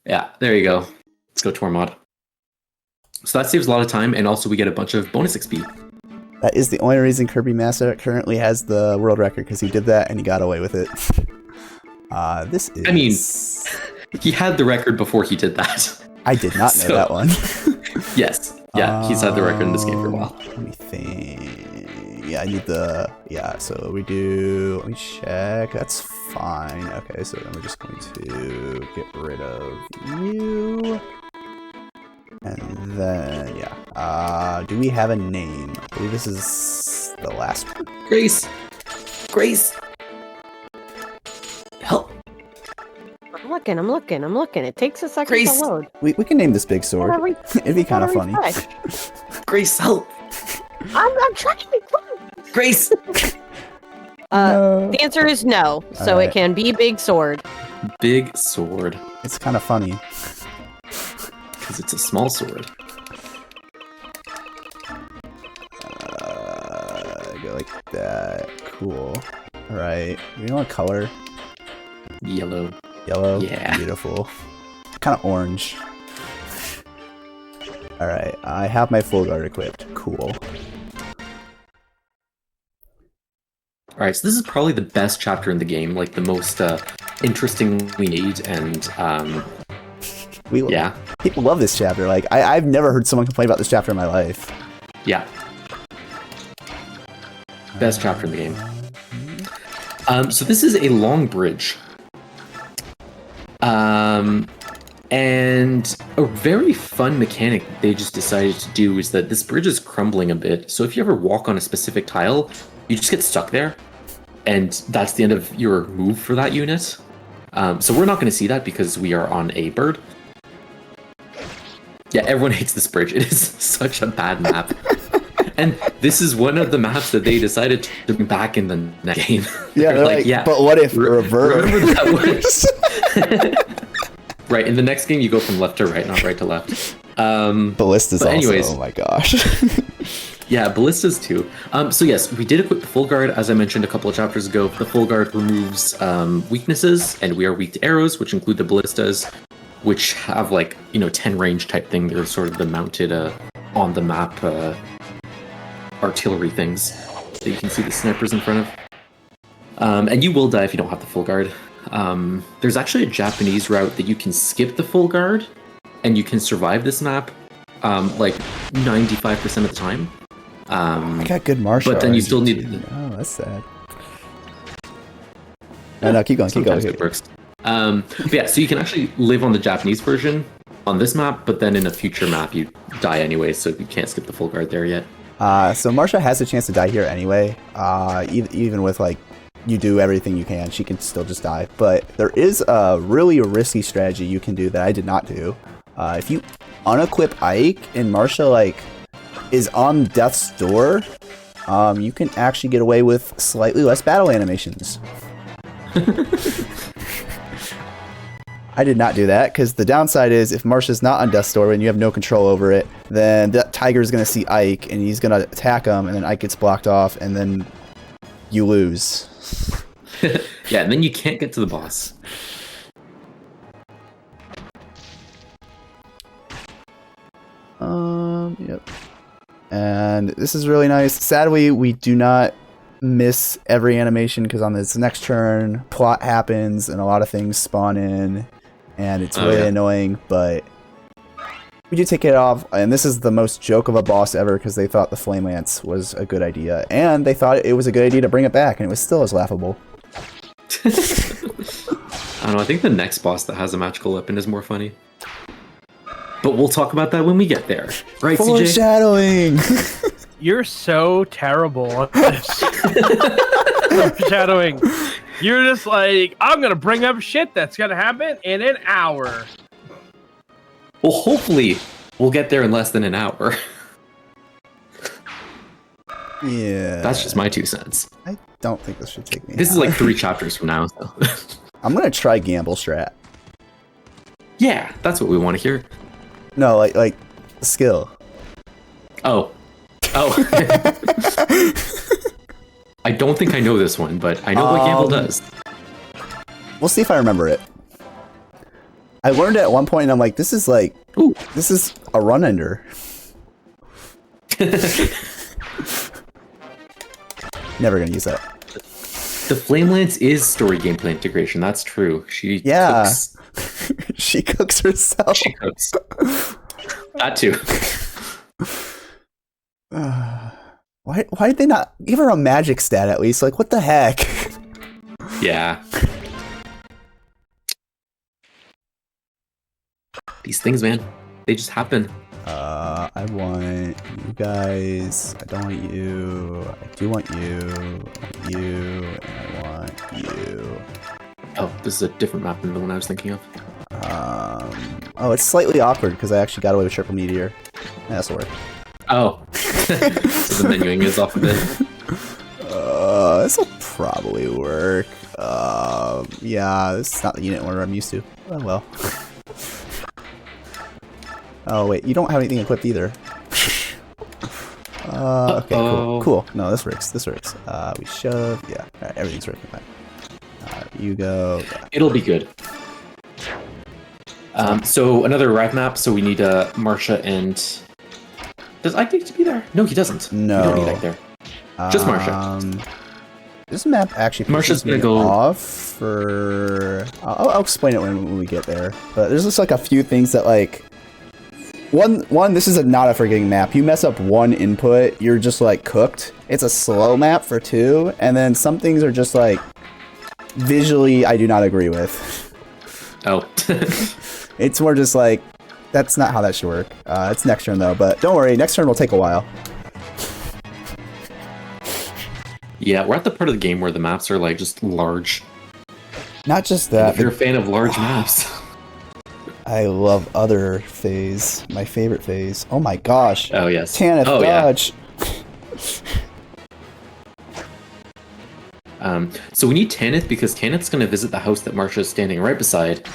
Yeah, there you go. Let's go Tormod. So that saves a lot of time, and also we get a bunch of bonus XP.
That is the only reason Kirby Master currently has the world record, because he did that and he got away with it. This is...
I mean, he had the record before he did that.
I did not know that one.
Yes. Yeah, he's had the record in this game for a while.
Let me think. Yeah, I need the... Yeah, so we do... Let me check. That's fine. Okay, so then we're just going to get rid of you. And then, yeah. Do we have a name? I believe this is the last one.
Grace! Grace! Help!
What? looking. It takes a second
Grace.
to load.
We can name this big sword. It'd be kind of funny.
Grace, help!
I'm trying.
Grace!
No.
The answer is no. So
Alright.
it can be big sword.
Big sword.
It's kind of funny.
Because it's a small sword.
Go like that. Cool. All right. You want color?
Yellow.
Yellow.
Yeah.
Beautiful. Kind of orange. All right. I have my full guard equipped. Cool.
Alright, so this is probably the best chapter in the game, like the most interestingly made, and yeah.
People love this chapter. Like I've never heard someone complain about this chapter in my life.
Yeah. Best chapter in the game. So this is a long bridge. And a very fun mechanic they just decided to do is that this bridge is crumbling a bit. So if you ever walk on a specific tile, you just get stuck there. And that's the end of your move for that unit. So we're not going to see that because we are on a bird. Yeah, everyone hates this bridge. It is such a bad map. And this is one of the maps that they decided to bring back in the next game.
Yeah, they're like,
yeah.
But what if reverse?
Remember that works. Right, in the next game you go from left to right, not right to left.
Ballistas also,
anyways,
oh my gosh.
yeah, ballistas too. So yes, we did equip the full guard, as I mentioned a couple of chapters ago. The full guard removes weaknesses, and we are weak to arrows, which include the ballistas, which have 10 range type thing. They're sort of the mounted on the map artillery things that you can see the snipers in front of. And you will die if you don't have the full guard. There's actually a Japanese route that you can skip the full guard, and you can survive this map 95% of the time.
I got good martial.
But then you still need.
Oh, that's sad. No, keep going.
Sometimes it works. But yeah, so you can actually live on the Japanese version on this map, but then in a future map you die anyway, so you can't skip the full guard there yet.
So Marsha has a chance to die here anyway. Even with you do everything you can, she can still just die. But there is a really risky strategy you can do that I did not do. If you unequip Ike and Marsha is on death's door, you can actually get away with slightly less battle animations. I did not do that because the downside is if Marsha's not on death's door and you have no control over it, then that tiger is going to see Ike and he's going to attack him, and then Ike gets blocked off, and then you lose.
Yeah, and then you can't get to the boss.
Yep. And this is really nice. Sadly, we do not miss every animation because on this next turn, plot happens and a lot of things spawn in, and it's really annoying, but we do take it off. And this is the most joke of a boss ever because they thought the Flame Lance was a good idea, and they thought it was a good idea to bring it back, and it was still as laughable.
I don't know, I think the next boss that has a magical weapon is more funny. But we'll talk about that when we get there. Right, CJ?
Foreshadowing!
You're so terrible at this. Foreshadowing. You're just like, I'm going to bring up shit that's going to happen in an hour.
Well, hopefully we'll get there in less than an hour.
Yeah.
That's just my 2 cents.
I don't think this should take me.
This is like 3 chapters from now. So.
I'm going to try Gamble Strat.
Yeah, that's what we want to hear.
No, like skill.
Oh. I don't think I know this one, but I know what Gamble does.
We'll see if I remember it. I learned it at one point, and I'm like, this is this is a run ender. Never gonna use that.
The Flame Lance is story gameplay integration. That's true. She cooks.
She cooks herself.
She cooks. That too.
Why did they not give her a magic stat at least? What the heck?
Yeah. These things, man, they just happen.
I want you guys. I don't want you. I do want you. I want you. And I want you.
Oh, this is a different map than the one I was thinking of.
Oh, it's slightly awkward because I actually got away with triple meteor. Yeah, this'll work.
Oh. So the menuing is off a bit.
This'll probably work. Yeah, this is not the unit order I'm used to. Oh, well. Oh, wait, you don't have anything equipped either. Okay, cool. No, this works. We shove. Yeah, alright, everything's working fine. You go. Yeah.
It'll be good. So another arrive map. So we need Marsha and. Does Ike need to be there? No, he doesn't.
No.
We don't need Ike there. Just Marsha.
This map actually
Marsha's gonna
go
go
off for. I'll explain it when we get there. But there's just like a few things that like. One, this is not a forgetting map. You mess up one input, you're just like cooked. It's a slow map for 2, and then some things are just like visually I do not agree with.
Oh.
It's more just like that's not how that should work. It's next turn though, but don't worry, next turn will take a while.
Yeah, we're at the part of the game where the maps are like just large.
Not just
And
that.
if you're a fan of large maps.
I love other phase. My favorite phase. Oh my gosh.
Oh yes.
Tanith, dodge.
Yeah. So we need Tanith because Tanith's going to visit the house that Marsha is standing right beside.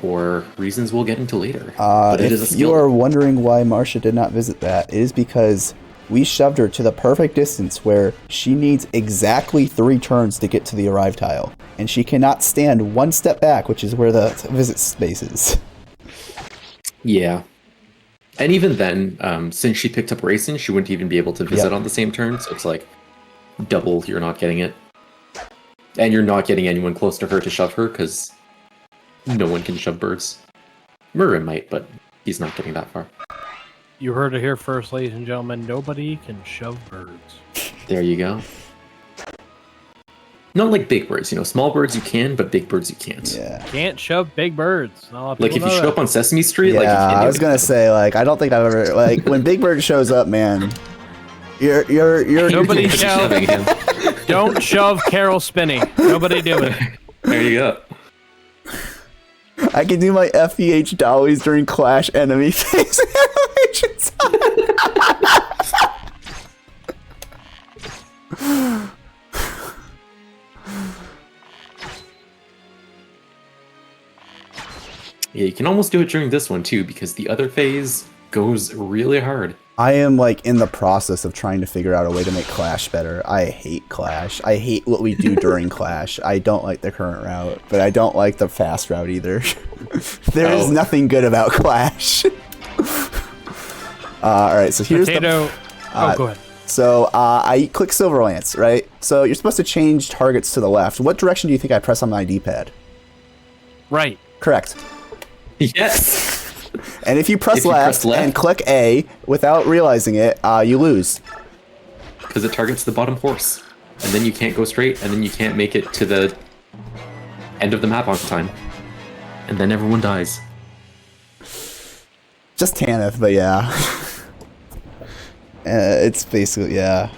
For reasons we'll get into later. But it is a
if
skill.
you are wondering why Marsha did not visit that, it is because we shoved her to the perfect distance where she needs exactly 3 turns to get to the arrive tile. And she cannot stand 1 step back, which is where the visit space is.
Yeah. And even then, since she picked up racing, she wouldn't even be able to visit on the same turn. So it's like double, you're not getting it. And you're not getting anyone close to her to shove her because no one can shove birds. Merrin might, but he's not getting that far.
You heard it here first, ladies and gentlemen. Nobody can shove birds.
There you go. Not like big birds, small birds you can, but big birds you can't.
Yeah.
Can't shove big birds. Not a lot of
Like if
people
you
know
show
that.
up on Sesame Street,
Yeah,
like you can't
I
do
was gonna say, like, I don't think I've ever, like, when Big Bird shows up, man, you're
Nobody
you're
shove.
shoving him.
Don't shove Carol Spinney. Nobody do it.
There you go.
I can do my FEH dollies during Clash enemy phase animations.
Yeah, you can almost do it during this one too, because the other phase goes really hard.
I am like in the process of trying to figure out a way to make Clash better. I hate Clash. I hate what we do during Clash. I don't like the current route, but I don't like the fast route either. There is nothing good about Clash. Alright, so here's
Potato. Go ahead.
So I click Silver Lance, right? So you're supposed to change targets to the left. What direction do you think I press on my D-pad?
Right.
Correct.
Yes.
And if you press left and click A without realizing it, you lose.
Because it targets the bottom horse. And then you can't go straight, and then you can't make it to the end of the map on time. And then everyone dies.
Just Tanith, but yeah. It's basically, yeah.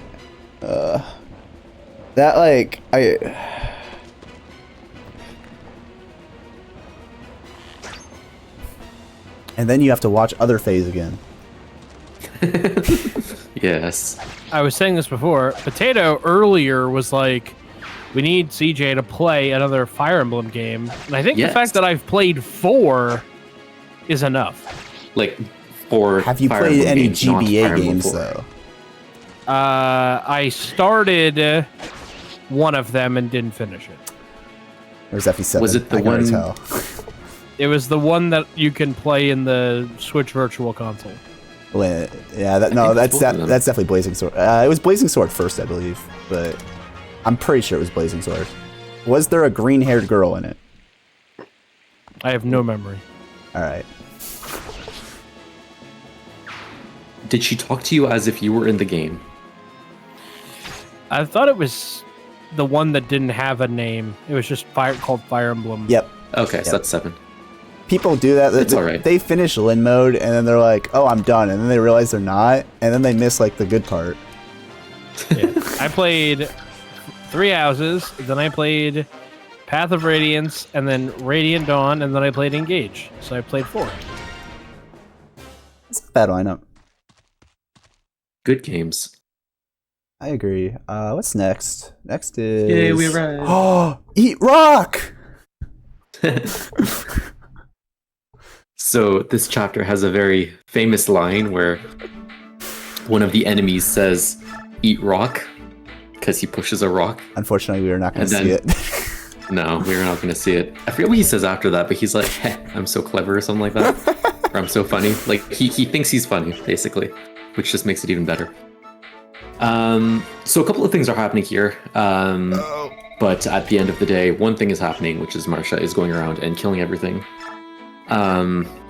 That, like, And then you have to watch other phase again.
Yes.
I was saying this before. Potato earlier was like, we need CJ to play another Fire Emblem game. And I think the fact that I've played 4 is enough.
Like, 4
Have you
Fire
played
Emblem
any
games, not Fire
GBA
Emblem
games,
4.
though?
I started one of them and didn't finish it.
Or is FE7?
Was it the
I can already
one-
tell.
It was the one that you can play in the Switch Virtual Console.
Yeah, that's
both of them.
that's definitely Blazing Sword. It was Blazing Sword first, I believe, but I'm pretty sure it was Blazing Sword. Was there a green-haired girl in it?
I have no memory.
All right.
Did she talk to you as if you were in the game?
I thought it was the one that didn't have a name. It was just called Fire Emblem.
Yep.
Okay, so that's 7.
People do that.
It's all right.
They finish Lin mode and then they're like, "Oh, I'm done," and then they realize they're not, and then they miss like the good part.
Yeah. I played 3 houses, then I played Path of Radiance, and then Radiant Dawn, and then I played Engage. So I played 4.
It's a bad lineup.
Good games.
I agree. What's next? Next is...
Yay, we arrived.
Oh, eat rock!
So this chapter has a very famous line where one of the enemies says, "Eat rock," because he pushes a rock.
Unfortunately, we are not going to see it.
No, we're not going to see it. I forget what he says after that, but he's like, "Heh, I'm so clever," or something like that. Or "I'm so funny." Like, he thinks he's funny, basically, which just makes it even better. So a couple of things are happening here. But at the end of the day, one thing is happening, which is Marsha is going around and killing everything.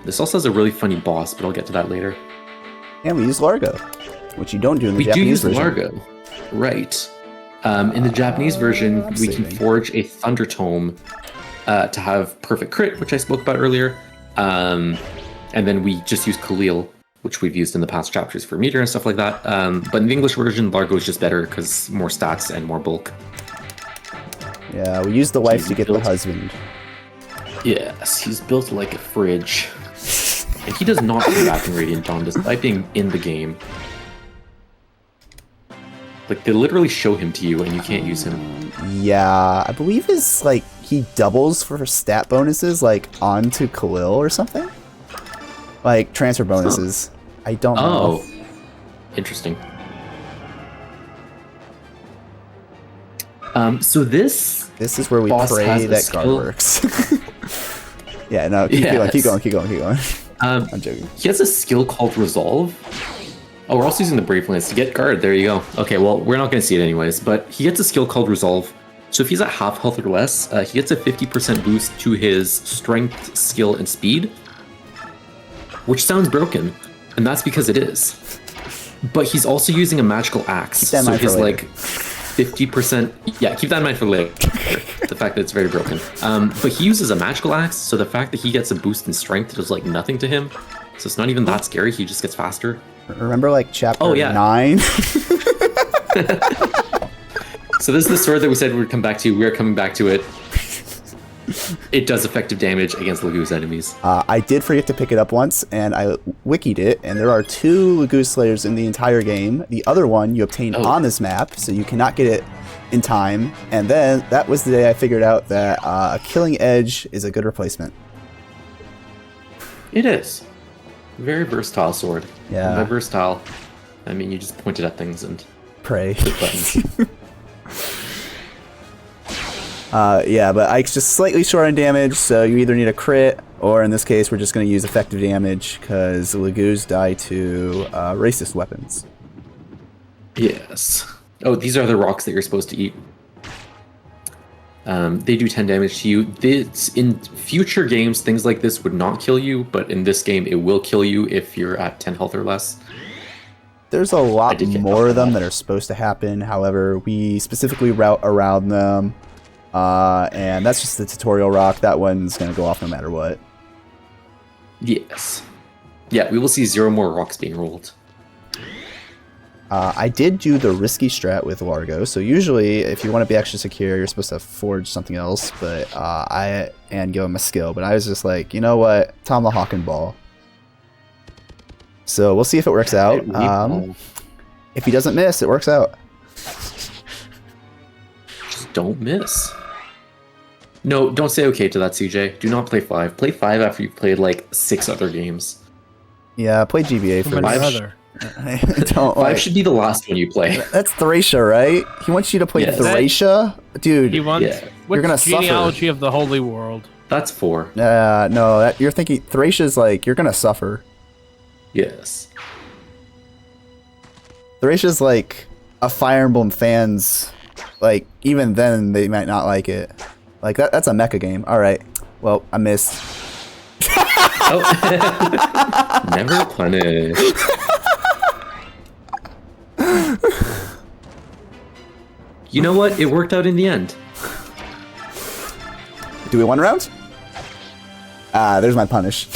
This also has a really funny boss, but I'll get to that later.
And we use Largo, which you don't do in the Japanese version.
We do use Largo, right. In the Japanese version, we can forge a Thunder Tome to have perfect crit, which I spoke about earlier. And then we just use Khalil, which we've used in the past chapters for meter and stuff like that. But in the English version, Largo is just better because more stats and more bulk.
Yeah, we use the wife to get the husband.
Yes, he's built like a fridge. And he does not come back in Radiant Dawn despite being in the game. Like, they literally show him to you and you can't use him.
Yeah, I believe his, like, he doubles for stat bonuses, like, onto Khalil or something? Like, transfer bonuses. I don't know.
Oh, interesting. So this
is where we pray that guard works. Yeah, no, keep going. I'm joking.
He has a skill called Resolve. Oh, we're also using the Brave Lance to get guard. There you go. Okay, well, we're not going to see it anyways, but he gets a skill called Resolve. So if he's at half health or less, he gets a 50% boost to his strength, skill, and speed. Which sounds broken, and that's because it is. But he's also using a magical axe, so his, like, 50%... Yeah, keep that in mind for later. The fact that it's very broken. But he uses a magical axe, so the fact that he gets a boost in strength does, like, nothing to him. So it's not even that scary, he just gets faster.
Remember, like, chapter 9?
So this is the sword that we said we'd come back to. We're coming back to it. It does effective damage against Laguz enemies.
I did forget to pick it up once, and I wikied it, and there are 2 Laguz Slayers in the entire game. The other one you obtained on this map, so you cannot get it in time. And then, that was the day I figured out that a Killing Edge is a good replacement.
It is. Very versatile sword.
Yeah.
And by versatile, I mean you just point it at things and
pray.
Click buttons.
Yeah, but Ike's just slightly short on damage, so you either need a crit, or in this case, we're just going to use effective damage, because Laguz die to racist weapons.
Yes. Oh, these are the rocks that you're supposed to eat. They do 10 damage to you. In future games, things like this would not kill you, but in this game, it will kill you if you're at 10 health or less.
There's a lot more of them that are supposed to happen, however, we specifically route around them. And that's just the tutorial rock. That one's going to go off no matter what.
Yes. Yeah, we will see 0 more rocks being rolled.
I did do the risky strat with Largo, so usually if you want to be extra secure, you're supposed to forge something else, but and give him a skill, but I was just like, you know what, Tomahawk and Ball. So we'll see if it works out. If he doesn't miss, it works out.
Just don't miss. No, don't say okay to that, CJ. Do not play 5. Play 5 after you've played like 6 other games.
Yeah, play GBA first.
5 should be the last one you play.
That's Thracia, right? He wants you to play Thracia? Dude,
he wants,
you're gonna suffer.
Genealogy of the Holy World.
That's 4.
No, you're thinking Thracia's like, you're gonna suffer.
Yes.
Thracia's like a Fire Emblem fans, like, even then they might not like it. Like, that's a mecha game. Alright, well, I missed.
Never punished. You know what? It worked out in the end.
Do we 1 round? There's my punish.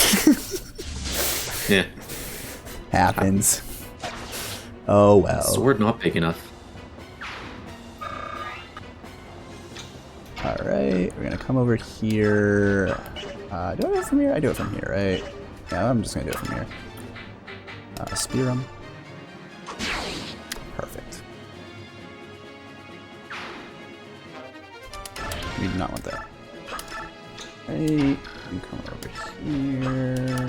Yeah.
Happens. Oh well.
Sword not big enough.
Alright, we're gonna come over here. Do I do it from here? I do it from here, right? Yeah, I'm just gonna do it from here. Spear him. Perfect. We do not want that. Right, you come over here.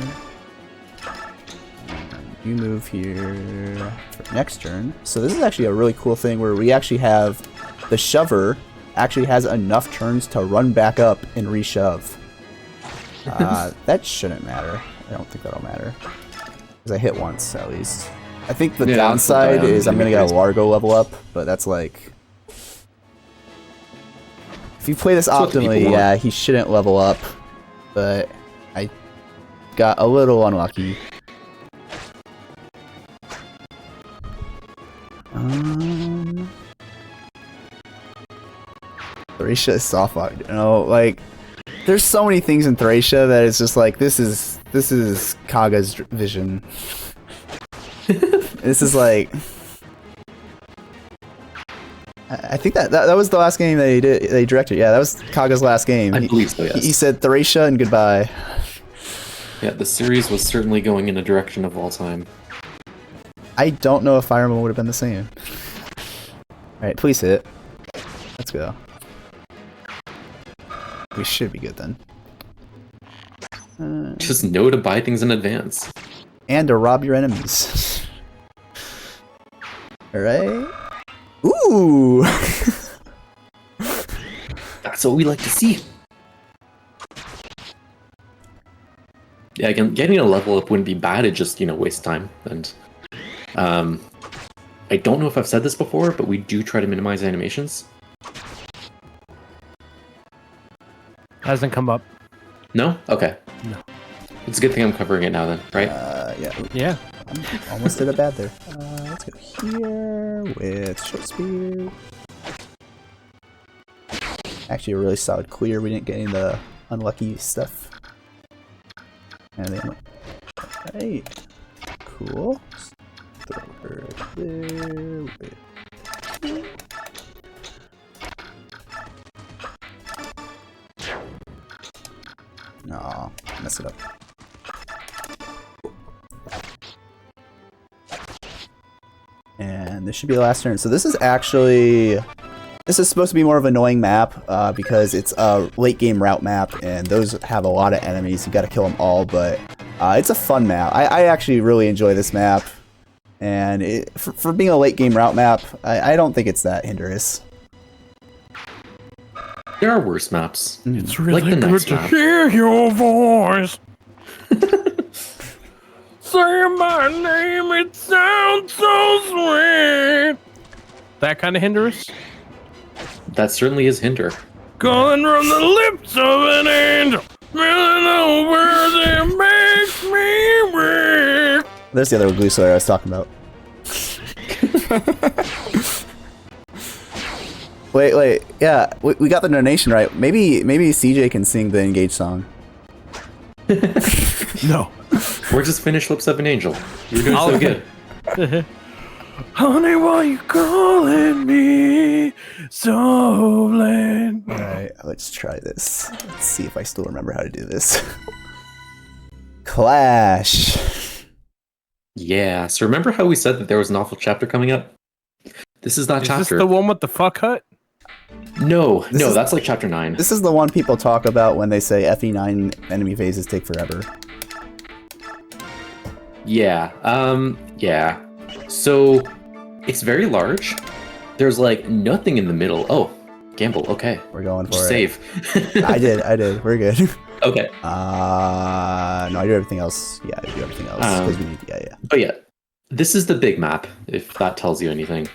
And you move here for next turn. So this is actually a really cool thing where we actually have the shover actually has enough turns to run back up and reshove. That shouldn't matter. I don't think that'll matter. Because I hit once, at least. I think the downside is I'm going to get a Largo level up, but that's like... If you play this optimally, yeah, he shouldn't level up, but I got a little unlucky. Thracia is soft locked. You know, like there's so many things in Thracia that it's just like this is Kaga's vision. This is like I think that was the last game they directed. Yeah, that was Kaga's last game.
I believe so, yes.
He said Thracia and goodbye.
Yeah, the series was certainly going in a direction of all time.
I don't know if Fire Emblem would have been the same. Alright, please hit. Let's go. We should be good then.
Just know to buy things in advance.
And to rob your enemies. Alright. Ooh!
That's what we like to see. Yeah, again, getting a level up wouldn't be bad, it just, waste time. And I don't know if I've said this before, but we do try to minimize animations.
Hasn't come up.
No? Okay.
No.
It's a good thing I'm covering it now then, right?
Yeah.
Yeah.
Almost did a bad there. Let's go here with short spear. Actually, a really solid clear. We didn't get any of the unlucky stuff. And then, alright, cool. Throw her there with. No, mess it up. And this should be the last turn. So this is supposed to be more of an annoying map because it's a late game route map and those have a lot of enemies. You got to kill them all, but it's a fun map. I actually really enjoy this map, and for being a late game route map, I don't think it's that hindrance.
There are worse maps.
It's really
like the
good to hear your voice. Say my name, it sounds so sweet. That kind of hindrance?
That certainly is hinder.
Calling from the lips of an angel, smelling over that makes me weak.
There's the other glue slayer I was talking about. Wait, yeah, we got the donation right. Maybe CJ can sing the Engage song.
No.
Or just finish Lips of an Angel. You're doing so good.
Honey, why you calling me so late?
Alright, let's try this. Let's see if I still remember how to do this. Clash.
Yeah, so remember how we said that there was an awful chapter coming up? This is that chapter.
Is this the one with the fuck hut?
No, that's like chapter 9.
This is the one people talk about when they say FE9 enemy phases take forever.
Yeah, yeah. So, it's very large. There's like nothing in the middle. Oh, gamble, okay.
We're going for
Just
it.
Save.
I did. We're good.
Okay.
No, I do everything else. Yeah, I do everything else. 'Cause we need, yeah.
But yeah, this is the big map, if that tells you anything.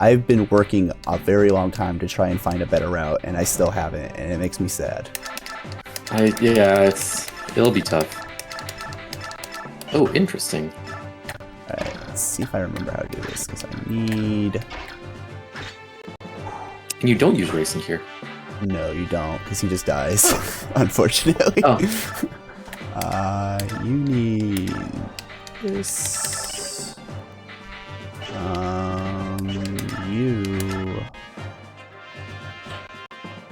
I've been working a very long time to try and find a better route, and I still haven't, and it makes me sad.
Yeah, it'll be tough. Oh, interesting.
Alright, let's see if I remember how to do this, because I need...
And you don't use racing here.
No, you don't, because he just dies, unfortunately.
Oh.
You need this. You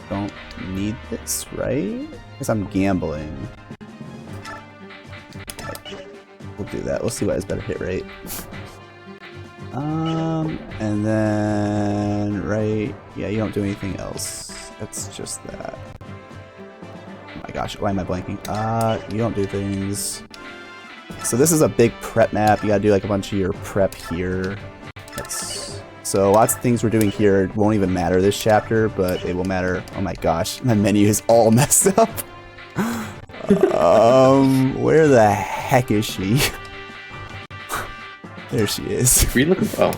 don't need this, right? Because I'm gambling. We'll do that. We'll see what has better hit rate. And then right, yeah, you don't do anything else. That's just that. Oh my gosh, why am I blanking? You don't do things. So this is a big prep map. You gotta do like a bunch of your prep here. So lots of things we're doing here won't even matter this chapter, but they will matter. Oh my gosh, my menu is all messed up. Where the heck is she? There she is.
Read looking well.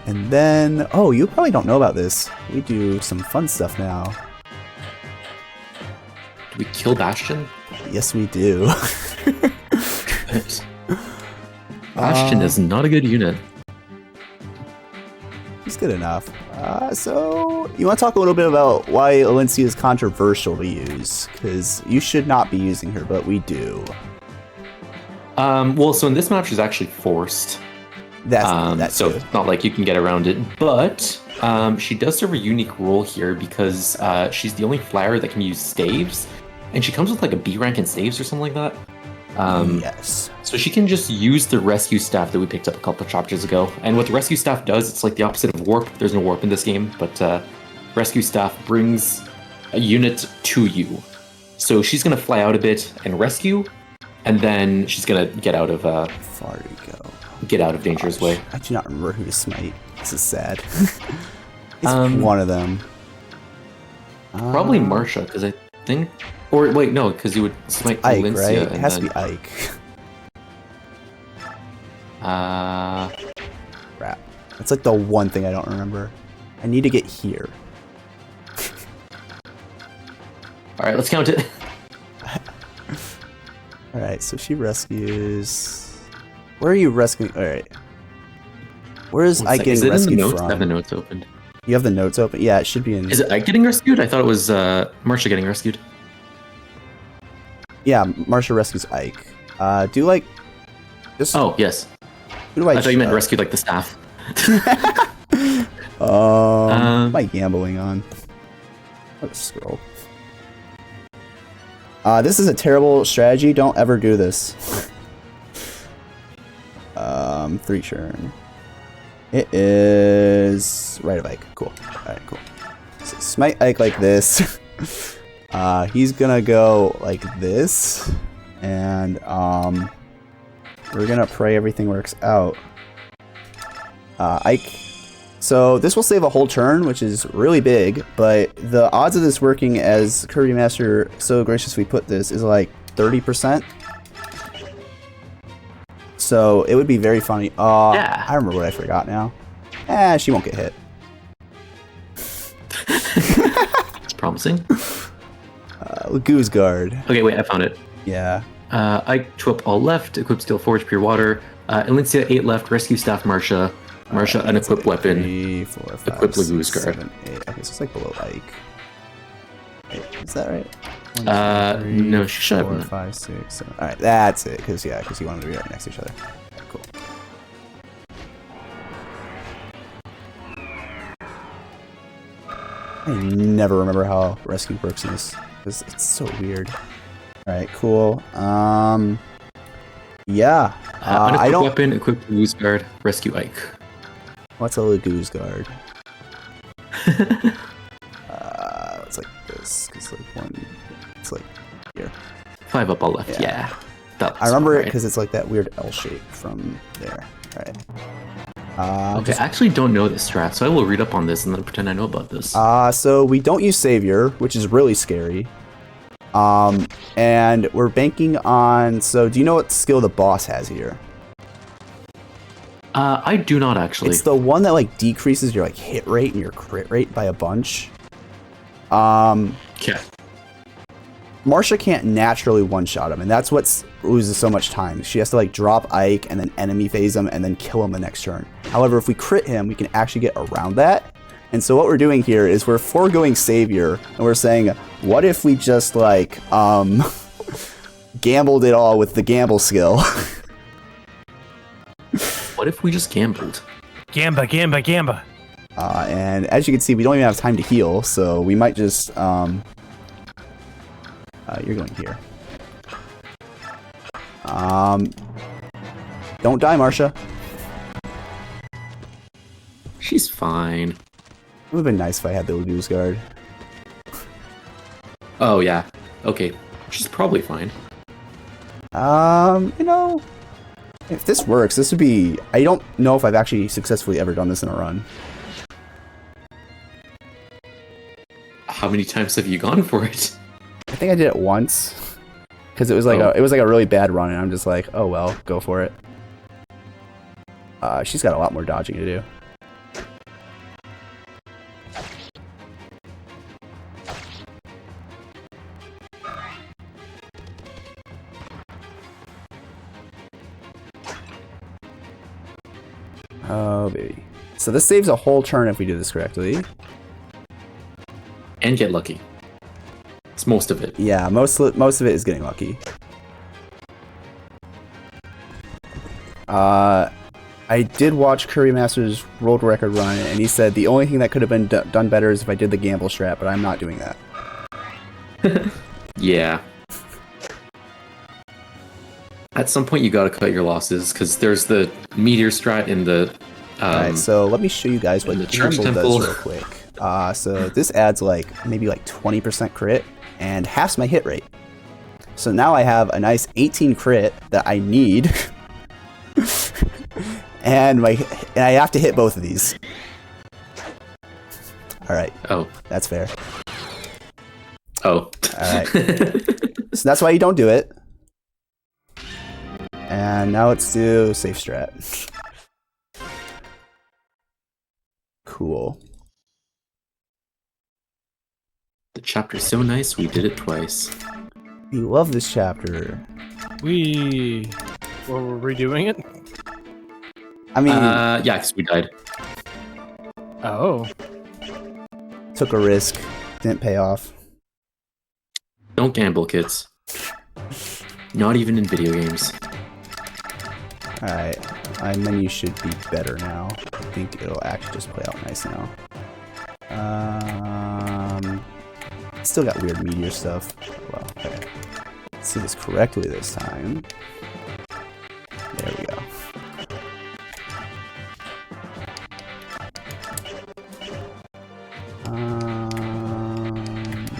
And then, oh, you probably don't know about this. We do some fun stuff now.
Do we kill Bastion?
Yes, we do.
Bastion is not a good unit.
He's good enough. So, you want to talk a little bit about why Alencia is controversial to use? Because you should not be using her, but we do.
Well, so in this match, she's actually forced.
That's
so
good.
it's not like you can get around it, but she does serve a unique role here because she's the only flyer that can use staves, and she comes with like a B rank in staves or something like that.
Yes.
So she can just use the rescue staff that we picked up a couple of chapters ago, and what the rescue staff does, it's like the opposite of warp. There's no warp in this game, but rescue staff brings a unit to you. So she's gonna fly out a bit and rescue, and then she's gonna get out of
Far to go.
get out of danger's way.
I do not remember who to smite. This is sad. It's one of them.
Probably Marsha, because I think, or wait, no, because you would smite
Ike,
Valencia.
right? It
and
has
then,
to be Ike. Crap. That's like the one thing I don't remember. I need to get here.
All right, let's count it.
All right, so she rescues. Where are you rescuing? All right. Where is Ike
Is
getting
it in the
rescued
notes? I
from?
have the notes opened.
You have the notes open? Yeah, it should be in.
Is it Ike getting rescued? I thought it was Marsha getting rescued.
Yeah, Marsha rescues Ike. Do like. Just.
Oh, yes.
Who do I?
I thought you meant rescued like the staff.
What am I gambling on? What a scroll. This is a terrible strategy. Don't ever do this. 3 turn. It is right of Ike. Cool. Alright, cool. So smite Ike like this. He's gonna go like this. And we're gonna pray everything works out. Ike. So this will save a whole turn, which is really big, but the odds of this working, as Kirby Master so graciously put this, is like 30%. So it would be very funny.
Yeah.
I remember what I forgot now. She won't get hit.
It's promising.
Goose Guard.
Okay, wait, I found it.
Yeah.
Ike 2 up all left, equip Steel Forge, Pure Water. Alencia 8 left, rescue staff Marsha. Marsha, unequip weapon.
3, 4, 5,
Equip
6,
Lagoose Guard.
7, 8. Okay, so it's like below Ike. Wait, is that right? 1,
No, she should have
4,
that.
5, 6, 7. Alright, that's it. Because you wanted to be right next to each other. Alright, cool. I never remember how rescue works in this. Because it's so weird. Alright, cool. Yeah. I
Unequip
don't.
weapon, equip Lagoose Guard, rescue Ike.
What's a Lagoose Guard? It's like this. It's like one. It's like here.
5 up all left,
Yeah.
That
I remember it
right.
because it's like that weird L shape from there. Alright.
Okay, I actually don't know this strat, so I will read up on this and then pretend I know about this.
So we don't use Savior, which is really scary. And we're banking on. So do you know what skill the boss has here?
I do not actually.
It's the one that like decreases your like hit rate and your crit rate by a bunch.
Okay.
Marsha can't naturally one-shot him, and that's what loses so much time. She has to like drop Ike and then enemy phase him and then kill him the next turn. However, if we crit him, we can actually get around that. And so what we're doing here is we're foregoing Savior, and we're saying, what if we just like gambled it all with the gamble skill?
What if we just gambled?
Gamba, gamba, gamba.
And as you can see, we don't even have time to heal, so we might just... you're going here. Don't die, Marcia.
She's fine.
It would have been nice if I had the Lagoose Guard.
Oh, yeah. Okay. She's probably fine.
You know, if this works, this would be... I don't know if I've actually successfully ever done this in a run.
How many times have you gone for it?
I think I did it once, because it was like a really bad run, and I'm just like, oh well, go for it. She's got a lot more dodging to do. Oh baby. So this saves a whole turn if we do this correctly.
And get lucky. It's most of it.
Yeah, most of it is getting lucky. I did watch Curry Master's world record run, and he said the only thing that could have been done better is if I did the gamble strat, but I'm not doing that.
Yeah. At some point, you gotta cut your losses, because there's the meteor strat in the...
Alright, so let me show you guys what
the church
gamble
temple
does real quick. So this adds maybe 20% crit, and halves my hit rate. So now I have a nice 18 crit that I need. and I have to hit both of these. Alright.
Oh.
That's fair.
Oh.
Alright. So that's why you don't do it. And now let's do safe strat. Cool.
The chapter's so nice, we did it twice.
We love this chapter.
Were we redoing it?
I mean...
yeah, because we died.
Oh.
Took a risk. Didn't pay off.
Don't gamble, kids. Not even in video games.
Alright. My menu should be better now. I think it'll actually just play out nice now. Still got weird meteor stuff. Well, okay. Let's do this correctly this time. There we go.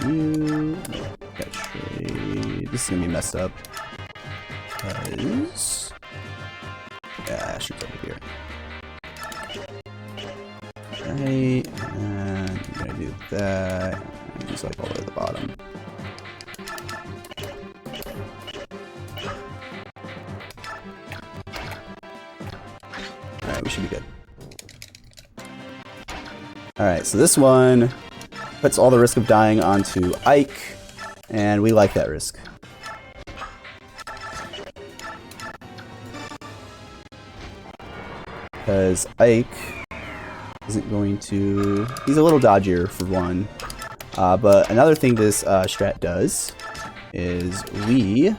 You got trade. This is gonna be messed up. Because yeah, she's over here. Right, and I'm gonna do that. Just like all the way to the bottom. Alright, we should be good. Alright, so this one puts all the risk of dying onto Ike, and we like that risk. Because Ike isn't going to... He's a little dodgier for one. But another thing this strat does is we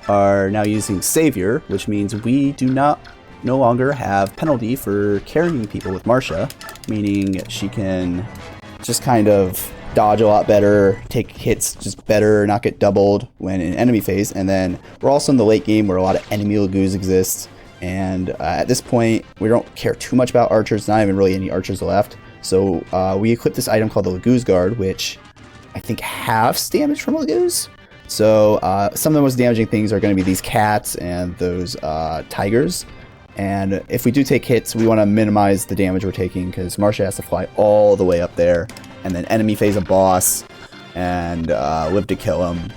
are now using Savior, which means we do no longer have penalty for carrying people with Marcia, meaning she can just kind of dodge a lot better, take hits just better, not get doubled when in enemy phase, and then we're also in the late game where a lot of enemy Lagoos exist, and at this point we don't care too much about archers, not even really any archers left. So we equip this item called the Lagoose Guard, which I think halves damage from Lagoos. So some of the most damaging things are going to be these cats and those tigers. And if we do take hits, we want to minimize the damage we're taking because Marcia has to fly all the way up there and then enemy phase a boss and live to kill him.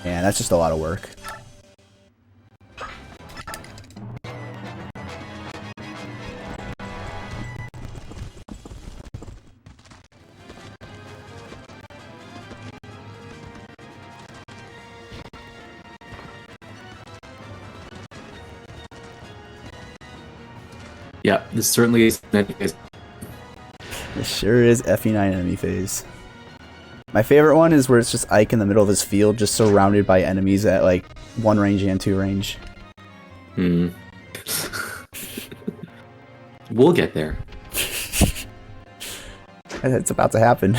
And that's just a lot of work.
Yeah, this certainly is.
This sure is FE9 enemy phase. My favorite one is where it's just Ike in the middle of this field, just surrounded by enemies at like 1 range and 2 range.
We'll get there.
It's about to happen.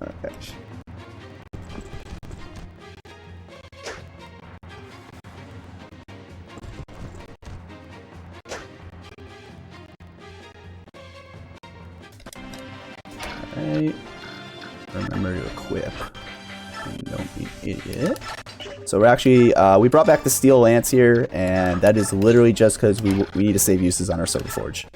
Okay. Alright. Remember to equip. Don't be an idiot. So we're actually, we brought back the steel lance here, and that is literally just because we need to save uses on our Silver Forge.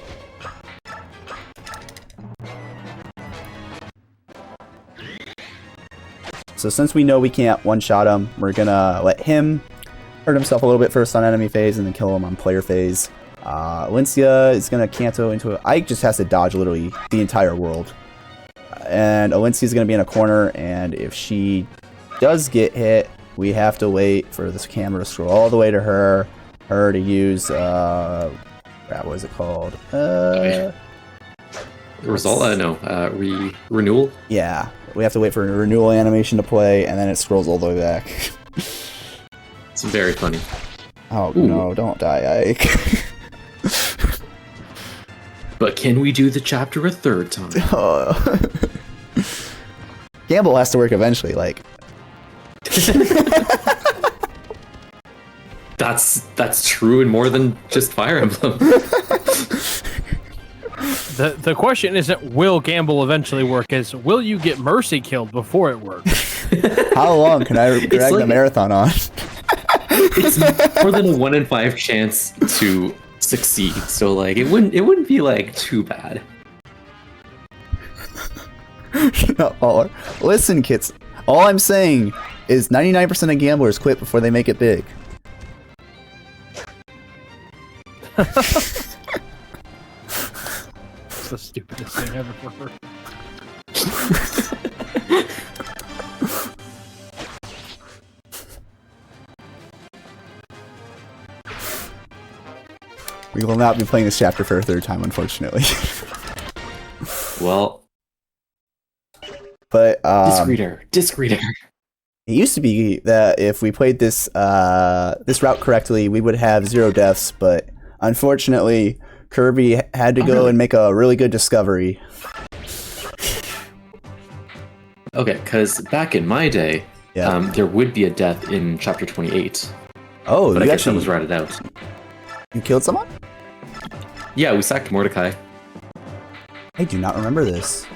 So since we know we can't one-shot him, we're gonna let him hurt himself a little bit first on enemy phase and then kill him on player phase. Alincia is gonna canto into a... Ike just has to dodge literally the entire world. And Alincia is gonna be in a corner, and if she does get hit, we have to wait for this camera to scroll all the way to her to use, what was it called?
Result? No, renewal?
Yeah, we have to wait for a renewal animation to play, and then it scrolls all the way back.
It's very funny.
Oh, no, don't die, Ike.
But can we do the chapter a third time?
Gamble has to work eventually, like...
That's true in more than just Fire Emblem.
The question isn't will Gamble eventually work, is will you get Mercy killed before it works?
How long can I drag the marathon on?
It's more than a 1 in 5 chance to succeed, so like it wouldn't be like too bad.
No, listen, kids. All I'm saying is 99% of gamblers quit before they make it big.
It's the stupidest thing I've ever heard.
We will not be playing this chapter for a third time, unfortunately.
Well,
but
disc reader.
It used to be that if we played this this route correctly, we would have 0 deaths, but unfortunately, Kirby had to go and make a really good discovery.
Okay, because back in my day, there would be a death in chapter 28.
Oh,
but
you
I guess
actually
that was ratted out.
You killed someone?
Yeah, we sacked Mordecai.
I do not remember this.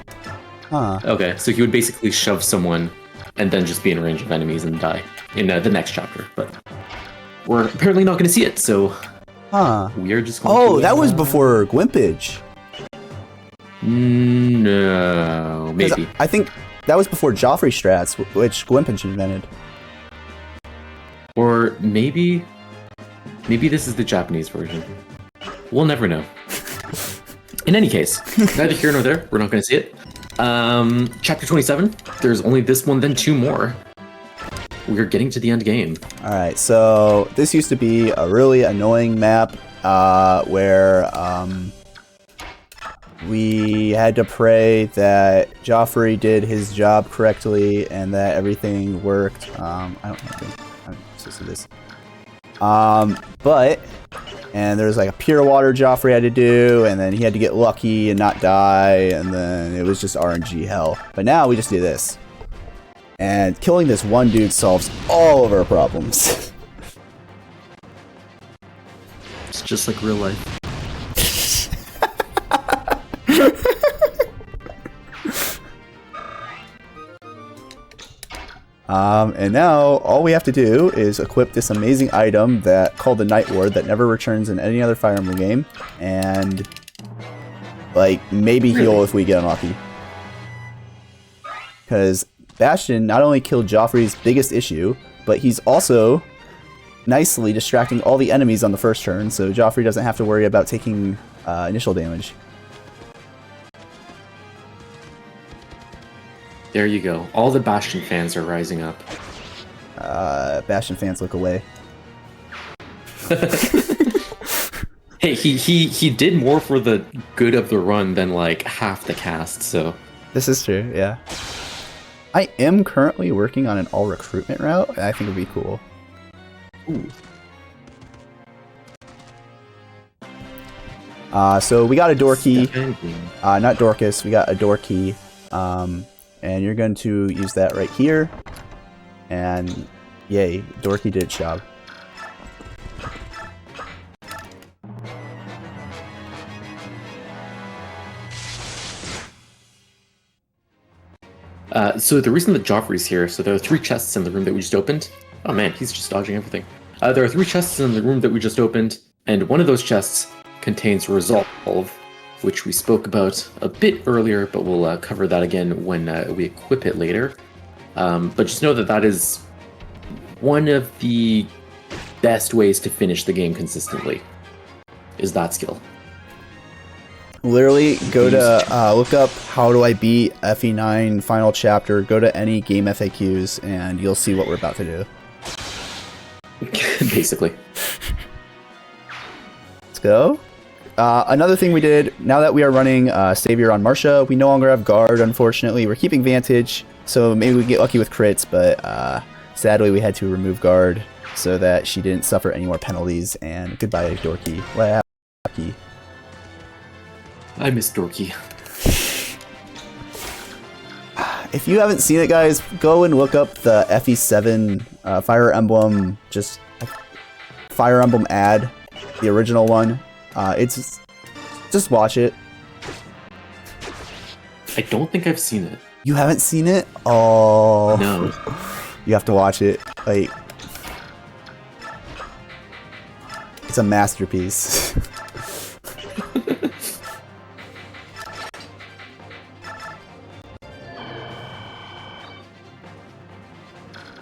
Huh.
Okay, so he would basically shove someone and then just be in range of enemies and die in the next chapter. But we're apparently not going to see it, so we are just going to...
that was before Gwimpage.
No, maybe.
I think that was before Joffrey strats, which Gwimpage invented.
Or maybe this is the Japanese version. We'll never know. In any case, neither here nor there. We're not going to see it. Chapter 27. There's only this one, then 2 more. We're getting to the end game.
Alright, so this used to be a really annoying map where we had to pray that Joffrey did his job correctly and that everything worked. I don't think I'm supposed to do this. And there's like a pure water Joffrey had to do, and then he had to get lucky and not die, and then it was just RNG hell. But now we just do this. And killing this one dude solves all of our problems.
It's just like real life.
And now all we have to do is equip this amazing item that called the Night Ward that never returns in any other Fire Emblem game, and like maybe heal if we get unlucky. Because Bastion not only killed Joffrey's biggest issue, but he's also nicely distracting all the enemies on the first turn, so Joffrey doesn't have to worry about taking initial damage.
There you go. All the Bastion fans are rising up.
Bastion fans look away.
Hey, he did more for the good of the run than like half the cast, so...
This is true, yeah. I am currently working on an all recruitment route, and I think it would be cool.
Ooh.
So we got a door key.
Definitely.
Not Dorcas, we got a door key. And you're going to use that right here. And yay, door key did its job.
So the reason that Joffrey's here, so there are 3 chests in the room that we just opened. Oh man, he's just dodging everything. There are 3 chests in the room that we just opened, and one of those chests contains Resolve, which we spoke about a bit earlier, but we'll cover that again when we equip it later. But just know that that is one of the best ways to finish the game consistently, is that skill.
Literally, go to look up how do I beat FE9 final chapter, go to any game FAQs, and you'll see what we're about to do.
Basically.
Let's go. Another thing we did, now that we are running Savior on Marsha, we no longer have Guard, unfortunately. We're keeping Vantage, so maybe we get lucky with crits, but sadly we had to remove Guard so that she didn't suffer any more penalties, and goodbye, Dorky. Lucky.
I miss Dorky.
If you haven't seen it, guys, go and look up the FE7 Fire Emblem, just Fire Emblem ad, the original one. It's just watch it.
I don't think I've seen it.
You haven't seen it? Oh
No.
You have to watch it. Like, it's a masterpiece.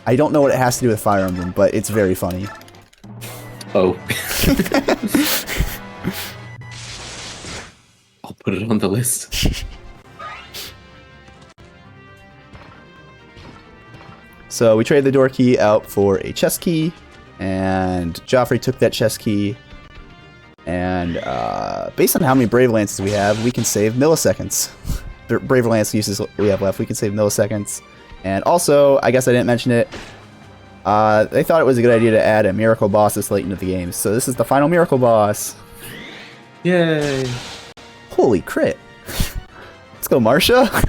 I don't know what it has to do with Fire Emblem, but it's very funny.
Oh. I'll put it on the list.
So we traded the door key out for a chest key, and Joffrey took that chest key. And based on how many Brave Lances we have, we can save milliseconds. The Brave Lance uses we have left, we can save milliseconds. And also, I guess I didn't mention it, they thought it was a good idea to add a miracle boss this late into the game. So this is the final miracle boss.
Yay.
Holy crit. Let's go, Marsha.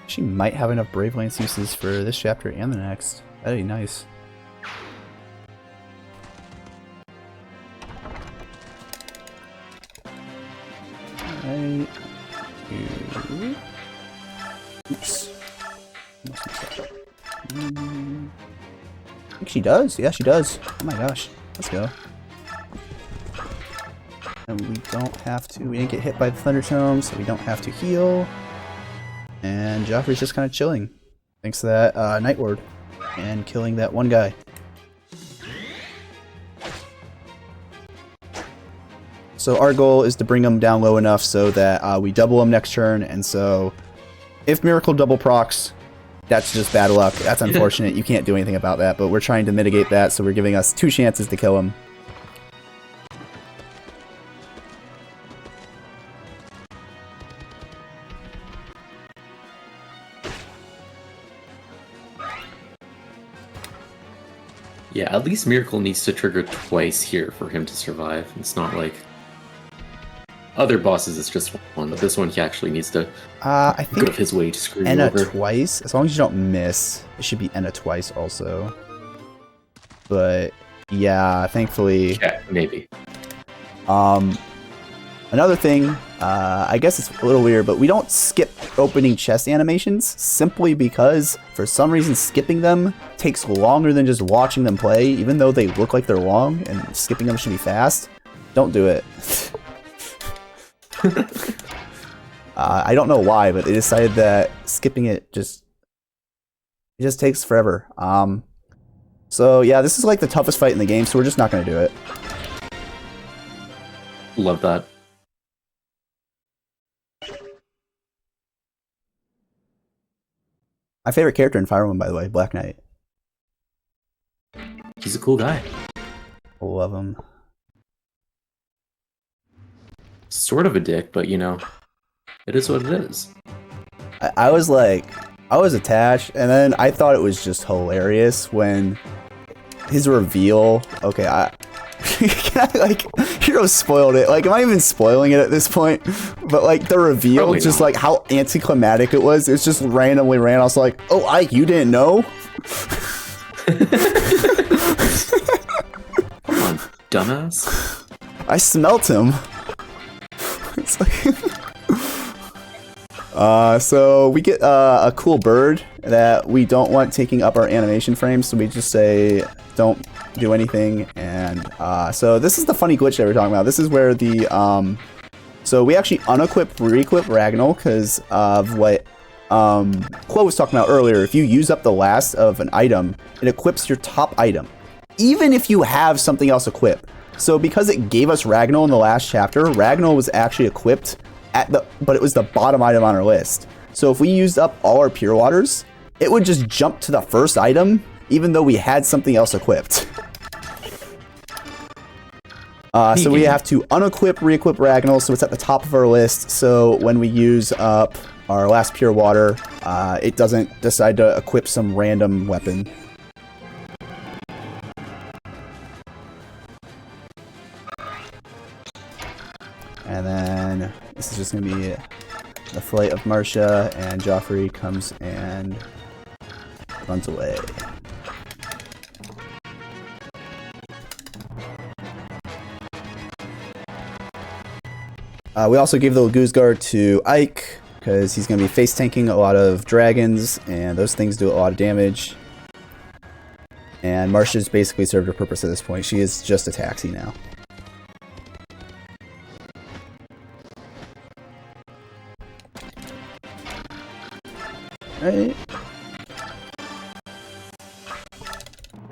She might have enough Brave Lance uses for this chapter and the next. That'd be nice. Alright. Oops. I think she does. Yeah, she does. Oh my gosh. Let's go. And we don't have to. We didn't get hit by the Thunder Tome, so we don't have to heal. And Joffrey's just kind of chilling, thanks to that Night Ward, and killing that one guy. So our goal is to bring him down low enough so that we double him next turn, and so if Miracle double procs, that's just bad luck. That's unfortunate. You can't do anything about that, but we're trying to mitigate that, so we're giving us 2 chances to kill him.
Yeah, at least Miracle needs to trigger twice here for him to survive. It's not like other bosses, it's just one, but this one he actually needs to
I
go
think
out of his way to screw you
Enna
over.
twice, as long as you don't miss. It should be Enna twice also. But yeah, thankfully.
Yeah, maybe.
Another thing, I guess it's a little weird, but we don't skip opening chest animations simply because, for some reason, skipping them takes longer than just watching them play, even though they look like they're long and skipping them should be fast. Don't do it. I don't know why, but they decided that skipping it just takes forever. So yeah, this is like the toughest fight in the game, so we're just not going to do it.
Love that.
My favorite character in Fire Emblem, by the way, Black Knight.
He's a cool guy.
Love him.
sort of a dick, but you know, it is what it is.
I was like, I was attached, and then I thought it was just hilarious when his reveal. Okay, like, Hero spoiled it. Like, am I even spoiling it at this point? But like the reveal,
Probably
just
not.
like how anticlimactic it was. It's just randomly ran. I was like, oh, Ike, you didn't know?
Come on, dumbass.
I smelt him. It's like so we get a cool bird that we don't want taking up our animation frames, so we just say don't do anything. And so this is the funny glitch that we're talking about. This is where the so we actually unequip, re-equip Ragnall because of what Chloe was talking about earlier. If you use up the last of an item, it equips your top item, even if you have something else equipped. So because it gave us Ragnall in the last chapter, Ragnall was actually equipped but it was the bottom item on our list. So if we used up all our Pure Waters, it would just jump to the first item, even though we had something else equipped. So we have to unequip, re-equip Ragnall, so it's at the top of our list. So when we use up our last Pure Water, it doesn't decide to equip some random weapon. And then this is just going to be the flight of Marcia, and Joffrey comes and runs away. We also gave the Laguzgar to Ike, because he's going to be face tanking a lot of dragons, and those things do a lot of damage. And Marcia's basically served her purpose at this point. She is just a taxi now. Right.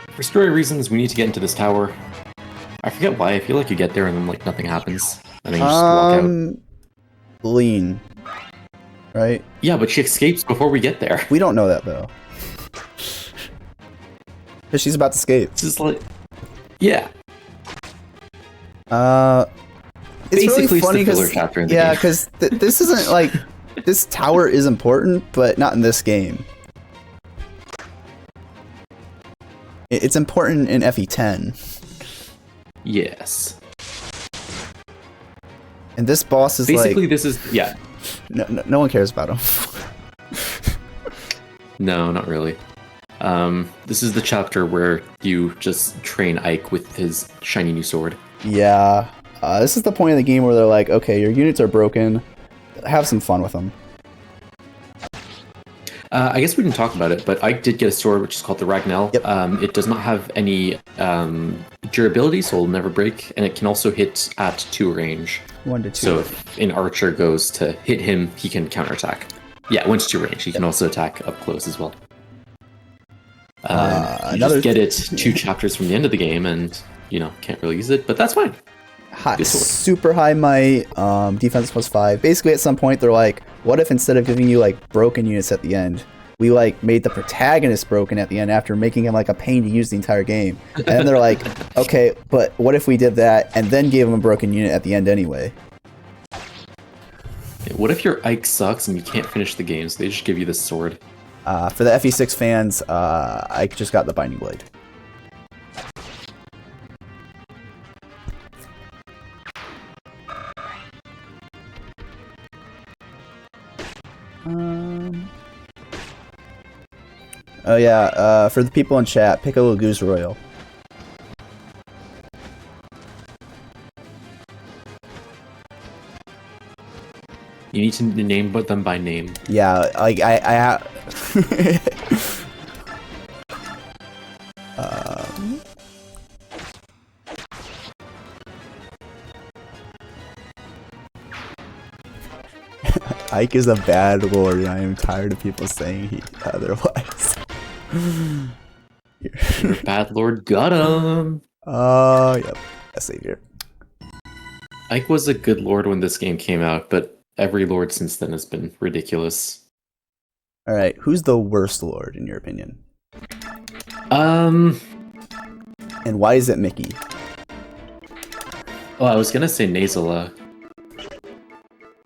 For story reasons, we need to get into this tower. I forget why. I feel like you get there and then like nothing happens, and then you just walk out.
Lean. Right?
Yeah, but she escapes before we get there.
We don't know that though. Because she's about to escape.
It's just like, yeah.
It's
Basically,
really funny
it's the filler
because
chapter in the
yeah,
game.
because this isn't like this tower is important, but not in this game. It's important in FE10.
Yes.
And this boss is
Basically,
like
this is yeah.
no one cares about him.
No, not really. This is the chapter where you just train Ike with his shiny new sword.
Yeah. This is the point of the game where they're like, okay, your units are broken. Have some fun with them.
I guess we didn't talk about it, but Ike did get a sword which is called the Ragnall.
Yep.
It does not have any durability, so it'll never break, and it can also hit at 2 range.
1 to 2.
So if an archer goes to hit him, he can counterattack. Yeah, 1 to 2 range. He can also attack up close as well. You just get it 2 chapters from the end of the game, and you know can't really use it, but that's fine.
Super high might, defense +5. Basically, at some point, they're like, what if instead of giving you like broken units at the end, we like made the protagonist broken at the end after making him like a pain to use the entire game? And then they're like, okay, but what if we did that and then gave him a broken unit at the end anyway?
What if your Ike sucks and you can't finish the game, so they just give you this sword?
For the FE6 fans, I just got the Binding Blade. Oh yeah, for the people in chat, pick a Goose Royal.
You need to name them by name.
Yeah, like I Ike is a bad lord, and I am tired of people saying he otherwise.
Your bad lord got him.
Oh, yep, a savior.
Ike was a good lord when this game came out, but every lord since then has been ridiculous.
All right, who's the worst lord in your opinion?
And
why is it Mickey?
I was gonna say Nasala.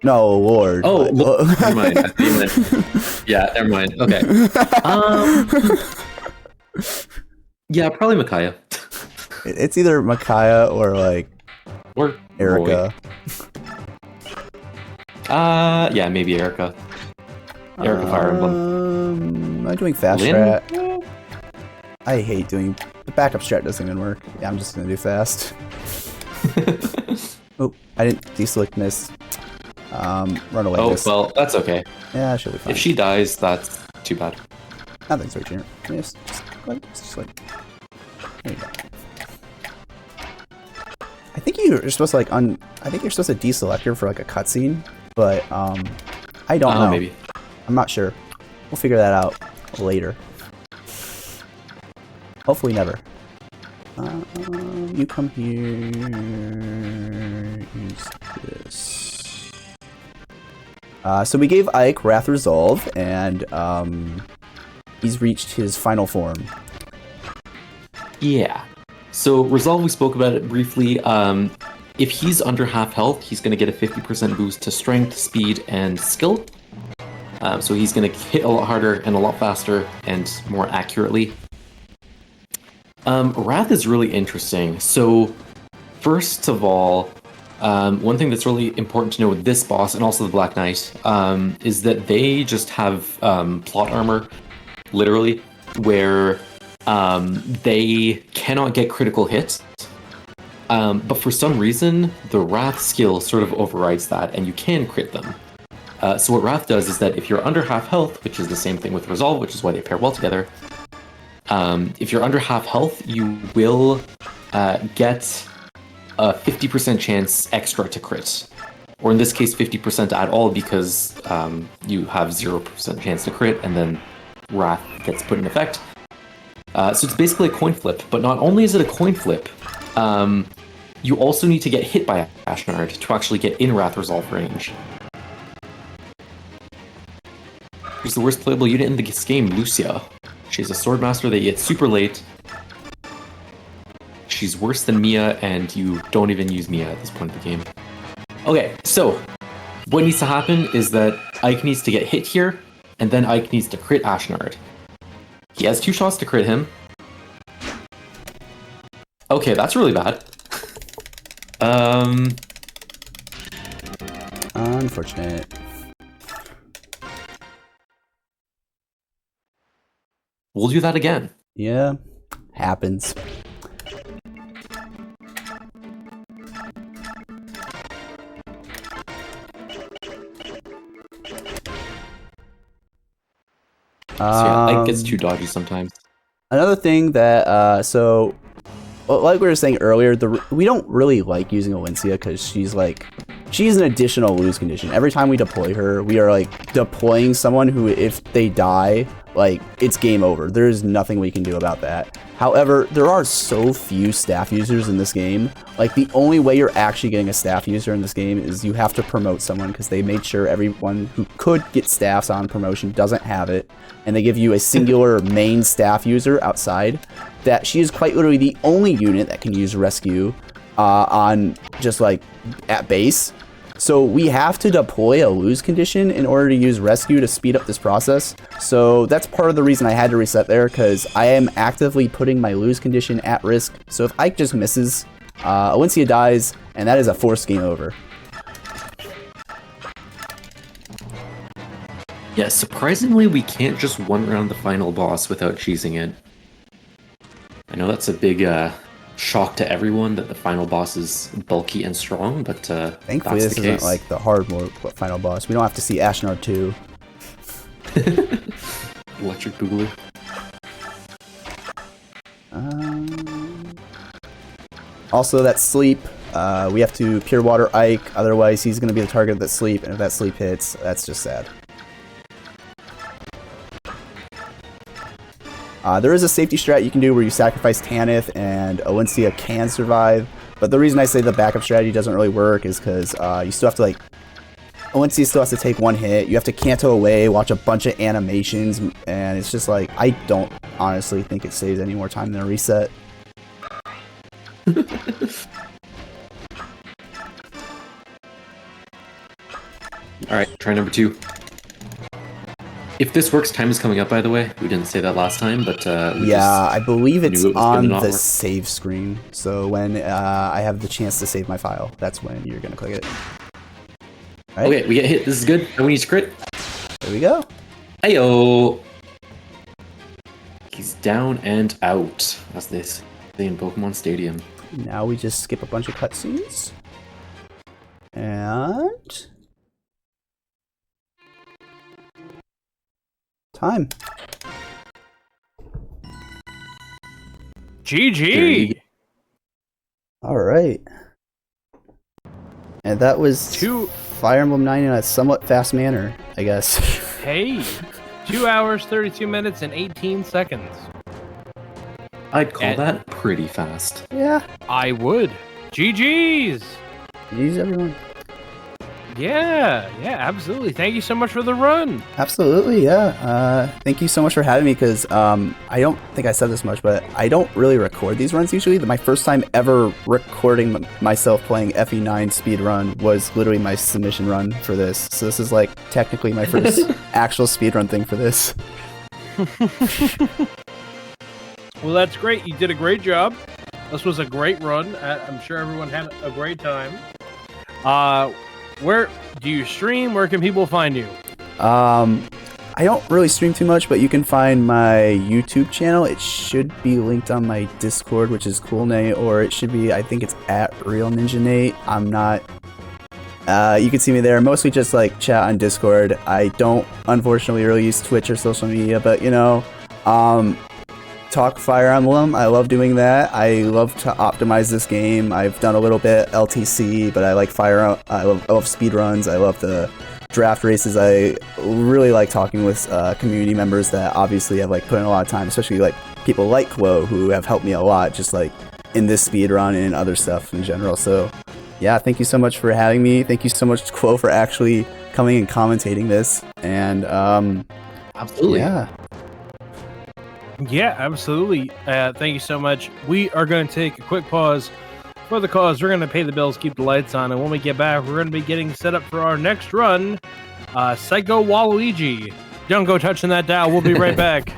No, Lord.
Oh, never mind. I thought you meant- yeah, never mind. Okay. Yeah, probably Micaiah.
It's either Micaiah or like
Or
Erica.
Roy. Yeah, maybe Erica. Erica Fire Emblem.
Am I doing fast
Lynn?
strat? I hate doing the backup strat. Doesn't even work. Yeah, I'm just gonna do fast. Oh, I didn't deselect miss. Run away.
Oh, well, that's okay.
Yeah, she'll be fine.
If she dies, that's too bad.
Nothing's right here. Just like. There you go. I think you're supposed to like I think you're supposed to deselect her for like a cutscene, but I don't know.
Maybe.
I'm not sure. We'll figure that out later. Hopefully never. You come here. Use this. So we gave Ike Wrath Resolve, and he's reached his final form.
Yeah. So Resolve, we spoke about it briefly. If he's under half health, he's going to get a 50% boost to strength, speed, and skill. So he's going to hit a lot harder and a lot faster and more accurately. Wrath is really interesting. So first of all, one thing that's really important to know with this boss and also the Black Knight is that they just have plot armor, literally, where they cannot get critical hits. But for some reason, the Wrath skill sort of overrides that, and you can crit them. So what Wrath does is that if you're under half health, which is the same thing with Resolve, which is why they pair well together, if you're under half health, you will get a 50% chance extra to crit. Or in this case, 50% at all, because you have 0% chance to crit, and then Wrath gets put in effect. So it's basically a coin flip, but not only is it a coin flip, you also need to get hit by Ashnard to actually get in Wrath Resolve range. Who's the worst playable unit in this game? Lucia. She's a swordmaster that gets super late. She's worse than Mia, and you don't even use Mia at this point of the game. Okay, so what needs to happen is that Ike needs to get hit here, and then Ike needs to crit Ashnard. He has 2 shots to crit him. Okay, that's really bad.
Unfortunate.
We'll do that again.
Yeah, happens.
So yeah, Ike gets too dodgy sometimes.
Another thing that, so, like we were saying earlier, we don't really like using Alencia because she's an additional lose condition. Every time we deploy her, we are like deploying someone who, if they die, like it's game over. There's nothing we can do about that. However, there are so few staff users in this game. Like the only way you're actually getting a staff user in this game is you have to promote someone, because they made sure everyone who could get staffs on promotion doesn't have it, and they give you a singular main staff user outside. That she is quite literally the only unit that can use rescue on just like at base. So we have to deploy a lose condition in order to use rescue to speed up this process. So that's part of the reason I had to reset there, because I am actively putting my lose condition at risk. So if Ike just misses, Alencia dies, and that is a forced game over.
Yeah, surprisingly, we can't just one round the final boss without cheesing it. I know that's a big shock to everyone that the final boss is bulky and strong, but
thankfully
that's
this
the
isn't
case.
like the hard mode final boss. We don't have to see Ashnard 2.
Electric Boogaloo.
Also, that sleep, we have to Pure Water Ike, otherwise he's going to be the target of that sleep, and if that sleep hits, that's just sad. There is a safety strat you can do where you sacrifice Tanith and Alencia can survive, but the reason I say the backup strategy doesn't really work is because you still have to like, Alencia still has to take 1 hit, you have to canto away, watch a bunch of animations, and it's just like, I don't honestly think it saves any more time than a reset.
All right, try number 2. If this works, time is coming up, by the way. We didn't say that last time, but
I believe it's on the
work.
save screen. So when I have the chance to save my file, that's when you're gonna click it. All right.
Okay, we get hit. This is good. And we need to crit.
There we go.
Ayo! He's down and out, as they say in Pokemon Stadium.
Now we just skip a bunch of cutscenes. And... time.
GG!
All right. And that was
2
Fire Emblem 9 in a somewhat fast manner, I guess.
Hey, 2 hours, 32 minutes, and 18 seconds.
I'd call that pretty fast.
Yeah.
I would. GG's!
GG's, everyone.
Yeah, absolutely. Thank you so much for the run.
Absolutely, yeah. Thank you so much for having me, because I don't think I said this much, but I don't really record these runs usually. My first time ever recording myself playing FE9 speed run was literally my submission run for this. So this is like technically my first actual speed run thing for this.
Well, that's great. You did a great job. This was a great run. I'm sure everyone had a great time. Where do you stream? Where can people find you?
I don't really stream too much, but you can find my YouTube channel. It should be linked on my Discord, which is CoolNate, or it should be, I think it's at RealNinjaNate. I'm not... you can see me there, mostly just like chat on Discord. I don't, unfortunately, really use Twitch or social media, but you know, talk Fire Emblem. I love doing that. I love to optimize this game. I've done a little bit LTC, but I like I love speedruns. I love the draft races. I really like talking with community members that obviously have like put in a lot of time, especially like people like Quo who have helped me a lot, just like in this speedrun and other stuff in general. So yeah, thank you so much for having me. Thank you so much, Quo, for actually coming and commentating this. And
absolutely,
yeah.
Yeah, absolutely. Thank you so much. We are going to take a quick pause for the cause. We're going to pay the bills, keep the lights on, and when we get back, we're going to be getting set up for our next run, Psycho Waluigi. Don't go touching that dial. We'll be right back.